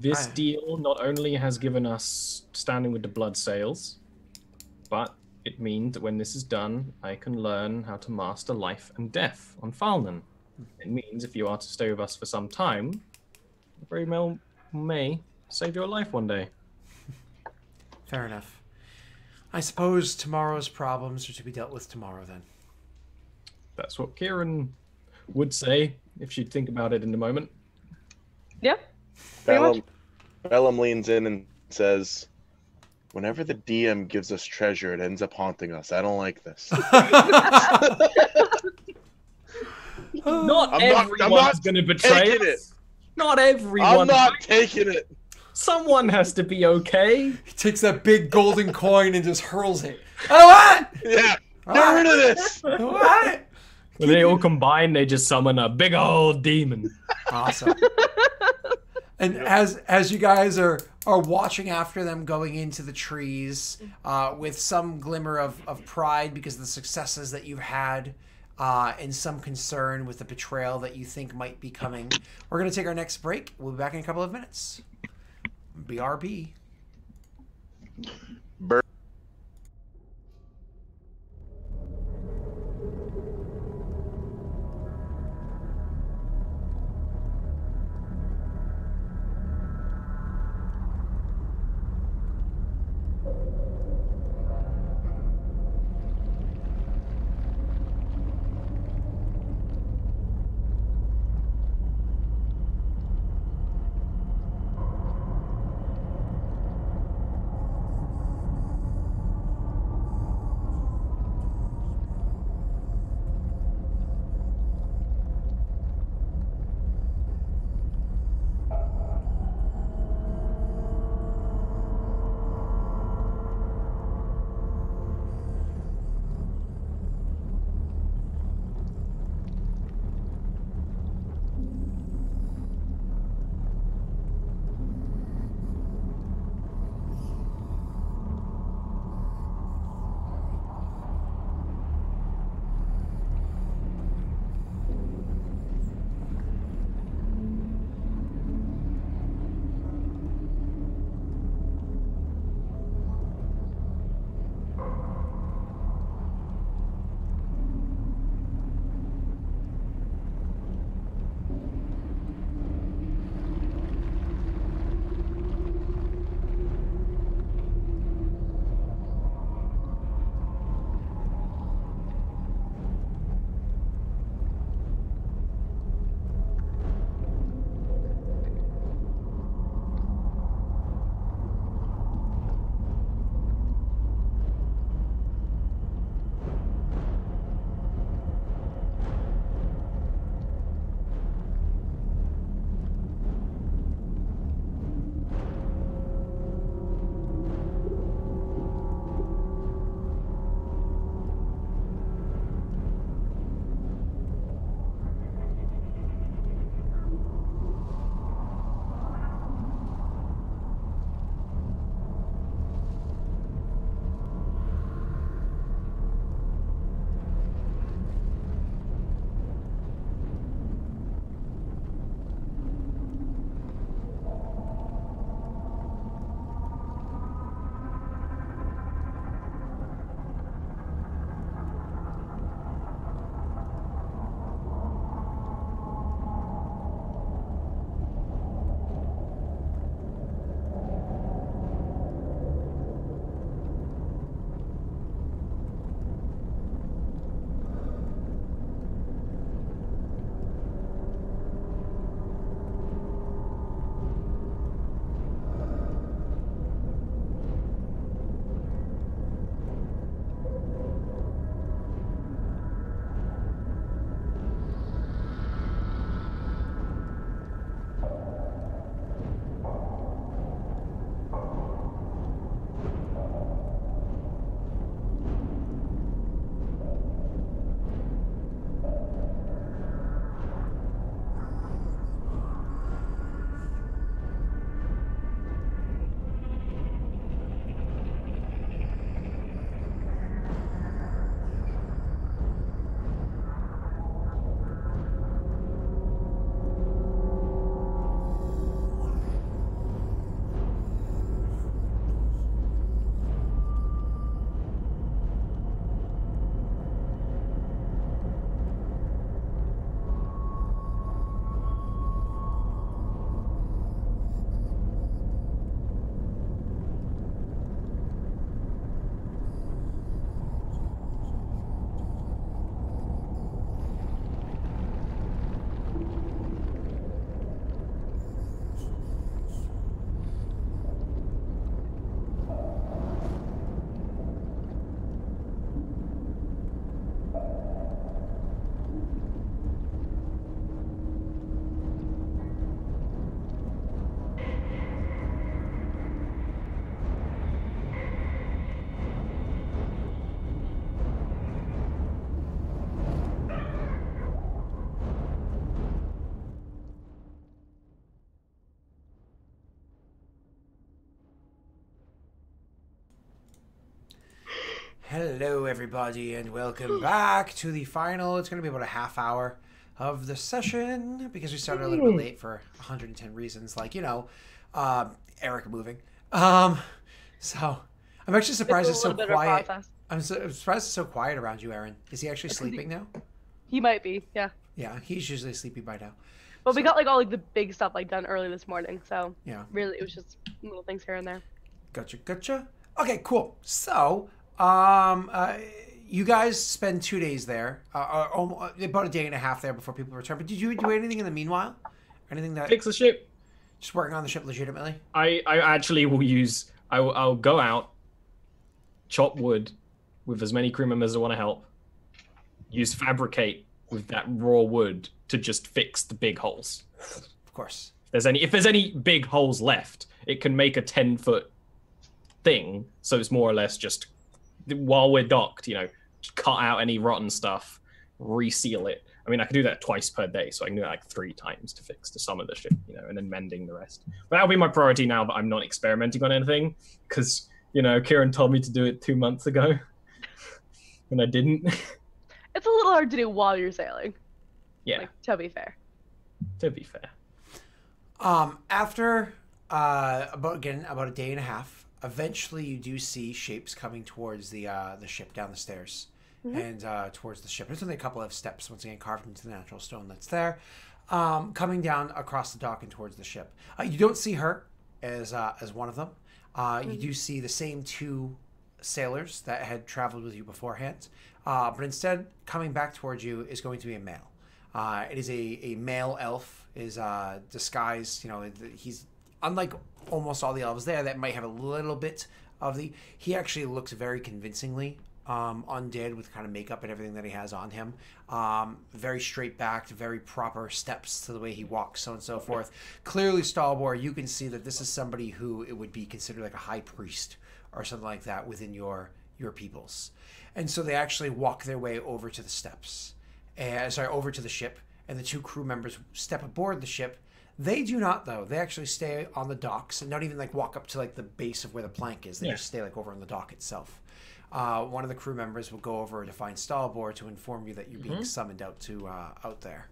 This deal not only has given us standing with the blood sails, but it means that when this is done, I can learn how to master life and death on Falnan. It means if you are to stay with us for some time, I very well may save your life one day. Fair enough. I suppose tomorrow's problems are to be dealt with tomorrow, then. That's what Kyrann would say, if she'd think about it in a moment. Yeah. Bellum leans in and says, "Whenever the DM gives us treasure, it ends up haunting us. I don't like this." Not everyone's going to betray us. Not everyone. I'm not taking it. Someone has to be okay. He takes that big golden coin and just hurls it. I want it! Yeah, get rid of this. I want it! When they all combine, they just summon a big old demon. Awesome. And as you guys are watching after them going into the trees, with some glimmer of pride because of the successes that you've had, and some concern with the betrayal that you think might be coming, we're going to take our next break. We'll be back in a couple of minutes. BRB. Hello, everybody, and welcome back to the final. It's going to be about a half hour of the session because we started a little bit late for 110 reasons, like, you know, Eric moving. So I'm actually surprised it's so quiet. I'm surprised it's so quiet around you, Aaron. Is he actually sleeping now? He might be, yeah. Yeah, he's usually sleepy by now. But we got like all like the big stuff like done early this morning, so yeah, really it was just little things here and there. Gotcha. Okay, cool. So, you guys spend 2 days there, about a day and a half there before people return. But did you do anything in the meanwhile? Anything that fix the ship? Just working on the ship legitimately. I actually will use. I'll go out, chop wood with as many crew members that want to help. Use fabricate with that raw wood to just fix the big holes. Of course. If there's any big holes left, it can make a 10-foot thing. So it's more or less just while we're docked, you know, cut out any rotten stuff, reseal it. I mean, I can do that twice per day, so I can do that like 3 times to fix some of the ship, you know, and then mending the rest. But that'll be my priority now that I'm not experimenting on anything, because, you know, Kyrann told me to do it 2 months ago, and I didn't. It's a little hard to do while you're sailing. Yeah. Like, to be fair. To be fair. After about a day and a half, eventually you do see shapes coming towards the ship down the stairs, and towards the ship. There's only a couple of steps, once again carved into the natural stone that's there, coming down across the dock and towards the ship. You don't see her as one of them. You do see the same 2 sailors that had traveled with you beforehand, but instead coming back towards you is going to be a male. It is a male elf, is disguised, you know, he's unlike almost all the elves there that might have a little bit of he actually looks very convincingly undead with kind of makeup and everything that he has on him. Very straight backed, very proper steps to the way he walks, so on and so forth. Clearly, Stalbor, you can see that this is somebody who it would be considered like a high priest or something like that within your peoples. And so they actually walk their way over to the steps. Over to the ship, and the 2 crew members step aboard the ship. They do not, though. They actually stay on the docks and not even like walk up to like the base of where the plank is. They just stay like over on the dock itself. One of the crew members will go over to find Stalbor to inform you that you're being summoned out there.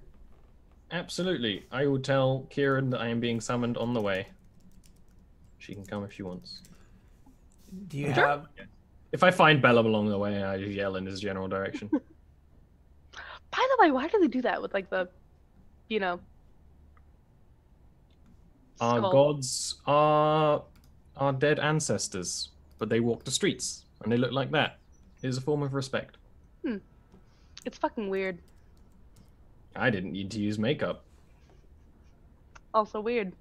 Absolutely. I will tell Kyrann that I am being summoned on the way. She can come if she wants. Do you have... If I find Bellum along the way, I just yell in his general direction. By the way, why do they do that with like the, you know, our gods are our dead ancestors, but they walk the streets and they look like that. It is a form of respect. It's fucking weird. I didn't need to use makeup. Also weird.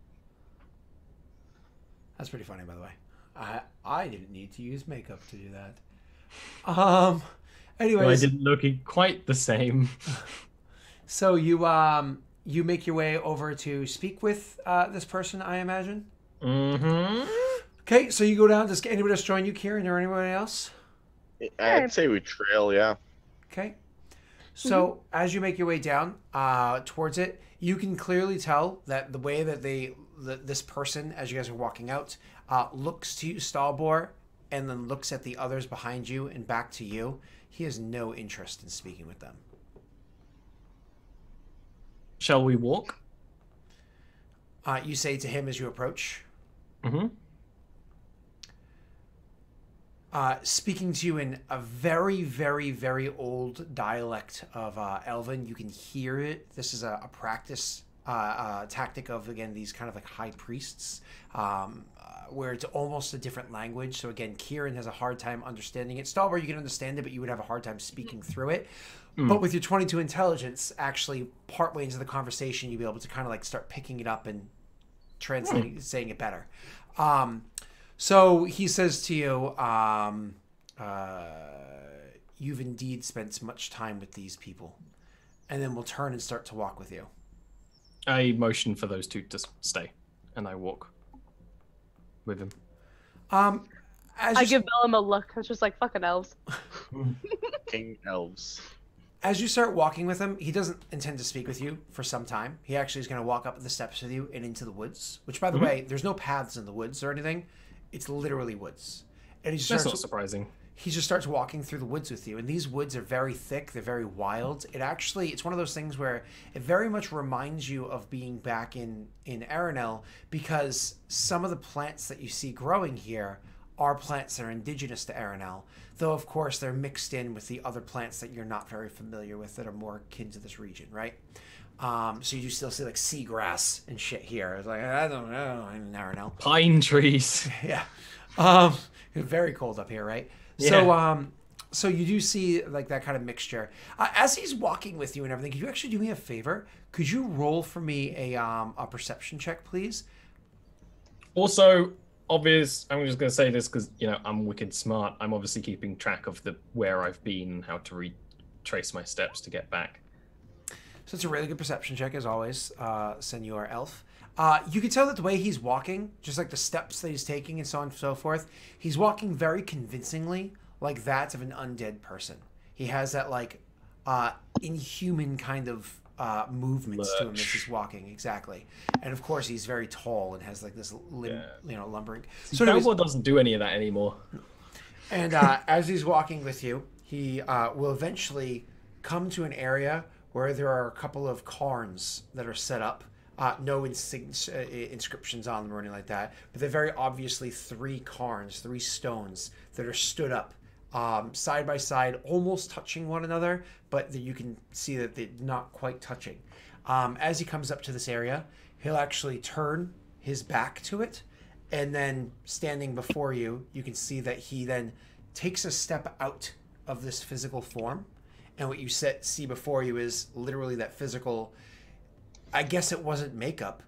That's pretty funny, by the way. I didn't need to use makeup to do that. Anyways, well, I didn't look quite the same. So you make your way over to speak with this person, I imagine. Okay, so you go down. Does anybody else join you, Kyrann, or anybody else? I'd say we trail, yeah. Okay. So as you make your way down towards it, you can clearly tell that the way that this person, as you guys are walking out, looks to you, Stalbor, and then looks at the others behind you and back to you. He has no interest in speaking with them. Shall we walk? You say to him as you approach. Speaking to you in a very, very, very old dialect of Elven. You can hear it. This is a practice tactic of, again, these kind of like high priests, where it's almost a different language. So again, Kyrann has a hard time understanding it. Stalbor, you can understand it, but you would have a hard time speaking through it. But with your 22 intelligence, actually partway into the conversation, you'll be able to kind of like start picking it up and translating, saying it better. So he says to you, you've indeed spent much time with these people, and then we'll turn and start to walk with you. I motion for those 2 to stay, and I walk with him. I give Bellum a look. It's just like, fucking elves. King elves. As you start walking with him, he doesn't intend to speak with you for some time. He actually is going to walk up the steps with you and into the woods, which, by the way, there's no paths in the woods or anything. It's literally woods. And he That's not surprising. he just starts walking through the woods with you. And these woods are very thick. They're very wild. It's one of those things where it very much reminds you of being back in Aranel, because some of the plants that you see growing here are plants that are indigenous to Aranel. Though, of course, they're mixed in with the other plants that you're not very familiar with that are more akin to this region, right? So you do still see like seagrass and shit here. It's like, I don't know, in Aranel. Pine trees. Yeah. It's very cold up here, right? Yeah. So you do see like that kind of mixture. As he's walking with you and everything, could you actually do me a favor? Could you roll for me a perception check, please? Also, I'm just going to say this because, you know, I'm wicked smart. I'm obviously keeping track of where I've been, how to retrace my steps to get back. So it's a really good perception check, as always, Senor Elf. You can tell that the way he's walking, just like the steps that he's taking and so on and so forth, he's walking very convincingly like that of an undead person. He has that, like, inhuman kind of movements to him as he's walking, exactly. And, of course, he's very tall and has, like, this lumbering... So Ch.4 doesn't do any of that anymore. And as he's walking with you, he will eventually come to an area where there are a couple of cairns that are set up. No inscriptions on them or anything like that, but they're very obviously 3 cairns, 3 stones that are stood up side by side, almost touching one another, but you can see that they're not quite touching. As he comes up to this area, he'll actually turn his back to it, and then standing before you, you can see that he then takes a step out of this physical form. And what you see before you is literally that physical, I guess it wasn't makeup,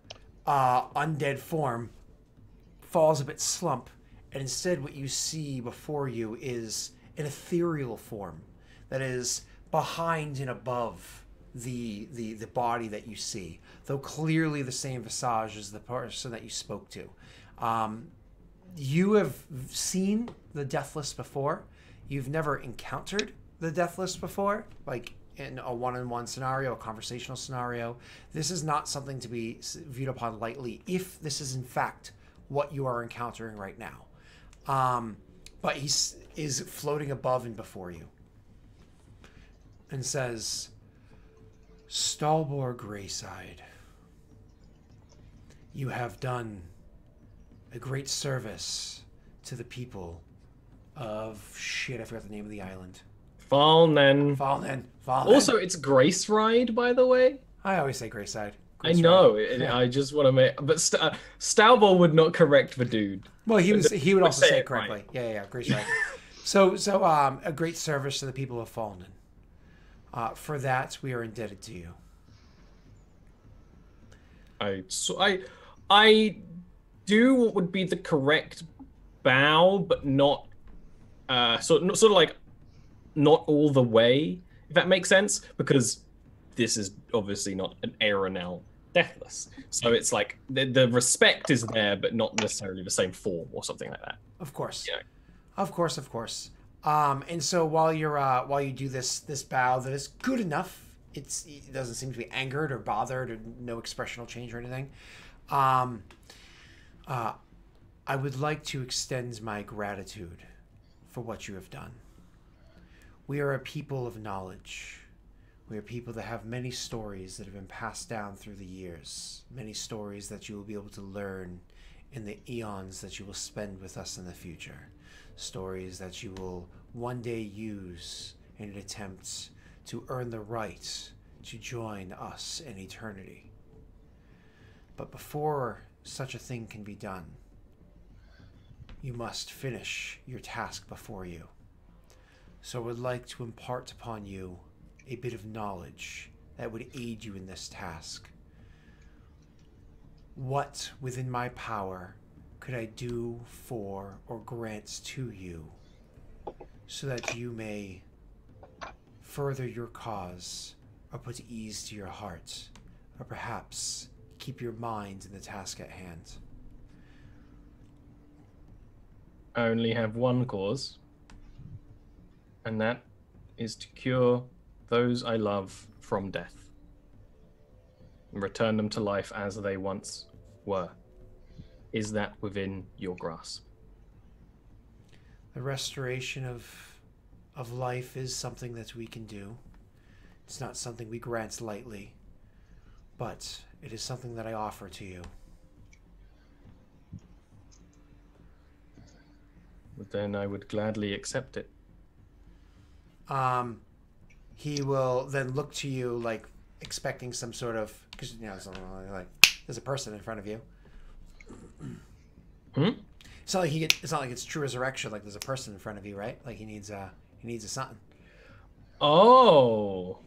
undead form, falls a bit slump. And instead what you see before you is an ethereal form that is behind and above the body that you see, though clearly the same visage as the person that you spoke to. You have seen the Deathless before. You've never encountered the Deathless before, like in a one-on-one scenario, a conversational scenario. This is not something to be viewed upon lightly if this is in fact what you are encountering right now. But he is floating above and before you and says, Stalbor Greyside, you have done a great service to the people of... Shit, I forgot the name of the island. Fallen. Also, it's Grace Ride, by the way. I always say Greyside. I know. I just want to make... But Stalbor would not correct the dude. Well, he would also say it correctly. Right. Yeah, Grace Ride. So a great service to the people of Fallen. For that, we are indebted to you. I do what would be the correct bow, but not sort of like not all the way, if that makes sense, because this is obviously not an Aranel Deathless. So it's like the respect is there, but not necessarily the same form or something like that. Of course. Yeah. Of course. And so while you do this bow that is good enough, it doesn't seem to be angered or bothered or no expressional change or anything. I would like to extend my gratitude for what you have done. We are a people of knowledge. We are people that have many stories that have been passed down through the years. Many stories that you will be able to learn in the eons that you will spend with us in the future. Stories that you will one day use in an attempt to earn the right to join us in eternity. But before such a thing can be done, you must finish your task before you. So I would like to impart upon you a bit of knowledge that would aid you in this task. What within my power could I do for or grant to you so that you may further your cause or put ease to your heart or perhaps keep your mind in the task at hand? I only have one cause, and that is to cure those I love from death and return them to life as they once were. Is that within your grasp? The restoration of life is something that we can do. It's not something we grant lightly, but it is something that I offer to you. But then I would gladly accept it. He will then look to you like expecting some sort of, because like there's a person in front of you. It's not like it's not like it's true resurrection. Like there's a person in front of you, right? Like he needs a something. Oh.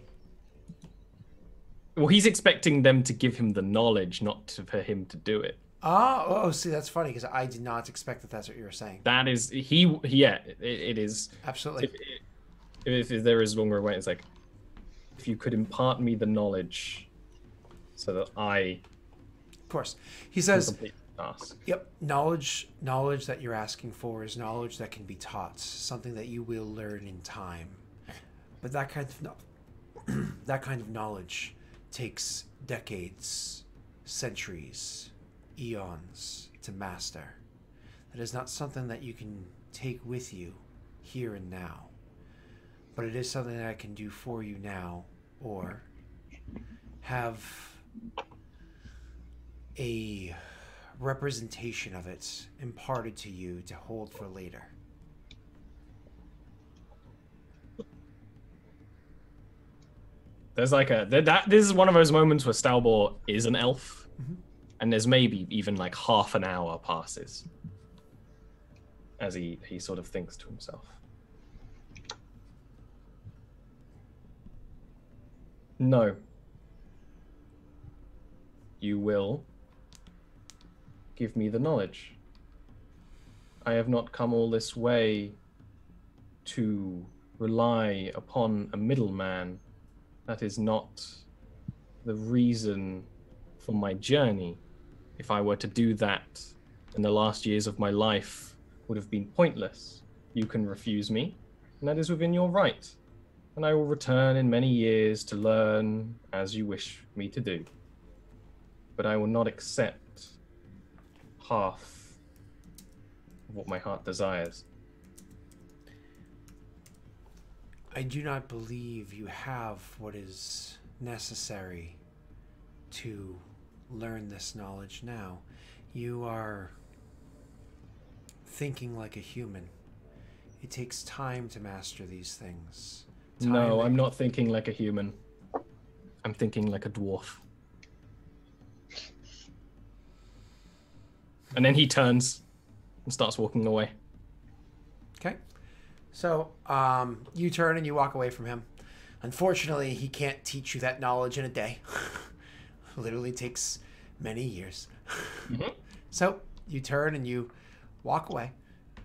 Well, he's expecting them to give him the knowledge, not for him to do it. Oh, see, that's funny because I did not expect that that's what you were saying. That is it is absolutely. If there is longer way, it's like if you could impart me the knowledge, so that I. Of course, he says. Task. Yep, knowledge that you're asking for is knowledge that can be taught, something that you will learn in time. But that kind of knowledge takes decades, centuries, eons to master. That is not something that you can take with you here and now. But it is something that I can do for you now, or have a representation of it imparted to you to hold for later. There's like this is one of those moments where Stalbor is an elf, and there's maybe even like half an hour passes as he sort of thinks to himself. No. You will give me the knowledge. I have not come all this way to rely upon a middleman. That is not the reason for my journey. If I were to do that, then the last years of my life would have been pointless. You can refuse me, and that is within your right. And I will return in many years to learn as you wish me to do. But I will not accept half of what my heart desires. I do not believe you have what is necessary to learn this knowledge now. You are thinking like a human. It takes time to master these things. No, I'm not thinking like a human. I'm thinking like a dwarf. And then he turns and starts walking away. Okay. So you turn and you walk away from him. Unfortunately, he can't teach you that knowledge in a day. Literally takes many years. So you turn and you walk away.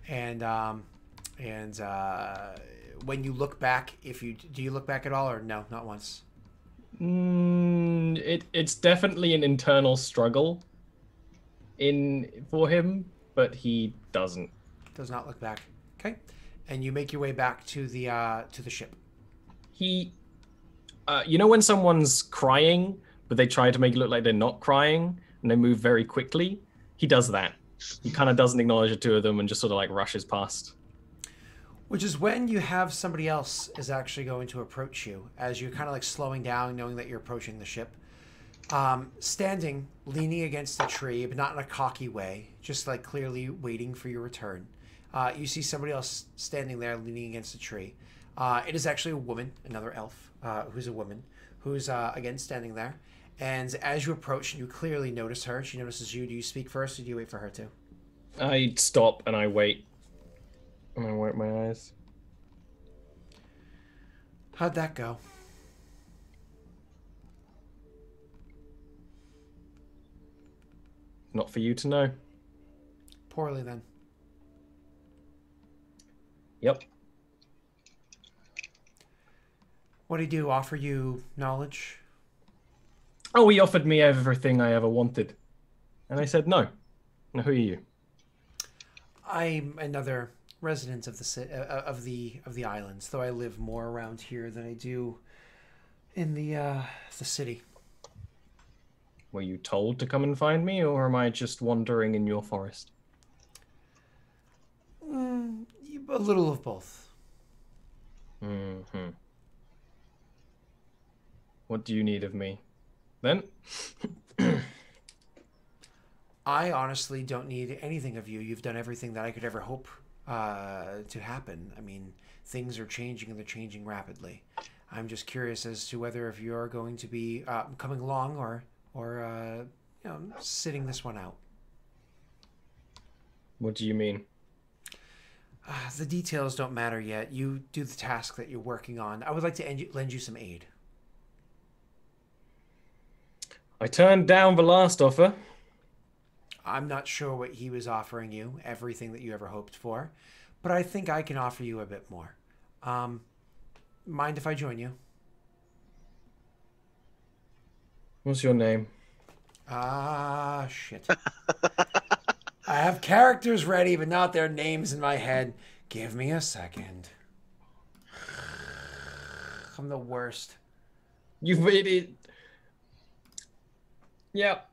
And when you look back, do you look back at all or no, not once? It's definitely an internal struggle for him, but he does not look back. Okay. And you make your way back to the ship. He you know when someone's crying but they try to make it look like they're not crying and they move very quickly? He does that. He kind of doesn't acknowledge the two of them and just sort of like rushes past. Which is when you have somebody else is actually going to approach you as you're kind of like slowing down, knowing that you're approaching the ship. Standing, leaning against a tree, but not in a cocky way, just like clearly waiting for your return. You see somebody else standing there, leaning against a tree. It is actually a woman, another elf, who's a woman, who's again standing there. And as you approach, you clearly notice her. She notices you. Do you speak first, or do you wait for her to? I stop and I wait. And I wipe my eyes. How'd that go? Not for you to know. Poorly, then. Yep. What did he do? Offer you knowledge? Oh, he offered me everything I ever wanted. And I said no. Now, who are you? I'm another resident of the islands, though I live more around here than I do in the city. Were you told to come and find me, or am I just wandering in your forest? A little of both. Mm-hmm. What do you need of me, then? I honestly don't need anything of you. You've done everything that I could ever hope to happen. I mean, things are changing and they're changing rapidly. I'm just curious as to whether if you're going to be coming along or sitting this one out. What do you mean? The details don't matter yet. You do the task that you're working on. I would like to lend you some aid. I turned down the last offer. I'm not sure what he was offering you, everything that you ever hoped for, but I think I can offer you a bit more. Mind if I join you? What's your name? Shit. I have characters ready, but not their names in my head. Give me a second. I'm the worst. You've made it. Yep.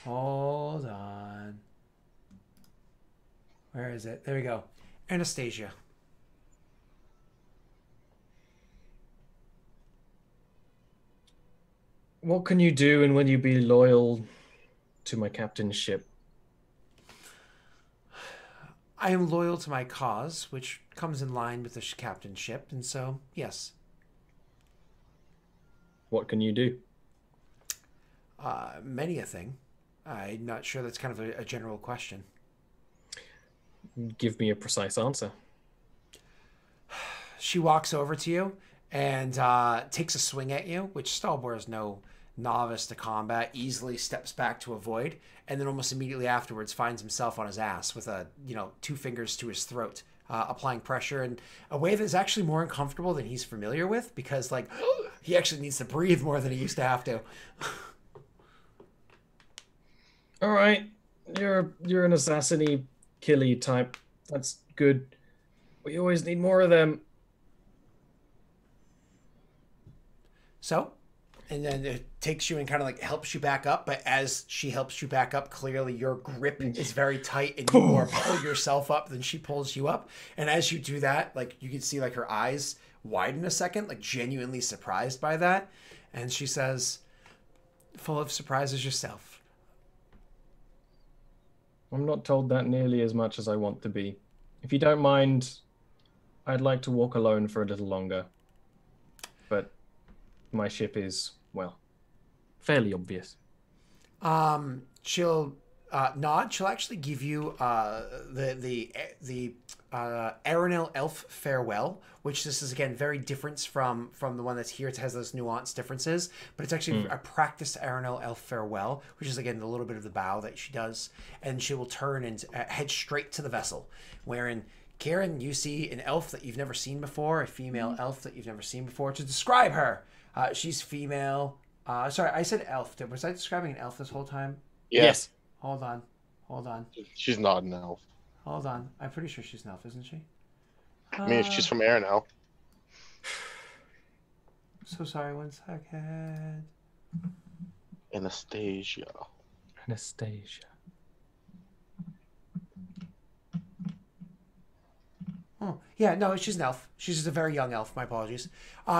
Hold on. Where is it? There we go. Anastasia. What can you do, and will you be loyal to my captain's ship? I am loyal to my cause, which comes in line with the captain's ship, and so, yes. What can you do? Many a thing. I'm not sure that's kind of a general question. Give me a precise answer. She walks over to you and takes a swing at you, which Stalbor is no novice to combat, easily steps back to avoid, and then almost immediately afterwards finds himself on his ass with 2 fingers to his throat, applying pressure in a way that's actually more uncomfortable than he's familiar with, because he actually needs to breathe more than he used to have to. All right, you're an assassin-y, killy type. That's good. We always need more of them. So, and then it takes you and kind of helps you back up. But as she helps you back up, clearly your grip is very tight and you more pull yourself up than she pulls you up. And as you do that, you can see her eyes widen a second, genuinely surprised by that. And she says, full of surprises yourself. I'm not told that nearly as much as I want to be. If you don't mind, I'd like to walk alone for a little longer. But my ship is, well, fairly obvious. She'll nod. She'll actually give you the Aranel Elf Farewell, which this is again very different from the one that's here. It has those nuanced differences, but it's actually a practiced Aranel Elf Farewell, which is again a little bit of the bow that she does, and she will turn and head straight to the vessel, wherein Kyrann, you see an elf that you've never seen before, a female elf that you've never seen before. To describe her, she's female. Sorry, I said elf. Was I describing an elf this whole time? Yeah. Yes. Hold on. She's not an elf. Hold on. I'm pretty sure she's an elf, isn't she? I mean, she's from Air now. So sorry, 1 second. Anastasia. Oh, yeah, no, she's an elf. She's just a very young elf. My apologies.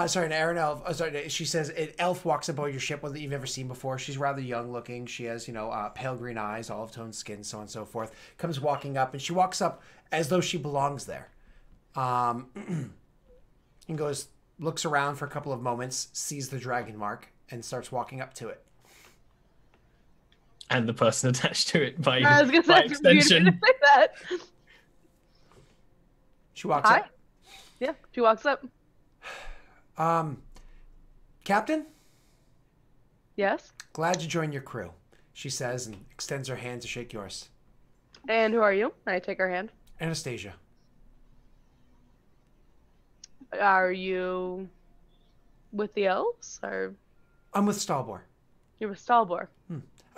Sorry, an Aaron elf. Sorry, she says an elf walks aboard your ship, one that you've never seen before. She's rather young looking. She has, pale green eyes, olive toned skin, so on and so forth. Comes walking up, and she walks up as though she belongs there. And looks around for a couple of moments, sees the dragon mark, and starts walking up to it. And the person attached to it by I was gonna say, extension. you didn't say that. She walks Hi. up. Yeah, she walks up. Captain? Yes? Glad you joined your crew, she says, and extends her hand to shake yours. And who are you? I take her hand. Anastasia. Are you with the elves, or I'm with Stalbor. you're with Stalbor?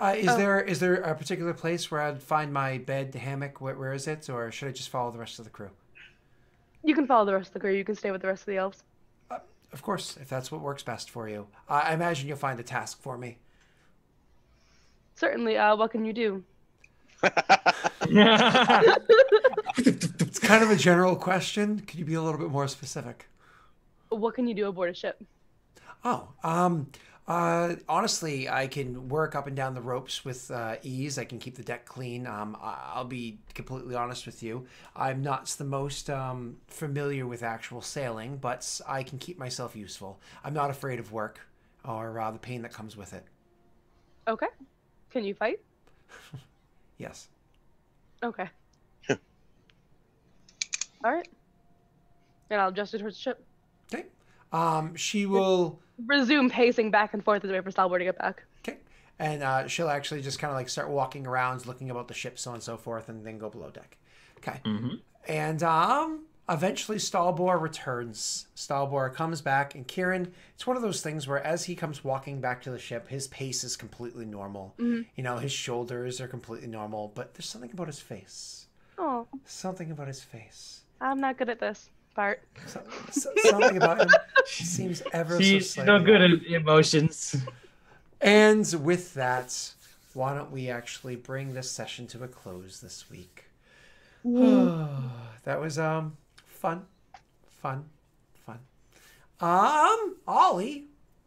Is there a particular place where I'd find my bed, hammock? Where is it? Or should I just follow the rest of the crew? You can follow the rest of the crew. You can stay with the rest of the elves. Of course, if that's what works best for you. I imagine you'll find a task for me. Certainly. What can you do? It's kind of a general question. Could you be a little bit more specific? What can you do aboard a ship? Oh, honestly, I can work up and down the ropes with ease. I can keep the deck clean. I'll be completely honest with you. I'm not the most familiar with actual sailing, but I can keep myself useful. I'm not afraid of work or the pain that comes with it. Okay. Can you fight? Yes. Okay. All right. And I'll adjust it towards the ship. Okay. She will resume pacing back and forth as we wait for Stalboard to get back. Okay. And she'll actually just kind of like start walking around, looking about the ship, so on and so forth, and then go below deck. Okay. Mm-hmm. And eventually Stalboard returns. Stalboard comes back, and Kyrann, it's one of those things where as he comes walking back to the ship, his pace is completely normal. Mm-hmm. You know, his shoulders are completely normal, but there's something about his face. Oh. Something about his face. I'm not good at this part. Something about him seems ever so She's slightly not good off. at emotions. And with that, why don't we actually bring this session to a close this week? That was fun. Ollie,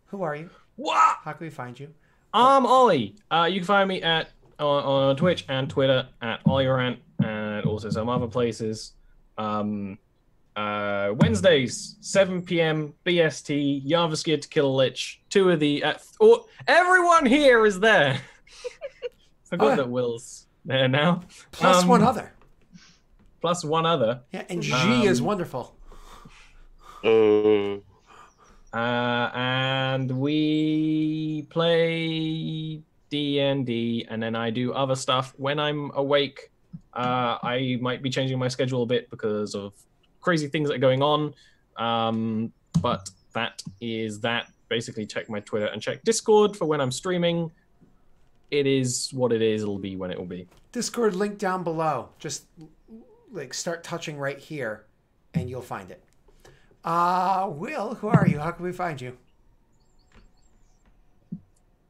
who are you? What? How can we find you? I'm Ollie. You can find me at on Twitch and Twitter at OllieRant, and also some other places. Wednesdays, 7 p.m. BST, Yavaskir to Kill a Lich. Two of the... everyone here is there. Forgot that Will's there now. Plus one other. Plus one other. Yeah, and G is wonderful. And we play D&D, and then I do other stuff when I'm awake. I might be changing my schedule a bit because of crazy things that are going on. But that is that. Basically, check my Twitter and check Discord for when I'm streaming. It is what it is. It'll be when it will be. Discord link down below. Just like start touching right here, and you'll find it. Will, who are you? How can we find you?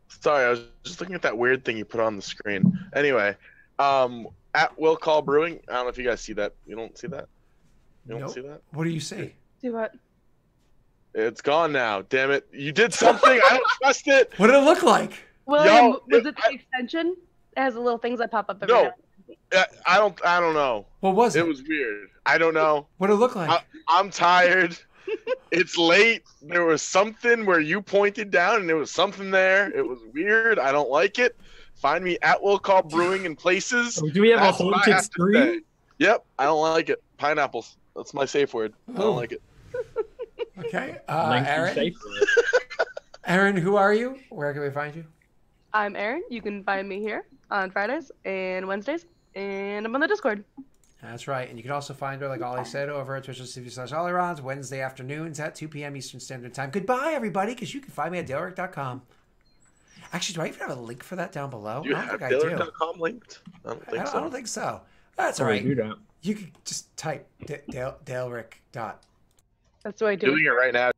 Sorry, I was just looking at that weird thing you put on the screen. Anyway, at Will Call Brewing. I don't know if you guys see that. You don't see that? You don't see that? What do you see? Do what? It's gone now. Damn it! You did something. I don't trust it. What did it look like? William, was it the extension? It has the little things that pop up every No. now. I don't know. What was it? It was weird. I don't know. What did it look like? I'm tired. It's late. There was something where you pointed down and there was something there. It was weird. I don't like it. Find me at Will Call Brewing in places. Do we have That's a what I haunted have to screen? say. Yep. I don't like it. Pineapples. That's my safe word. I don't like it. Okay. Thank you, Aaron? Safe. Aaron, who are you? Where can we find you? I'm Aaron. You can find me here on Fridays and Wednesdays, and I'm on the Discord. That's right. And you can also find her, like Ollie said, over at twitch.tv/OllieRons, Wednesday afternoons at 2 p.m. Eastern Standard Time. Goodbye, everybody, because you can find me at DaleRick.com. Actually, do I even have a link for that down below? Do you I don't have think I do. Dalerik.com linked? I don't think so. I don't think so. That's all Sorry, right. do that. You could just type DaleRick. That's what I do. Doing it right now.